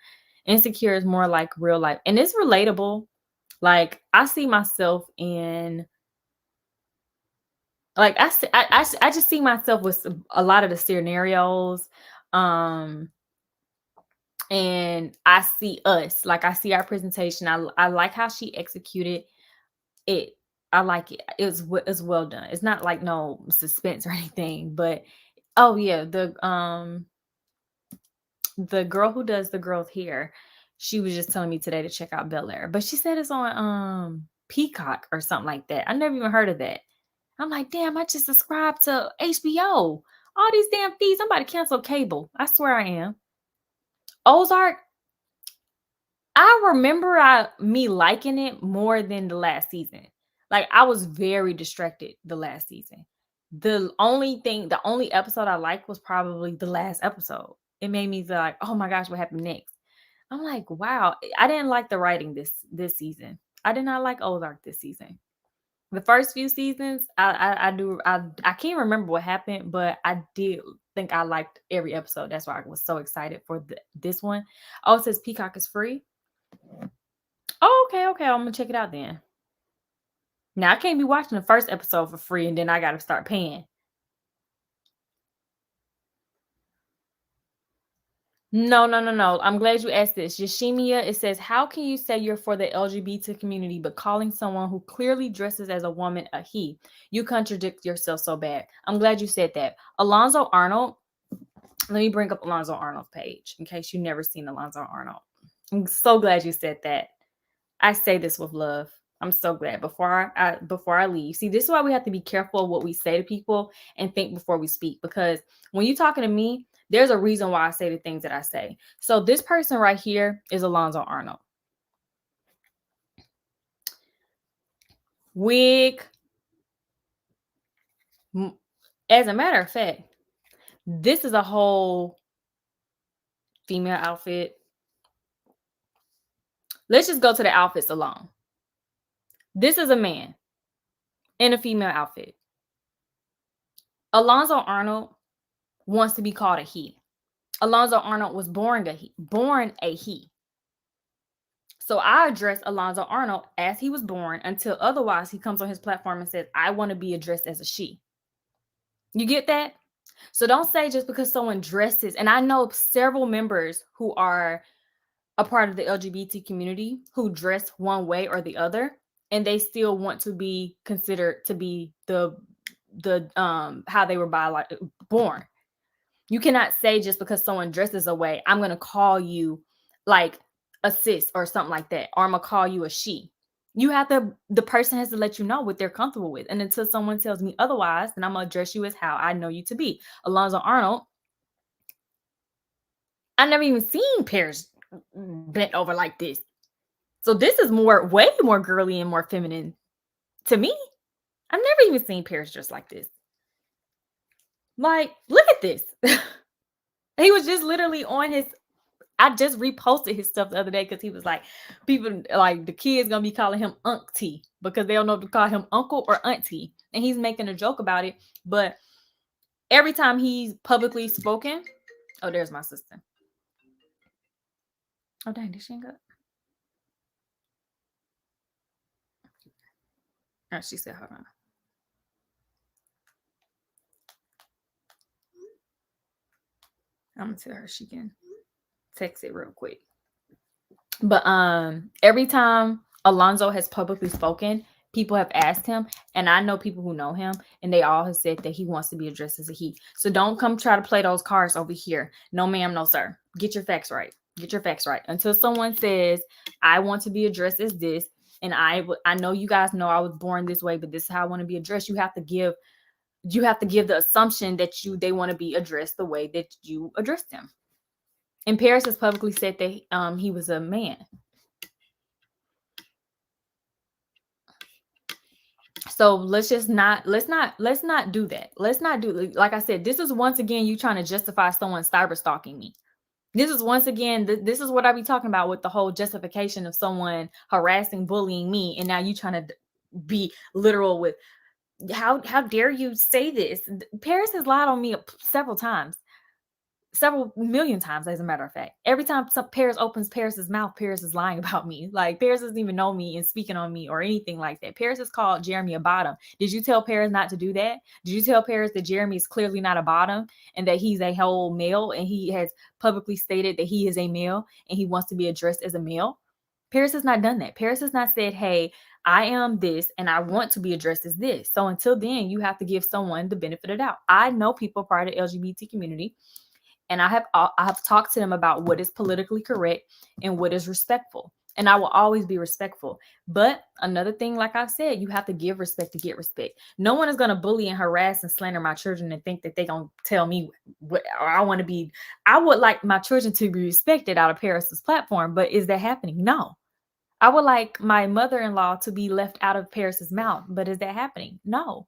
Insecure is more like real life and it's relatable. Like I see myself in, like I just see myself with a lot of the scenarios, and I see us. Like I see our presentation. I like how she executed it. I like it. It's well done. It's not like no suspense or anything, but oh yeah, the girl who does the girl's hair, she was just telling me today to check out Bel Air, but she said it's on Peacock or something like that. I never even heard of that. I'm like, damn, I just subscribed to HBO. All these damn fees. I'm about to cancel cable. I swear I am. Ozark, I remember me liking it more than the last season. Like I was very distracted the last season. The only episode I liked was probably the last episode. It made me feel like, oh my gosh, what happened next? I'm like, wow, I didn't like the writing this season. I did not like Ozark this season. The first few seasons, I can't remember what happened, but I did think I liked every episode. That's why I was so excited for this one. Oh, it says Peacock is free. Oh, okay. I'm gonna check it out then. Now I can't be watching the first episode for free and then I gotta start paying. No. I'm glad you asked this. Yashimia, it says, how can you say you're for the LGBT community, but calling someone who clearly dresses as a woman a he? You contradict yourself so bad. I'm glad you said that. Alonzo Arnold, let me bring up Alonzo Arnold's page in case you've never seen Alonzo Arnold. I'm so glad you said that. I say this with love. I'm so glad before I leave. See, this is why we have to be careful of what we say to people and think before we speak. Because when you're talking to me, There's a reason why I say the things that I say. So this person right here is Alonzo Arnold. Wig. As a matter of fact, this is a whole female outfit. Let's just go to the outfits alone. This is a man in a female outfit. Alonzo Arnold wants to be called a he. Alonzo Arnold was born a he. So I address Alonzo Arnold as he was born until otherwise he comes on his platform and says, I want to be addressed as a she. You get that? So don't say just because someone dresses, and I know several members who are a part of the LGBT community who dress one way or the other, and they still want to be considered to be the how they were born. You cannot say just because someone dresses a way, I'm going to call you like a sis or something like that, or I'm going to call you a she. You have to, the person has to let you know what they're comfortable with. And until someone tells me otherwise, then I'm going to address you as how I know you to be. Alonzo Arnold, I never even seen pairs bent over like this. So this is way more girly and more feminine to me. I've never even seen pairs just like this. Like, look at this. He was just literally on his, I just reposted his stuff the other day because he was like, people like the kids gonna be calling him Unc-T because they don't know if to call him uncle or auntie. And he's making a joke about it. But every time he's publicly spoken, oh, there's my sister. Oh, dang, did she hang up? Oh, she said, hold on. I'm gonna tell her she can text it real quick. But every time Alonzo has publicly spoken, people have asked him, and I know people who know him, and they all have said that he wants to be addressed as a he. So don't come try to play those cards over here. No, ma'am, no, sir. Get your facts right. Get your facts right. Until someone says, I want to be addressed as this, and I know you guys know I was born this way, but this is how I want to be addressed. You have to give the assumption that they want to be addressed the way that you addressed them. And Paris has publicly said that he was a man. So let's not do that. Let's not do, like I said, this is once again you trying to justify someone cyber stalking me. This is once again, this is what I be talking about with the whole justification of someone harassing, bullying me, and now you trying to be literal with how dare you say this? Paris has lied on me several million times, as a matter of fact. Every time Paris opens Paris's mouth, Paris is lying about me. Like, Paris doesn't even know me and speaking on me or anything like that. Paris has called Jeremy a bottom. Did you tell Paris not to do that? Did you tell Paris that Jeremy is clearly not a bottom and that he's a whole male, and he has publicly stated that he is a male and he wants to be addressed as a male? Paris has not done that. Paris has not said, hey, I am this and I want to be addressed as this. So until then, you have to give someone the benefit of the doubt. I know people part of the LGBT community, and I have talked to them about what is politically correct and what is respectful. And I will always be respectful. But another thing, like I've said, you have to give respect to get respect. No one is going to bully and harass and slander my children and think that they're going to tell me what I want to be. I would like my children to be respected out of Paris's platform. But is that happening? No. I would like my mother-in-law to be left out of Paris's mouth. But is that happening? No.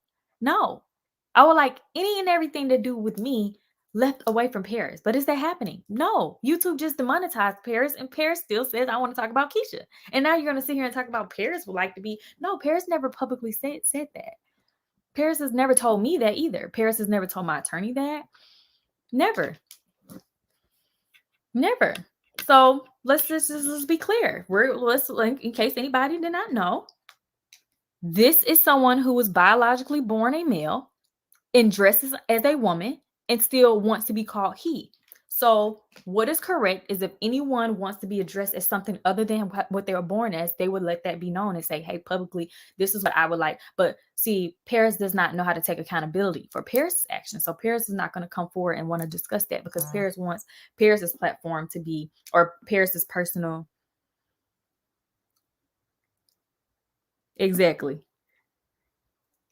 I would like any and everything to do with me left away from Paris. But is that happening? No. YouTube just demonetized Paris, and Paris still says, I want to talk about Keesha. And now you're going to sit here and talk about Paris would like to be. No, Paris never publicly said that. Paris has never told me that either. Paris has never told my attorney that. Never. So let's just be clear. In case anybody did not know, this is someone who was biologically born a male and dresses as a woman and still wants to be called he. So what is correct is if anyone wants to be addressed as something other than what they were born as, they would let that be known and say, hey, publicly, this is what I would like. But see, Paris does not know how to take accountability for Paris' actions. So Paris is not going to come forward and want to discuss that because Paris wants Paris's platform to be, or Paris's personal. Exactly.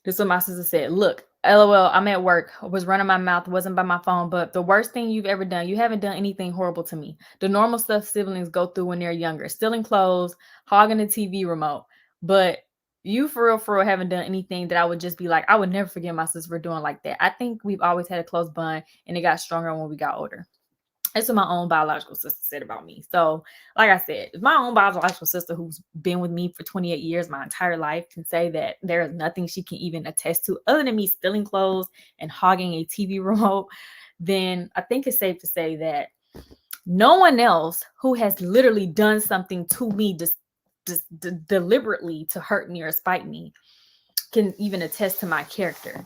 This is what my sister said. Look, LOL, I'm at work. I was running my mouth, wasn't by my phone, but the worst thing you've ever done, you haven't done anything horrible to me. The normal stuff siblings go through when they're younger, stealing clothes, hogging the TV remote. But you for real, haven't done anything that I would just be like, I would never forgive my sister for doing like that. I think we've always had a close bond and it got stronger when we got older. That's what my own biological sister said about me. So, like I said, if my own biological sister, who's been with me for 28 years, my entire life, can say that there is nothing she can even attest to other than me stealing clothes and hogging a TV remote, then I think it's safe to say that no one else who has literally done something to me just deliberately to hurt me or spite me can even attest to my character.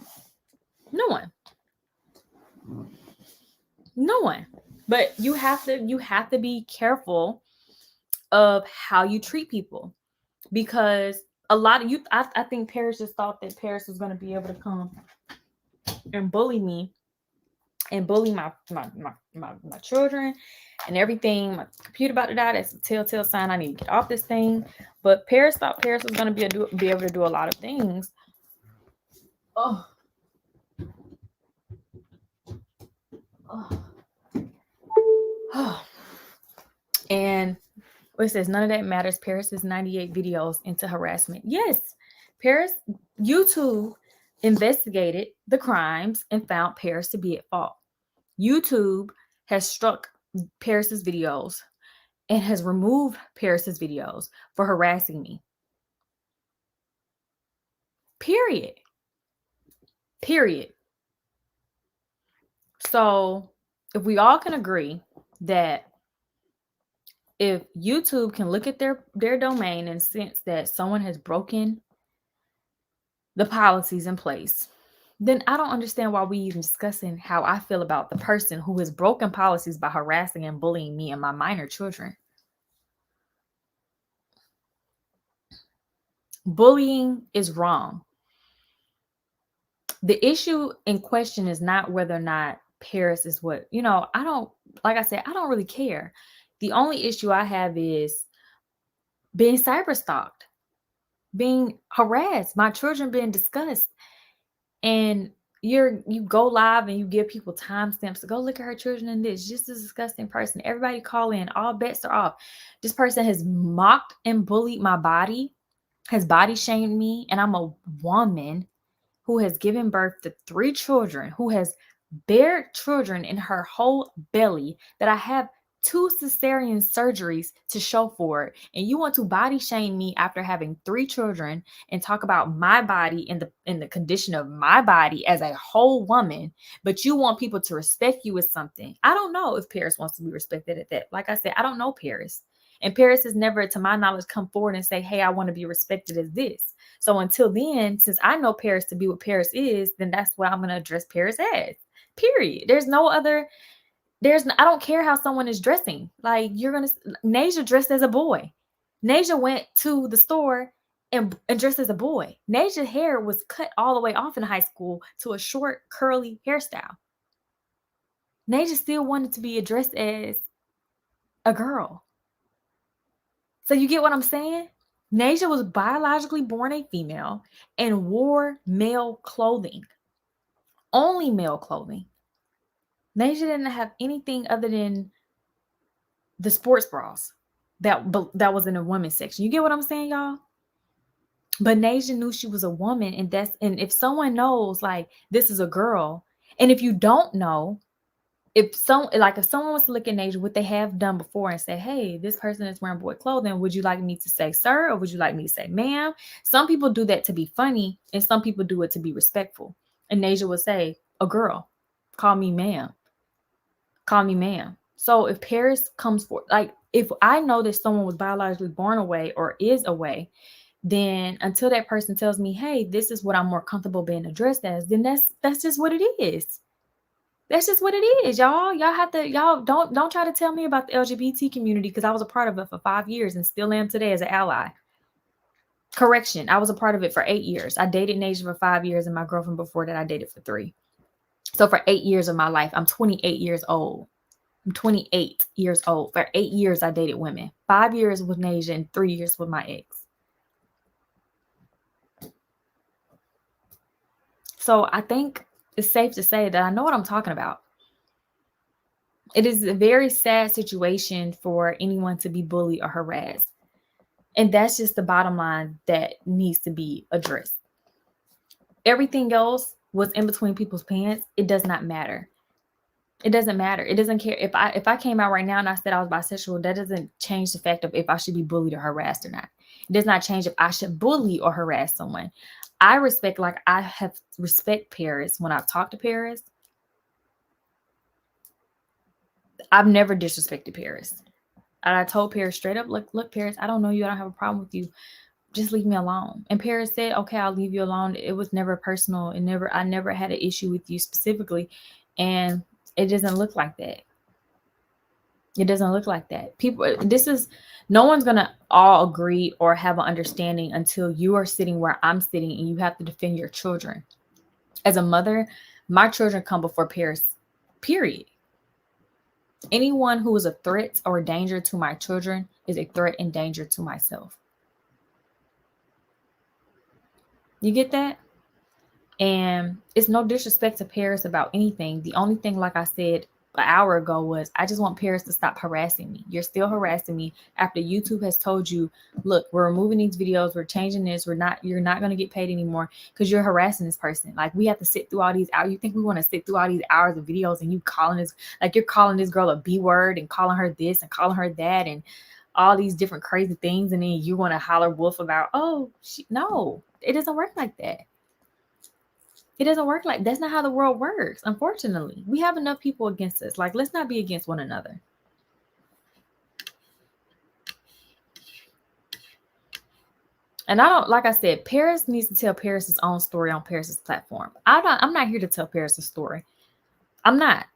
No one. No one. But you have to be careful of how you treat people, because a lot of you, I think Paris just thought that Paris was going to be able to come and bully me and bully my children and everything. My computer about to die. That's a telltale sign I need to get off this thing. But Paris thought Paris was going to be able to do a lot of things. Oh. And it says none of that matters. Paris is 98 videos into harassment. Yes, Paris, YouTube investigated the crimes and found Paris to be at fault. YouTube has struck Paris's videos and has removed Paris's videos for harassing me. Period. So if we all can agree that if YouTube can look at their domain and sense that someone has broken the policies in place, then I don't understand why we even discussing how I feel about the person who has broken policies by harassing and bullying me and my minor children. Bullying is wrong. The issue in question is not whether or not Paris is what, I don't really care. The only issue I have is being cyber stalked, being harassed, my children being discussed. And you go live and you give people timestamps to go look at her children in this, just a disgusting person. Everybody call in, all bets are off. This person has mocked and bullied my body, has body shamed me, and I'm a woman who has given birth to 3 children, who has bared children in her whole belly, that I have 2 cesarean surgeries to show for it. And you want to body shame me after having 3 children and talk about my body and the condition of my body as a whole woman, but you want people to respect you as something. I don't know if Paris wants to be respected at that. Like I said, I don't know Paris. And Paris has never, to my knowledge, come forward and say, hey, I want to be respected as this. So until then, since I know Paris to be what Paris is, then that's what I'm going to address Paris as. Period. There's no other. I don't care how someone is dressing. Like, Nasia dressed as a boy. Nasia went to the store and dressed as a boy. Nasia's hair was cut all the way off in high school to a short, curly hairstyle. Nasia still wanted to be addressed as a girl. So you get what I'm saying? Nasia was biologically born a female and wore male clothing. Only male clothing. Nasia didn't have anything other than the sports bras that was in the women's section. You get what I'm saying, y'all? But Nasia knew she was a woman, and if someone knows, like, this is a girl, and if you don't know, if someone was to look at Nasia, what they have done before and say, hey, this person is wearing boy clothing, would you like me to say sir, or would you like me to say ma'am? Some people do that to be funny, and some people do it to be respectful. And Nasia would say, a girl, call me ma'am. Call me ma'am. So if Paris comes forward, like, if I know that someone was biologically born away or is away, then until that person tells me, hey, this is what I'm more comfortable being addressed as, then that's just what it is. That's just what it is, y'all. Y'all don't try to tell me about the LGBT community, because I was a part of it for 5 years and still am today as an ally. Correction, I was a part of it for 8 years. I dated Nasia for 5 years, and my girlfriend before that I dated for 3. So for 8 years of my life, I'm 28 years old. I'm 28 years old. For 8 years, I dated women. 5 years with Nasia and 3 years with my ex. So I think it's safe to say that I know what I'm talking about. It is a very sad situation for anyone to be bullied or harassed. And that's just the bottom line that needs to be addressed. Everything else was in between people's pants. It does not matter. It doesn't matter. It doesn't care if I came out right now and I said I was bisexual. That doesn't change the fact of if I should be bullied or harassed or not. It does not change if I should bully or harass someone. I respect, like I have respect Paris when I've talked to Paris. I've never disrespected Paris. And I told Paris straight up, look, Paris, I don't know you. I don't have a problem with you. Just leave me alone. And Paris said, okay, I'll leave you alone. It was never personal. I never had an issue with you specifically. And it doesn't look like that. It doesn't look like that. No one's going to all agree or have an understanding until you are sitting where I'm sitting and you have to defend your children. As a mother, my children come before Paris, period. Anyone who is a threat or a danger to my children is a threat and danger to myself. You get that? And it's no disrespect to Paris about anything. The only thing, like I said an hour ago, was I just want Paris to stop harassing me. You're still harassing me after YouTube has told you, look, we're removing these videos, we're changing this, you're not going to get paid anymore because you're harassing this person. Like, we have to sit through all these hours. You think we want to sit through all these hours of videos and you calling this, like you're calling this girl a B word and calling her this and calling her that and all these different crazy things, and then you want to holler wolf about, no, it doesn't work like that. It doesn't work like that's not how the world works. Unfortunately, we have enough people against us. Like, let's not be against one another. And I don't, like I said, Paris needs to tell Paris's own story on Paris's platform. I'm not here to tell Paris's story. I'm not.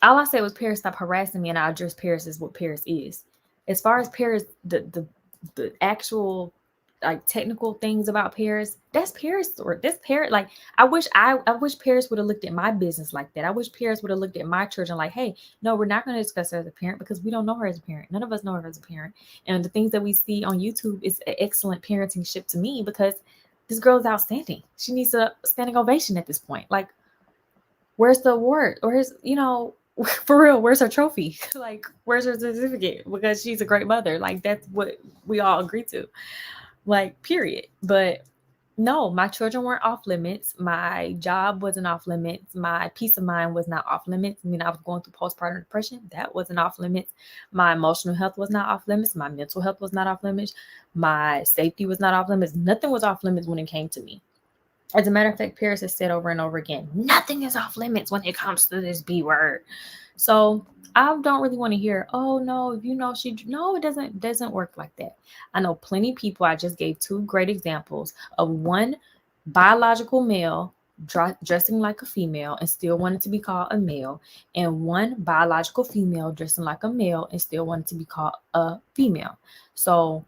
All I said was, Paris, stop harassing me, and I address Paris as what Paris is. As far as Paris, the actual like technical things about Paris, that's Paris story. That's Paris. Like, I wish Paris would have looked at my business like that. I wish Paris would have looked at my children like, hey, no, we're not going to discuss her as a parent because we don't know her as a parent. None of us know her as a parent. And the things that we see on YouTube is an excellent parenting ship to me because this girl is outstanding. She needs a standing ovation at this point. Like, where's the award? Or for real, where's her trophy? Like, where's her certificate? Because she's a great mother. Like, that's what we all agree to. Like, period. But no, my children weren't off limits. My job wasn't off limits. My peace of mind was not off limits. I mean, I was going through postpartum depression. That wasn't off limits. My emotional health was not off limits. My mental health was not off limits. My safety was not off limits. Nothing was off limits when it came to me. As a matter of fact, Paris has said over and over again, nothing is off limits when it comes to this B word. So I don't really want to hear, oh no, it doesn't work like that. I know plenty of people. I just gave two great examples of one biological male dressing like a female and still wanted to be called a male, and one biological female dressing like a male and still wanted to be called a female. So,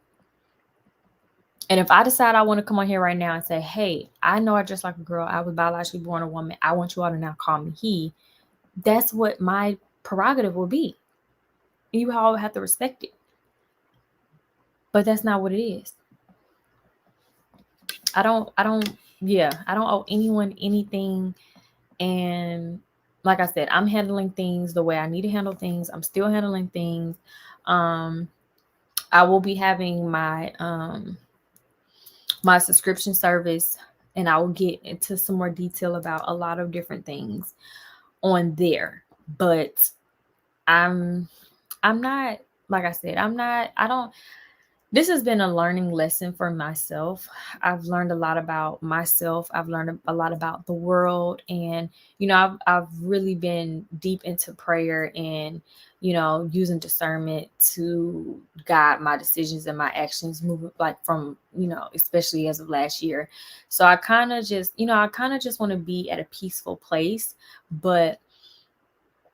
and if I decide I want to come on here right now and say, hey, I know I dress like a girl, I was biologically born a woman, I want you all to now call me he, that's what my prerogative will be. You all have to respect it. But that's not what it is. I don't owe anyone anything. And like I said, I'm handling things the way I need to handle things. I'm still handling things. I will be having my my subscription service, and I will get into some more detail about a lot of different things on there. But I'm not, like I said, this has been a learning lesson for myself. I've learned a lot about myself. I've learned a lot about the world, and I've really been deep into prayer and using discernment to guide my decisions and my actions moving, like from especially as of last year. So I kind of just want to be at a peaceful place, but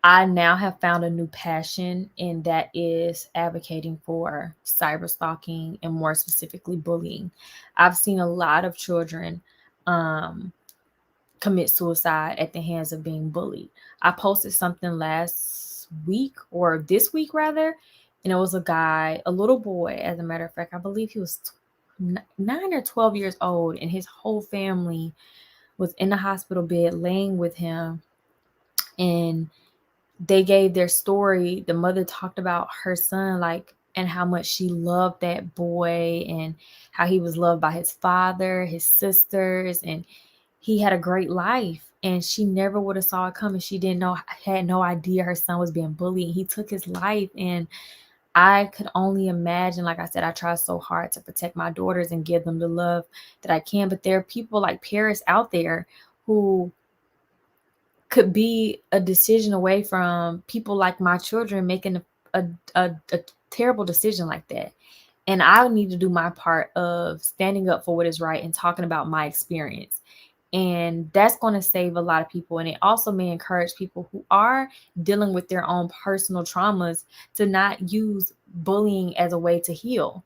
I now have found a new passion, and that is advocating for cyber stalking and more specifically bullying. I've seen a lot of children commit suicide at the hands of being bullied. I posted something last week, or this week rather, and it was a little boy, as a matter of fact. I believe he was 9 or 12 years old, and his whole family was in the hospital bed laying with him, and they gave their story. The mother talked about her son, like, and how much she loved that boy, and how he was loved by his father, his sisters, and he had a great life. And she never would have saw it coming. She didn't know, had no idea her son was being bullied. He took his life. And I could only imagine, like I said, I try so hard to protect my daughters and give them the love that I can. But there are people like Paris out there who could be a decision away from people like my children making a terrible decision like that. And I need to do my part of standing up for what is right and talking about my experience. And that's going to save a lot of people. And it also may encourage people who are dealing with their own personal traumas to not use bullying as a way to heal,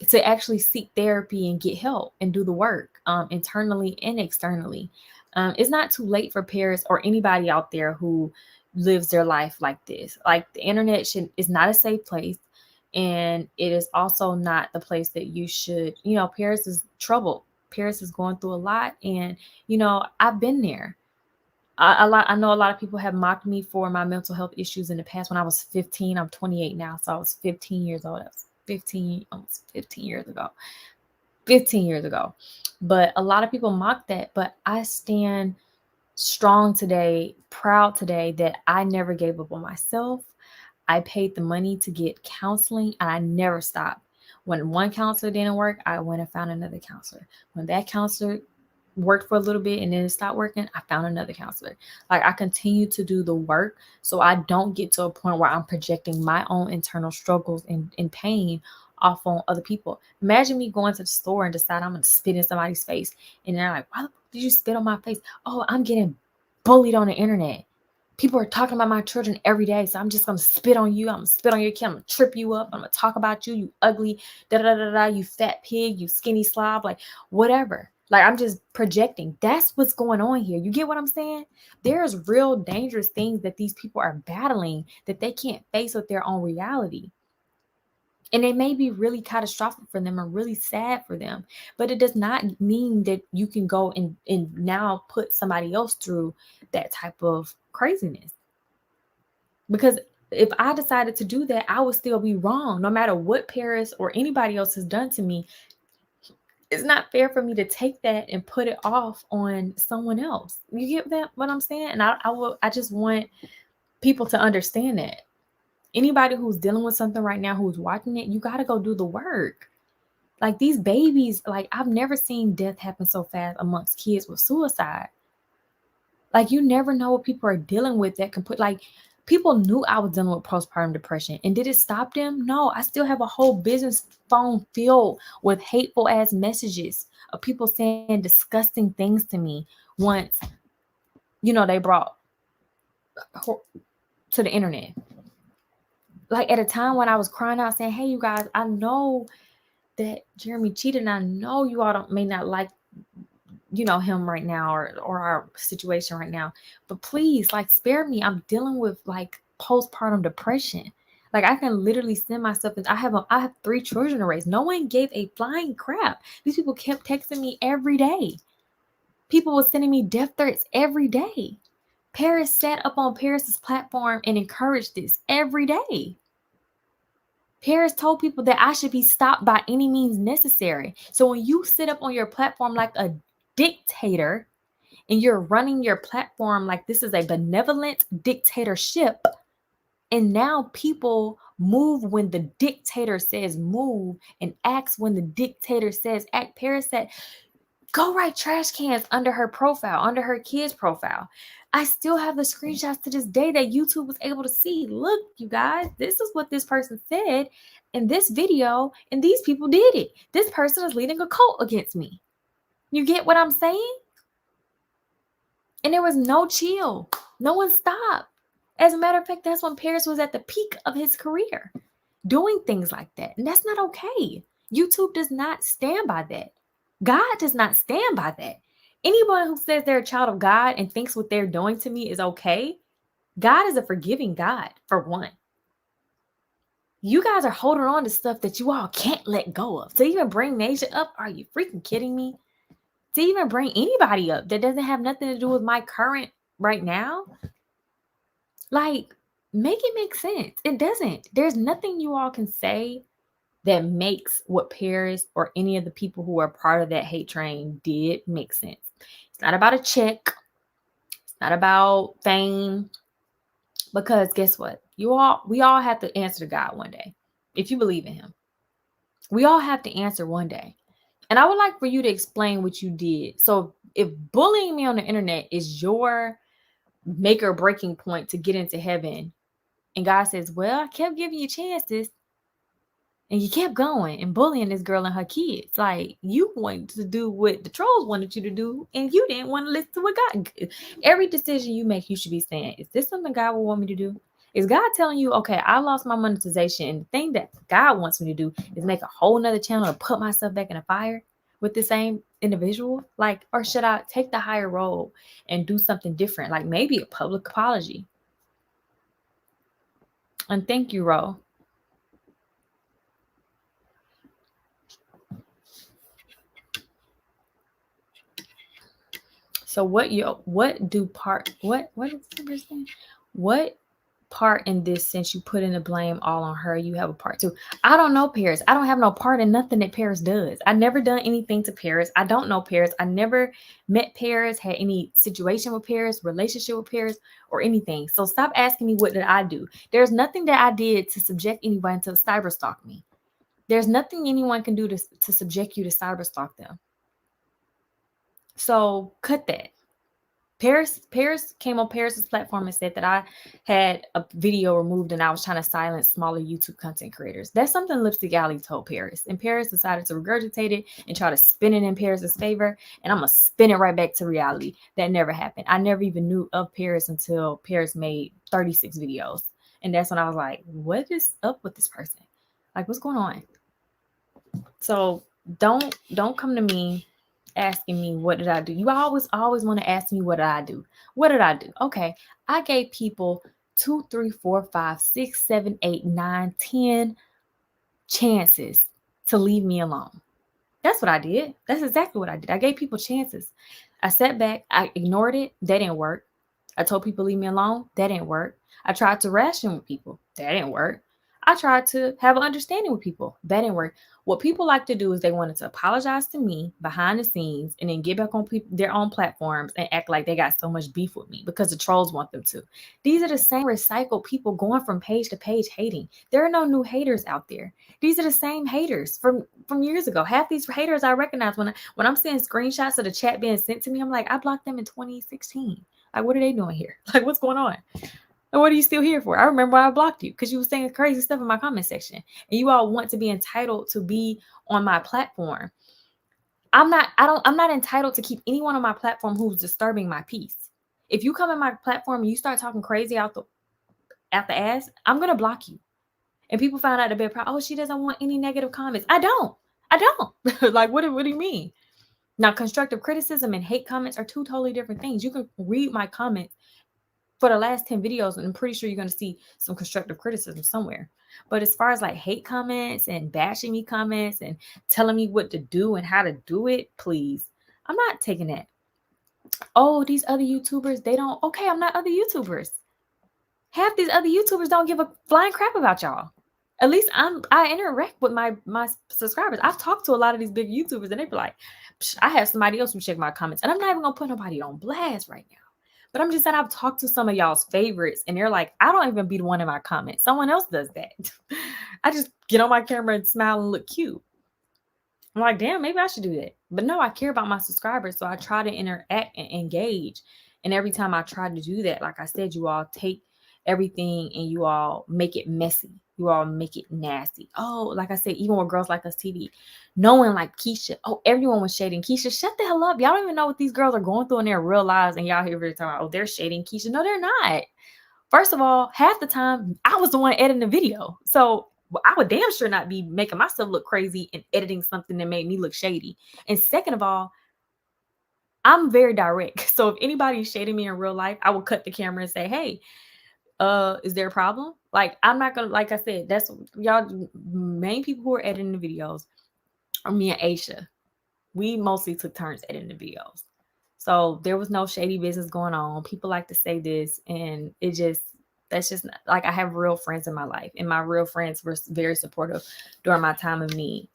to actually seek therapy and get help and do the work, internally and externally. It's not too late for parents or anybody out there who lives their life like this. Like, the internet is not a safe place, and it is also not the place that you should. Paris is troubled. Paris is going through a lot, and I've been there. I know a lot of people have mocked me for my mental health issues in the past. When I was 15, I'm 28 now, so I was 15 years old. That was 15, almost 15 years ago. 15 years ago. But a lot of people mock that. But I stand strong today, proud today, that I never gave up on myself. I paid the money to get counseling, and I never stopped. When one counselor didn't work, I went and found another counselor. When that counselor worked for a little bit and then it stopped working, I found another counselor. Like, I continue to do the work so I don't get to a point where I'm projecting my own internal struggles and pain off on other people. Imagine me going to the store and decide I'm going to spit in somebody's face, and they're like, why did you spit on my face? Oh, I'm getting bullied on the internet. People are talking about my children every day, so I'm just going to spit on you. I'm going to spit on your kid. I'm going to trip you up. I'm going to talk about you, you ugly, da-da-da-da-da, you fat pig, you skinny slob, like, whatever. Like, I'm just projecting. That's what's going on here. You get what I'm saying? There's real dangerous things that these people are battling that they can't face with their own reality. And it may be really catastrophic for them or really sad for them, but it does not mean that you can go and now put somebody else through that type of craziness. Because if I decided to do that, I would still be wrong, no matter what Paris or anybody else has done to me. It's not fair for me to take that and put it off on someone else. You get that, what I'm saying? And I just want people to understand that. Anybody who's dealing with something right now, who's watching it, you got to go do the work. Like, these babies, like, I've never seen death happen so fast amongst kids with suicide. Like, you never know what people are dealing with that can put, like, people knew I was dealing with postpartum depression, and did it stop them? No, I still have a whole business phone filled with hateful ass messages of people saying disgusting things to me once, they brought to the internet. Like, at a time when I was crying out saying, hey, you guys, I know that Jeremy cheated, and I know you all may not like, him right now, or our situation right now, but please, like, spare me. I'm dealing with, like, postpartum depression. Like, I can literally send myself, and I have 3 children to raise. No one gave a flying crap. These people kept texting me every day. People were sending me death threats every day. Paris sat up on Paris's platform and encouraged this every day. Paris told people that I should be stopped by any means necessary. So when you sit up on your platform like a dictator, and you're running your platform like this is a benevolent dictatorship, and now people move when the dictator says move and acts when the dictator says act. Paris said, go write trash cans under her profile, under her kid's profile. I still have the screenshots to this day that YouTube was able to see. Look, you guys, this is what this person said in this video, and these people did it. This person is leading a cult against me. You get what I'm saying? And there was no chill. No one stopped. As a matter of fact, that's when Paris was at the peak of his career, doing things like that. And that's not okay. YouTube does not stand by that. God does not stand by that. Anyone who says they're a child of God and thinks what they're doing to me is okay, God is a forgiving God, for one. You guys are holding on to stuff that you all can't let go of. To even bring Nasia up, are you freaking kidding me? to even bring anybody up that doesn't have nothing to do with my current right now. Like, make it make sense. It doesn't. There's nothing you all can say that makes what Paris or any of the people who are part of that hate train did make sense. It's not about a check. It's not about fame. Because guess what? We all have to answer to God one day. If you believe in him. We all have to answer one day. And I would like for you to explain what you did. So if bullying me on the internet is your make or breaking point to get into heaven, and God says, well, I kept giving you chances, and you kept going and bullying this girl and her kids. Like, you wanted to do what the trolls wanted you to do, and you didn't want to listen to what God. Every decision you make, you should be saying, is this something God would want me to do? Is God telling you, okay, I lost my monetization, and the thing that God wants me to do is make a whole nother channel to put myself back in the fire with the same individual? Like, or should I take the higher road and do something different? Like maybe a public apology. And thank you, Ro. So what part in this, since you put in the blame all on her, you have a part too? I don't know Paris. I don't have no part in nothing that Paris does. I never done anything to Paris. I don't know Paris. I never met Paris, had any situation with Paris, relationship with Paris, or anything. So stop asking me what did I do. There's nothing that I did to subject anyone to cyber stalk me. There's nothing anyone can do to subject you to cyber stalk them. So cut that. Paris came on Paris's platform and said that I had a video removed and I was trying to silence smaller YouTube content creators. That's something Lipstick Alley told Paris. And Paris decided to regurgitate it and try to spin it in Paris's favor. And I'm going to spin it right back to reality. That never happened. I never even knew of Paris until Paris made 36 videos. And that's when I was like, what is up with this person? Like, what's going on? So don't come to me asking me what did I do. You always want to ask me what did I do. What did I do? Okay, I gave people 2, 3, 4, 5, 6, 7, 8, 9, 10 chances to leave me alone. That's what I did. That's exactly what I did. I gave people chances. I sat back, I ignored it. That didn't work. I told people leave me alone. That didn't work. I tried to ration with people. That didn't work. I tried to have an understanding with people. That didn't work. What people like to do is they wanted to apologize to me behind the scenes and then get back on their own platforms and act like they got so much beef with me because the trolls want them to. These are the same recycled people going from page to page hating. There are no new haters out there. These are the same haters from years ago. Half these haters I recognize when I'm seeing screenshots of the chat being sent to me. I'm like, I blocked them in 2016. Like, what are they doing here? Like, what's going on? And what are you still here for? I remember I blocked you because you were saying crazy stuff in my comment section. And you all want to be entitled to be on my platform. I'm not entitled to keep anyone on my platform who's disturbing my peace. If you come in my platform and you start talking crazy out the ass, I'm gonna block you. And people find out to be proud, oh, she doesn't want any negative comments. I don't. Like, what do you mean? Now, constructive criticism and hate comments are two totally different things. You can read my comments for the last 10 videos, and I'm pretty sure you're going to see some constructive criticism somewhere. But as far as like hate comments and bashing me comments and telling me what to do and how to do it, please, I'm not taking that. Oh, these other YouTubers, they don't. Okay, I'm not other YouTubers. Half these other YouTubers don't give a flying crap about y'all. At least I interact with my subscribers. I've talked to a lot of these big YouTubers, and they be like, I have somebody else who check my comments, and I'm not even going to put nobody on blast right now. But I'm just saying, I've talked to some of y'all's favorites, and they're like, I don't even be the one in my comments. Someone else does that. I just get on my camera and smile and look cute. I'm like, damn, maybe I should do that. But no, I care about my subscribers, so I try to interact and engage. And every time I try to do that, like I said, you all take everything and you all make it messy. You all make it nasty. Oh, like I said, even with Girls Like Us TV, knowing like Keesha, oh, everyone was shading Keesha. Shut the hell up. Y'all don't even know what these girls are going through in their real lives. And y'all here every time, oh, they're shading Keesha. No, they're not. First of all, half the time I was the one editing the video. So I would damn sure not be making myself look crazy and editing something that made me look shady. And second of all, I'm very direct. So if anybody's shading me in real life, I will cut the camera and say, hey, is there a problem? Like, I'm not gonna, like I said, that's y'all main people who are editing the videos are me and Aisha. we mostly took turns editing the videos. So there was no shady business going on. People like to say this, and that's just not, like, I have real friends in my life, and my real friends were very supportive during my time of need.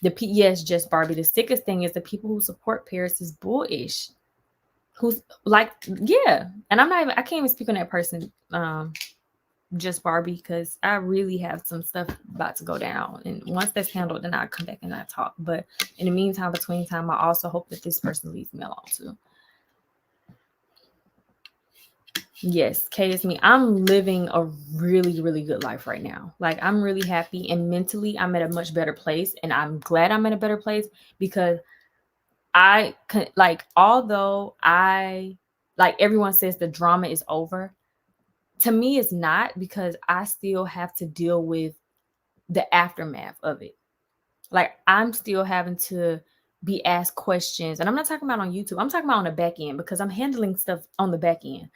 Yes, just Barbie. The sickest thing is the people who support Paris is bullish. Who's like, yeah, and I can't even speak on that person. Just Barbie, because I really have some stuff about to go down, and once that's handled, then I'll come back and I talk. But in the meantime, between time, I also hope that this person leaves me alone too. Yes, Kay, is me. I'm living a really, really good life right now. Like, I'm really happy, and mentally I'm at a much better place, and I'm glad I'm in a better place because although everyone says the drama is over, to me it's not, because I still have to deal with the aftermath of it. Like, I'm still having to be asked questions, and I'm not talking about on YouTube. I'm talking about on the back end, because I'm handling stuff on the back end.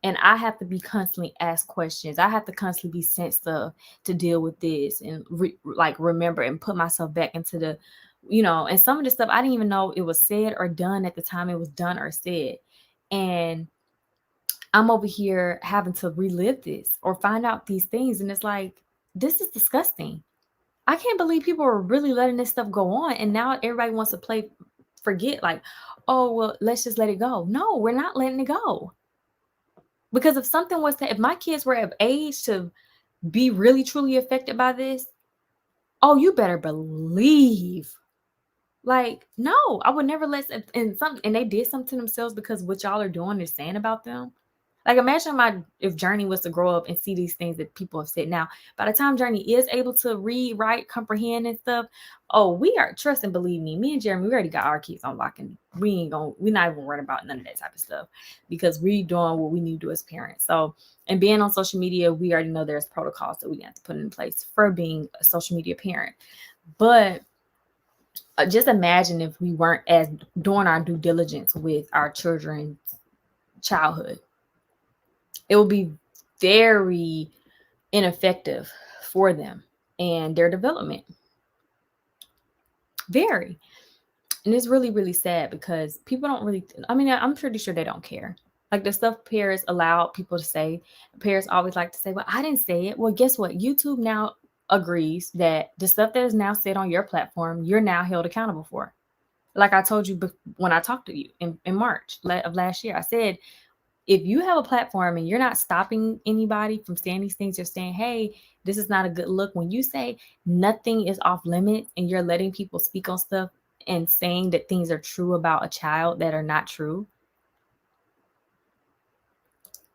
And I have to be constantly asked questions. I have to constantly be sent stuff to deal with this and remember and put myself back into the, and some of the stuff I didn't even know it was said or done at the time it was done or said. And I'm over here having to relive this or find out these things. And it's like, this is disgusting. I can't believe people are really letting this stuff go on. And now everybody wants to forget, like, oh, well, let's just let it go. No, we're not letting it go. Because if my kids were of age to be really, truly affected by this, oh, you better believe. Like, no, I would never and they did something to themselves because what y'all are doing is saying about them. Like, imagine if Journey was to grow up and see these things that people have said. Now, by the time Journey is able to read, write, comprehend and stuff, oh, we are, trust and believe me and Jeremy, we already got our kids on lock, and we're not even worried about none of that type of stuff, because we doing what we need to do as parents. So, and being on social media, we already know there's protocols that we have to put in place for being a social media parent. But just imagine if we weren't as doing our due diligence with our children's childhood. It will be very ineffective for them and their development. Very. And it's really, really sad because people don't really, I'm pretty sure they don't care. Like, the stuff parents allow people to say, parents always like to say, well, I didn't say it. Well, guess what? YouTube now agrees that the stuff that is now said on your platform, you're now held accountable for. Like I told you when I talked to you in March of last year, I said, if you have a platform and you're not stopping anybody from saying these things, you're saying, hey, this is not a good look. When you say nothing is off limits and you're letting people speak on stuff and saying that things are true about a child that are not true,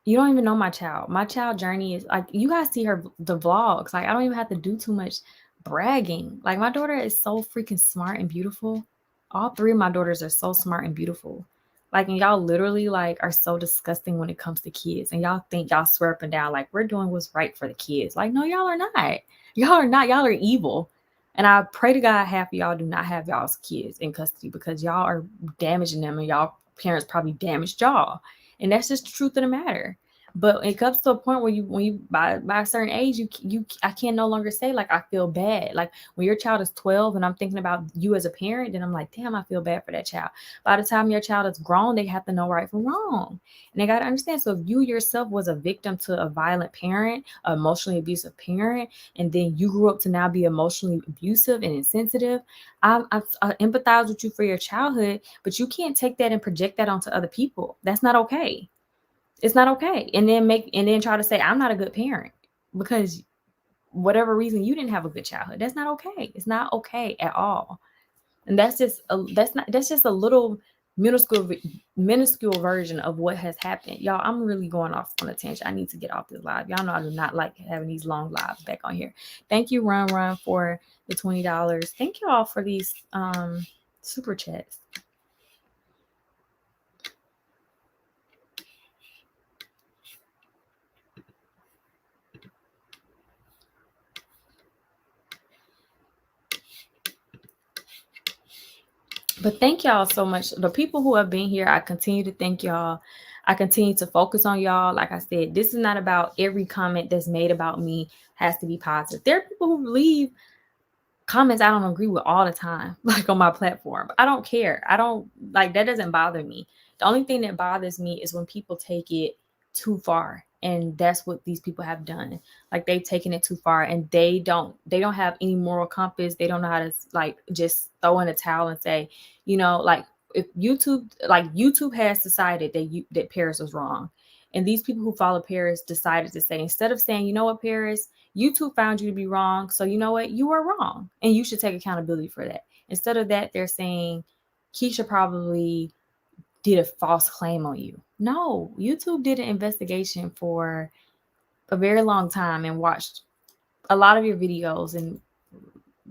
you don't even know my child. My child Journey is like, you guys see the vlogs. Like, I don't even have to do too much bragging. Like, my daughter is so freaking smart and beautiful. All three of my daughters are so smart and beautiful. Like, and y'all literally are so disgusting when it comes to kids. And y'all think y'all swear up and down like we're doing what's right for the kids. Like, no, y'all are not. Y'all are not. Y'all are evil. And I pray to God half of y'all do not have y'all's kids in custody, because y'all are damaging them, and y'all parents probably damaged y'all. And that's just the truth of the matter. But it comes to a point where when you by a certain age, I can no longer say like I feel bad. Like, when your child is 12 and I'm thinking about you as a parent, then I'm like, damn, I feel bad for that child. By the time your child is grown, they have to know right from wrong. And they got to understand. So if you yourself was a victim to a violent parent, an emotionally abusive parent, and then you grew up to now be emotionally abusive and insensitive, I empathize with you for your childhood, but you can't take that and project that onto other people. That's not okay. It's not okay. And then try to say I'm not a good parent because whatever reason you didn't have a good childhood. That's not okay. It's not okay at all. And that's just a little minuscule version of what has happened. Y'all, I'm really going off on a tangent. I need to get off this live. Y'all know I do not like having these long lives back on here. Thank you, Run, for the $20. Thank you all for these super chats. But thank y'all so much. The people who have been here, I continue to thank y'all. I continue to focus on y'all. Like I said, this is not about every comment that's made about me has to be positive. There are people who leave comments I don't agree with all the time, like on my platform. I don't care. I don't like that doesn't bother me. The only thing that bothers me is when people take it too far. And that's what these people have done. Like they've taken it too far and they don't have any moral compass. They don't know how to like just throw in a towel and say, like if YouTube has decided that Paris was wrong. And these people who follow Paris decided to say, instead of saying, you know what, Paris, YouTube found you to be wrong. So you know what? You are wrong. And you should take accountability for that. Instead of that, they're saying Keesha probably did a false claim on you. No, YouTube did an investigation for a very long time and watched a lot of your videos and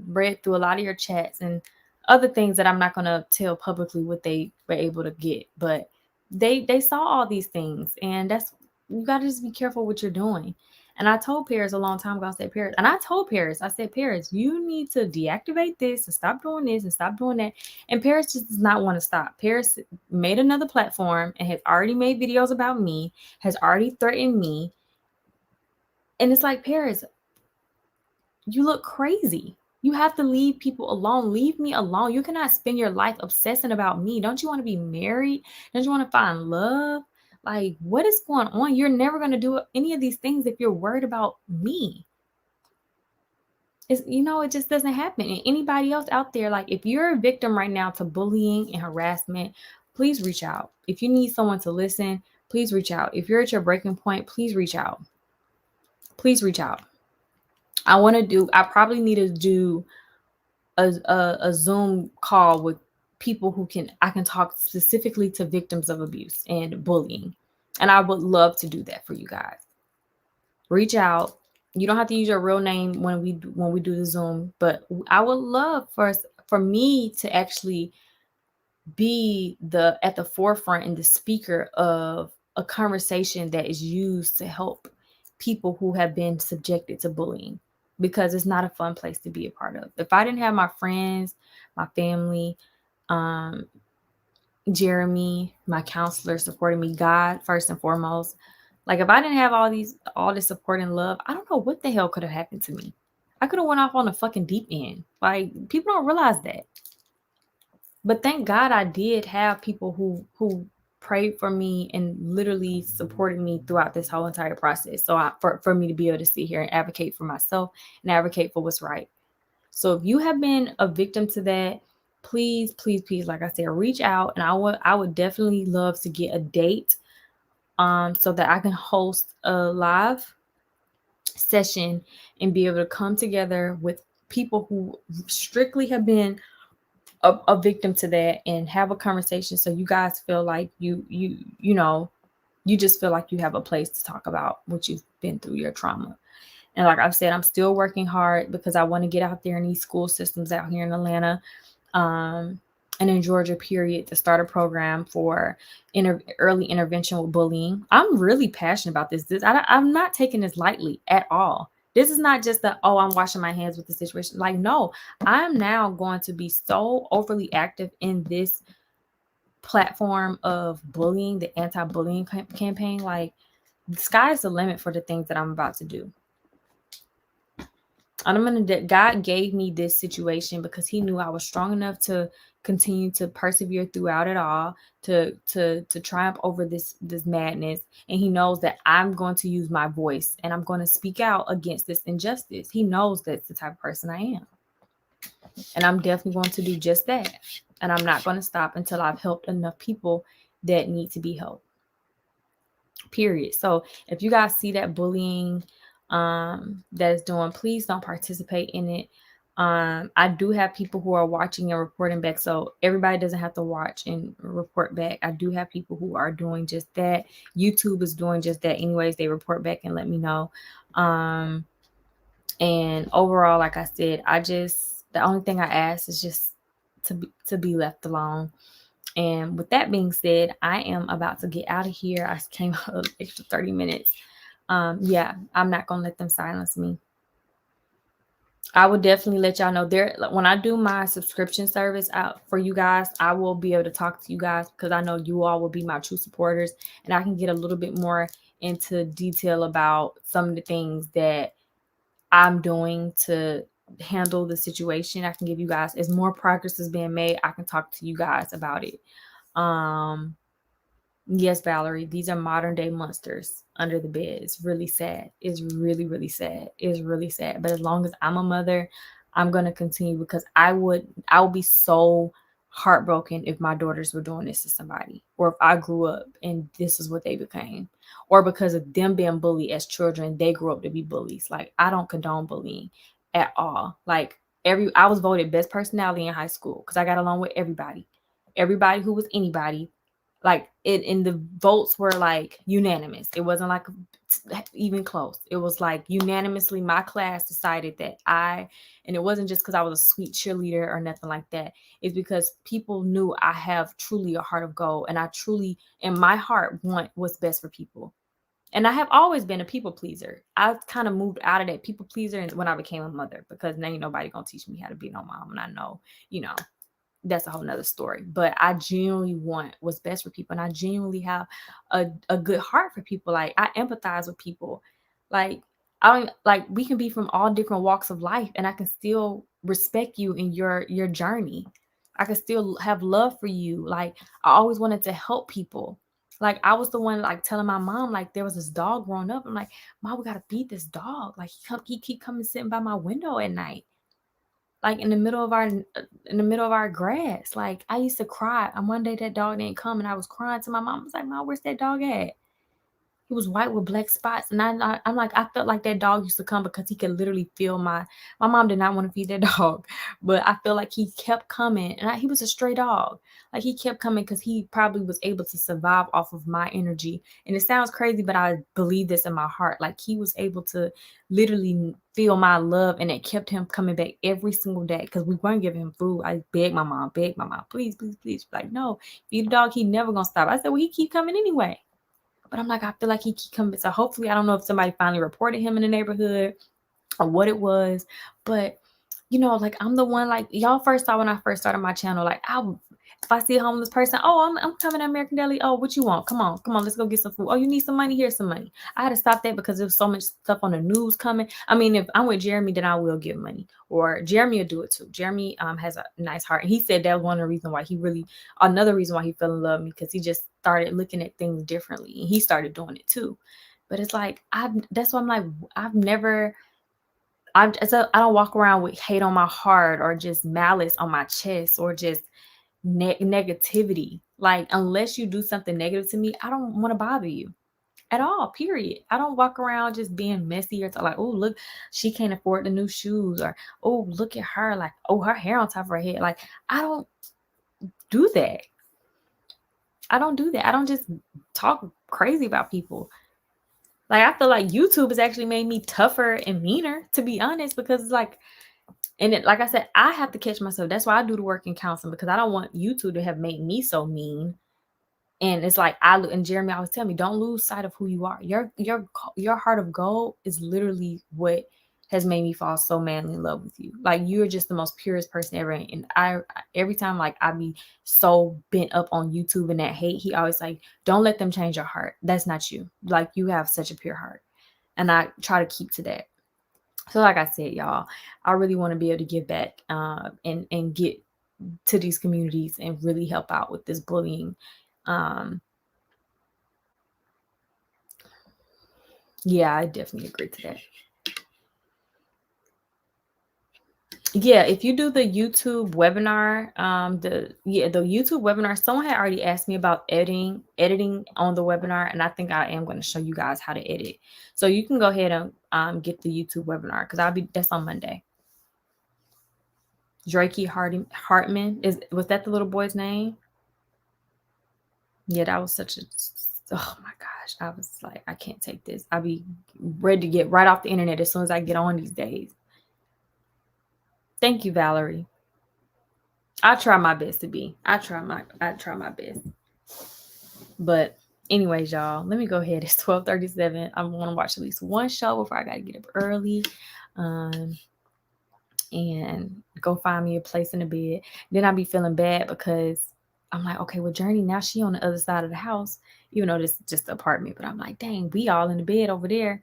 read through a lot of your chats and other things that I'm not going to tell publicly what they were able to get. But they saw all these things, and that's, you got to just be careful what you're doing. And I told Paris a long time ago, I said, Paris, you need to deactivate this and stop doing this and stop doing that. And Paris just does not want to stop. Paris made another platform and has already made videos about me, has already threatened me. And it's like, Paris, you look crazy. You have to leave people alone. Leave me alone. You cannot spend your life obsessing about me. Don't you want to be married? Don't you want to find love? Like, what is going on? You're never going to do any of these things if you're worried about me. It just doesn't happen. And anybody else out there, like if you're a victim right now to bullying and harassment, please reach out. If you need someone to listen, please reach out. If you're at your breaking point, please reach out. Please reach out. I probably need to do a Zoom call with people I can talk specifically to victims of abuse and bullying. And I would love to do that for you guys. Reach out. You don't have to use your real name when we do the Zoom, but I would love for me to actually be at the forefront and the speaker of a conversation that is used to help people who have been subjected to bullying, because it's not a fun place to be a part of. If I didn't have my friends, my family, Jeremy, my counselor supporting me, God first and foremost, like if I didn't have all this support and love, I don't know what the hell could have happened to me. I could have went off on the fucking deep end. Like people don't realize that. But thank God I did have people who prayed for me and literally supported me throughout this whole entire process. So for me to be able to sit here and advocate for myself and advocate for what's right. So if you have been a victim to that, please, please, please, like I said, reach out. And I would definitely love to get a date so that I can host a live session and be able to come together with people who strictly have been a victim to that and have a conversation, so you guys feel like you just feel like you have a place to talk about what you've been through, your trauma. And like I've said, I'm still working hard because I want to get out there in these school systems out here in Atlanta and in Georgia, period, to start a program for early intervention with bullying. I'm really passionate about this. I'm not taking this lightly at all. This is not just I'm washing my hands with the situation. Like, no, I'm now going to be so overly active in this platform of bullying, the anti-bullying campaign. Like, the sky's the limit for the things that I'm about to do. And God gave me this situation because he knew I was strong enough to continue to persevere throughout it all, to triumph over this madness. And he knows that I'm going to use my voice and I'm going to speak out against this injustice. He knows that's the type of person I am. And I'm definitely going to do just that. And I'm not going to stop until I've helped enough people that need to be helped. Period. So if you guys see that bullying that is doing, please don't participate in it. I do have people who are watching and reporting back, so everybody doesn't have to watch and report back. I do have people who are doing just that. YouTube is doing just that anyways. They report back and let me know. And overall, like I said, the only thing I ask is just to be left alone. And with that being said, I am about to get out of here. I came out an extra 30 minutes. I'm not going to let them silence me. I will definitely let y'all know when I do my subscription service out for you guys, I will be able to talk to you guys because I know you all will be my true supporters, and I can get a little bit more into detail about some of the things that I'm doing to handle the situation. I can give you guys, as more progress is being made, I can talk to you guys about it. Yes, Valerie, these are modern day monsters under the bed. It's really sad. It's really, really sad. It's really sad. But as long as I'm a mother, I'm gonna continue, because I would be so heartbroken if my daughters were doing this to somebody, or if I grew up and this is what they became, or because of them being bullied as children, they grew up to be bullies. Like, I don't condone bullying at all. Like, I was voted best personality in high school because I got along with everybody. Everybody who was anybody, like it, and the votes were like unanimous. It wasn't like even close. It was like unanimously my class decided that and it wasn't just because I was a sweet cheerleader or nothing like that. It's because people knew I have truly a heart of gold, and I truly in my heart want what's best for people. And I have always been a people pleaser. I kind of moved out of that people pleaser when I became a mother, because now ain't nobody gonna teach me how to be no mom. And I know, that's a whole nother story. But I genuinely want what's best for people. And I genuinely have a good heart for people. Like, I empathize with people. Like, I don't like, we can be from all different walks of life, and I can still respect you in your journey. I can still have love for you. Like, I always wanted to help people. Like, I was the one like telling my mom, like, there was this dog growing up. I'm like, Mom, we gotta feed this dog. Like, he keep coming sitting by my window at night, like in the middle of our grass. Like, I used to cry. And one day that dog didn't come, and I was crying to my mom. I was like, Mom, where's that dog at? He was white with black spots. And I'm like, I felt like that dog used to come because he could literally feel my mom did not want to feed that dog, but I feel like he kept coming. And he was a stray dog. Like, he kept coming because he probably was able to survive off of my energy. And it sounds crazy, but I believe this in my heart. Like, he was able to literally feel my love, and it kept him coming back every single day, because we weren't giving him food. I begged my mom, please, please, please. Like, no, feed the dog. He never gonna stop. I said, well, he keep coming anyway. But I'm like, I feel like he keep coming. So hopefully, I don't know if somebody finally reported him in the neighborhood or what it was. But, like, I'm the one, like, y'all first saw when I first started my channel. Like, if I see a homeless person, oh, I'm coming to American Deli. Oh, what you want? Come on, let's go get some food. Oh, you need some money? Here's some money. I had to stop that because there was so much stuff on the news coming. I mean, if I'm with Jeremy, then I will give money, or Jeremy will do it too. Jeremy has a nice heart, and he said that was one of the reasons why another reason why he fell in love with me, because he just started looking at things differently, and he started doing it too. But it's like, that's why I'm like, I don't walk around with hate on my heart, or just malice on my chest, or just negativity. Like, unless you do something negative to me, I don't want to bother you at all, period. I don't walk around just being messy, or like, oh, look, she can't afford the new shoes, or, oh, look at her, like, oh, her hair on top of her head. Like, I don't do that. I don't just talk crazy about people. Like, I feel like YouTube has actually made me tougher and meaner, to be honest, because it's like, like I said, I have to catch myself. That's why I do the work in counseling, because I don't want YouTube to have made me so mean. And it's like, and Jeremy always tell me, don't lose sight of who you are. Your heart of gold is literally what has made me fall so madly in love with you. Like, you're just the most purest person ever. And every time, like, I be so bent up on YouTube and that hate, he always like, don't let them change your heart. That's not you. Like, you have such a pure heart. And I try to keep to that. So like I said, y'all, I really want to be able to give back and get to these communities and really help out with this bullying. Yeah, I definitely agree to that. Yeah, if you do the YouTube webinar, the YouTube webinar, someone had already asked me about editing on the webinar, and I think I am going to show you guys how to edit. So you can go ahead and get the YouTube webinar, because that's on Monday. Drakey Hartman, was that the little boy's name? Yeah, that was oh my gosh. I was like, I can't take this. I'll be ready to get right off the internet as soon as I get on these days. Thank you, Valerie. I try my best to be. I try my best. But anyways, y'all, let me go ahead. It's 12:37. I want to watch at least one show before I got to get up early. And go find me a place in the bed. Then I'll be feeling bad because I'm like, okay, well, Journey, now she on the other side of the house, even though this is just the apartment. But I'm like, dang, we all in the bed over there.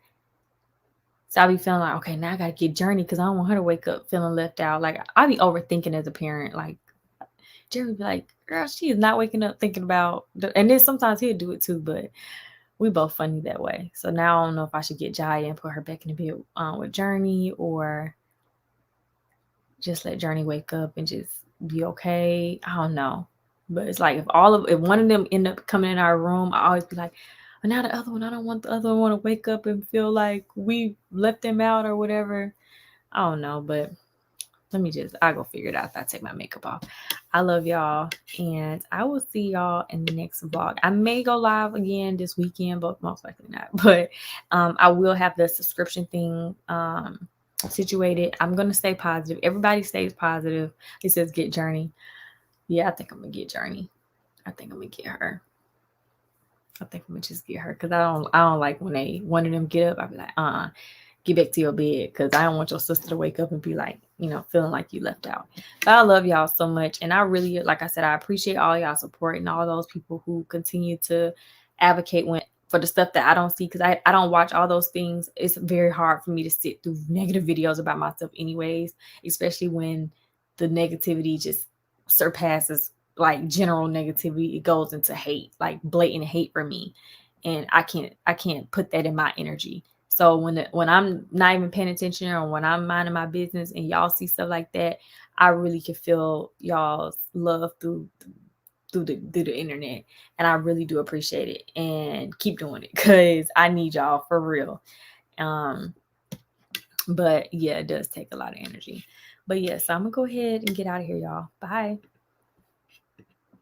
So I'll be feeling like, okay, now I gotta get Journey because I don't want her to wake up feeling left out. Like I'll be overthinking as a parent. Like Jerry be like, girl, she is not waking up thinking about and then sometimes he'll do it too, but we both funny that way. So now I don't know if I should get Jaya and put her back in the bed with Journey or just let Journey wake up and just be okay. I don't know. But it's like if one of them end up coming in our room, I always be like, but now the other one, I don't want the other one to wake up and feel like we left them out or whatever. I don't know, but I'll go figure it out if I take my makeup off. I love y'all, and I will see y'all in the next vlog. I may go live again this weekend, but most likely not. But I will have the subscription thing situated. I'm going to stay positive. Everybody stays positive. It says get Journey. Yeah, I think I'm going to get Journey. I think I'm going to get her. I think I'm going to just get her because I don't like when one of them get up. I'll be like, get back to your bed because I don't want your sister to wake up and be like, feeling like you left out. But I love y'all so much. And I really, like I said, I appreciate all y'all support and all those people who continue to advocate for the stuff that I don't see because I don't watch all those things. It's very hard for me to sit through negative videos about myself anyways, especially when the negativity just surpasses like general negativity. It goes into hate, like blatant hate for me. And I can't put that in my energy. So when I'm not even paying attention or when I'm minding my business and y'all see stuff like that, I really can feel y'all's love through the internet. And I really do appreciate it and keep doing it because I need y'all for real. But yeah, it does take a lot of energy. But yeah, so I'm gonna go ahead and get out of here, y'all. Bye.